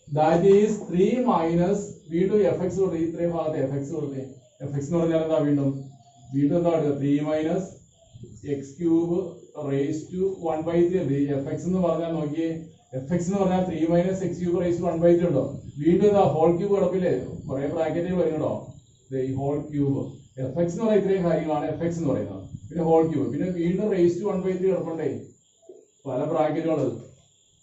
ദാറ്റ് ഈസ് 3 minus വീണ്ടും എഫ് എക്സ് കൊടുത്ത് ഇത്രയും ഭാഗത്ത് എഫ് എക്സ് കൊടുത്തേ. എഫ് എക്സ് എന്ന് പറഞ്ഞാൽ എന്താ? വീണ്ടും എന്താ എടുക്കുക? 3 minus x cube raise to 1/3. F x എന്ന് പറഞ്ഞാൽ നോക്കിയേ, എഫ് എക്സ് എന്ന് പറഞ്ഞാൽ 3 minus x cube raise to 1/3 ഉണ്ടോ? വീണ്ടും എന്താ? ഹോൾ ക്യൂബ് കിടപ്പില്ലേ? കുറെ ബ്രാക്കറ്റിൽ വരുന്നുണ്ടോ? ഈ ഹോൾ ക്യൂബ്. എഫ് എക്സ് എന്ന് പറയുന്ന ഇത്രയും കാര്യങ്ങളാണ് എഫ് എക്സ് എന്ന് പറയുന്നത്. പിന്നെ ഹോൾ ക്യൂബ്. പിന്നെ വീണ്ടും റേസ് ടു 1/3 കിടപ്പുണ്ടേ, പല ബ്രാക്കറ്റുകൾ.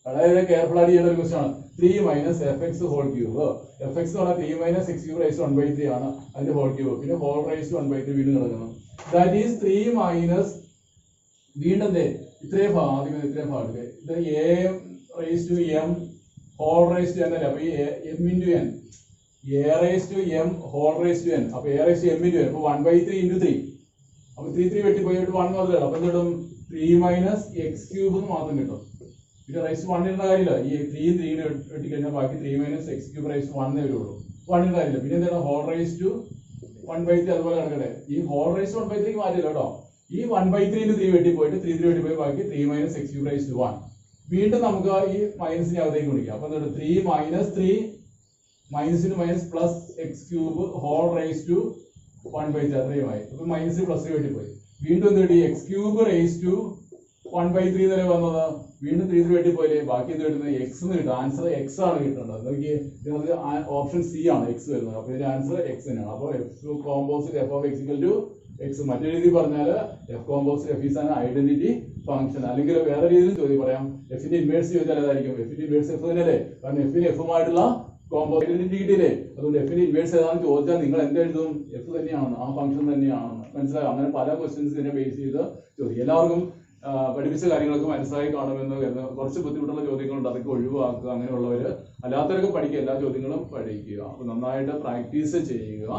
വളരെ കെയർഫുൾ ആയിട്ട് ചെയ്യേണ്ട ഒരു ക്വസ്റ്റൻ ആണ്. 3 minus f x whole cube. F x എന്ന് പറഞ്ഞാൽ 3 minus x cube raise to 1/3 ആണ് അതിന്റെ ഹോൾ ക്യൂബ്. പിന്നെ ഹോൾ റേസ് ടു 1/3 വീണ്ടും കിടക്കണം. ദാറ്റ് ഈസ് 3 minus വീണ്ടും ഇത്രയും ഭാഗം ആദ്യം ഇത്രയും ഭാഗം ഇത് A raise to M whole raise to N അല്ലേ. അപ്പൊ ഈ M into N, A raise to M whole raise to N. അപ്പൊ A raise to M into N. അപ്പൊ 1/3 into 3. അപ്പൊ 3 വെട്ടി പോയിട്ട് 1 മാത്രമേ. അപ്പൊ എന്ത് കിട്ടും? 3 minus x ക്യൂബ് എന്ന് മാത്രം കിട്ടും. പിന്നെ റൈസ് 1 ഇടുന്ന കാര്യമില്ല. ഈ 3 വെട്ടിക്കഴിഞ്ഞാൽ ബാക്കി 3 മൈനസ് എക്സ് ക്യൂബ് റൈസ് 1 വരുള്ളൂ. 1 ഇടുന്ന കാര്യമില്ല. പിന്നെ എന്താണ് ഹോൾ റൈസ് ടു 1/3 അതുപോലെ കിടക്കട്ടെ. ഈ ഹോൾ റൈസ് 1/3 മാറ്റില്ല കേട്ടോ. ഈ 1/3 3 വെട്ടിപ്പോയിട്ട് 3 വെട്ടിപ്പോയി ബാക്കി 3 minus x cube raise to 1. വീണ്ടും നമുക്ക് ഈ മൈനസിനെ അകത്തേക്ക് വിളിക്കാം. അപ്പൊ എന്താണ് 3 മൈനസ് 3 മൈനസിന് minus plus X cube whole raise to 1/3 അത്രയുമായി. അപ്പൊ മൈനസ് പ്ലസ് വെട്ടിപ്പോയി. വീണ്ടും എന്ത് കിട്ടി? എക്സ് ക്യൂബ് റൈസ് ടു 1/3 വരെ വന്നത്. വീണ്ടും 3 വെട്ടിപ്പോയില്ലേ, ബാക്കി എന്ത് കിട്ടുന്നത്? എക്സ് എന്ന് കിട്ടും. ആൻസർ എക്സ് ആണ് കിട്ടുന്നത്. നോക്കിയേ, ഓപ്ഷൻ സി ആണ് എക്സ് വരുന്നത്. അപ്പൊ ഇതിന്റെ ആൻസർ എക്സ് തന്നെയാണ്. അപ്പൊ F composite F of X equal to x. മറ്റൊരു രീതി പറഞ്ഞാൽ f composite F is an identity function. അല്ലെങ്കിൽ വേറെ രീതിയിൽ ചോദ്യം പറയാം, എഫിന്റെ ഇൻവേഴ്സ് ചോദിച്ചാൽ ഏതായിരിക്കും? എഫിന്റെ ഇൻവേഴ്സ് എഫ് തന്നെയല്ലേ, കാരണം എഫിന് എഫുമായിട്ടുള്ള കോമ്പോസിറ്റ് ഐഡന്റിറ്റി കിട്ടിയില്ലേ. അതുകൊണ്ട് എഫിന്റെ ഇൻവേഴ്സ് ഏതാണെന്ന് ചോദിച്ചാൽ നിങ്ങൾ എന്തെഴുതും? എഫ് തന്നെയാണ്, ആ ഫംഗ്ഷൻ തന്നെയാണെന്ന് മനസ്സിലായോ? അങ്ങനെ പല ക്വസ്റ്റ്യൻസ് ഇതിനെ ബേസ് ചെയ്ത് ചോദിക്കും. എല്ലാവർക്കും പഠിപ്പിച്ച കാര്യങ്ങളൊക്കെ മനസ്സിലായി കാണുമെന്ന് കരുതുന്നു. കുറച്ച് ബുദ്ധിമുട്ടുള്ള ചോദ്യങ്ങളുണ്ട്, അതൊക്കെ ഒഴിവാക്കുക. അങ്ങനെയുള്ളവര് അല്ലാത്തവരൊക്കെ പഠിക്കുക, എല്ലാ ചോദ്യങ്ങളും പഠിക്കുക. അപ്പൊ നന്നായിട്ട് പ്രാക്ടീസ് ചെയ്യുക.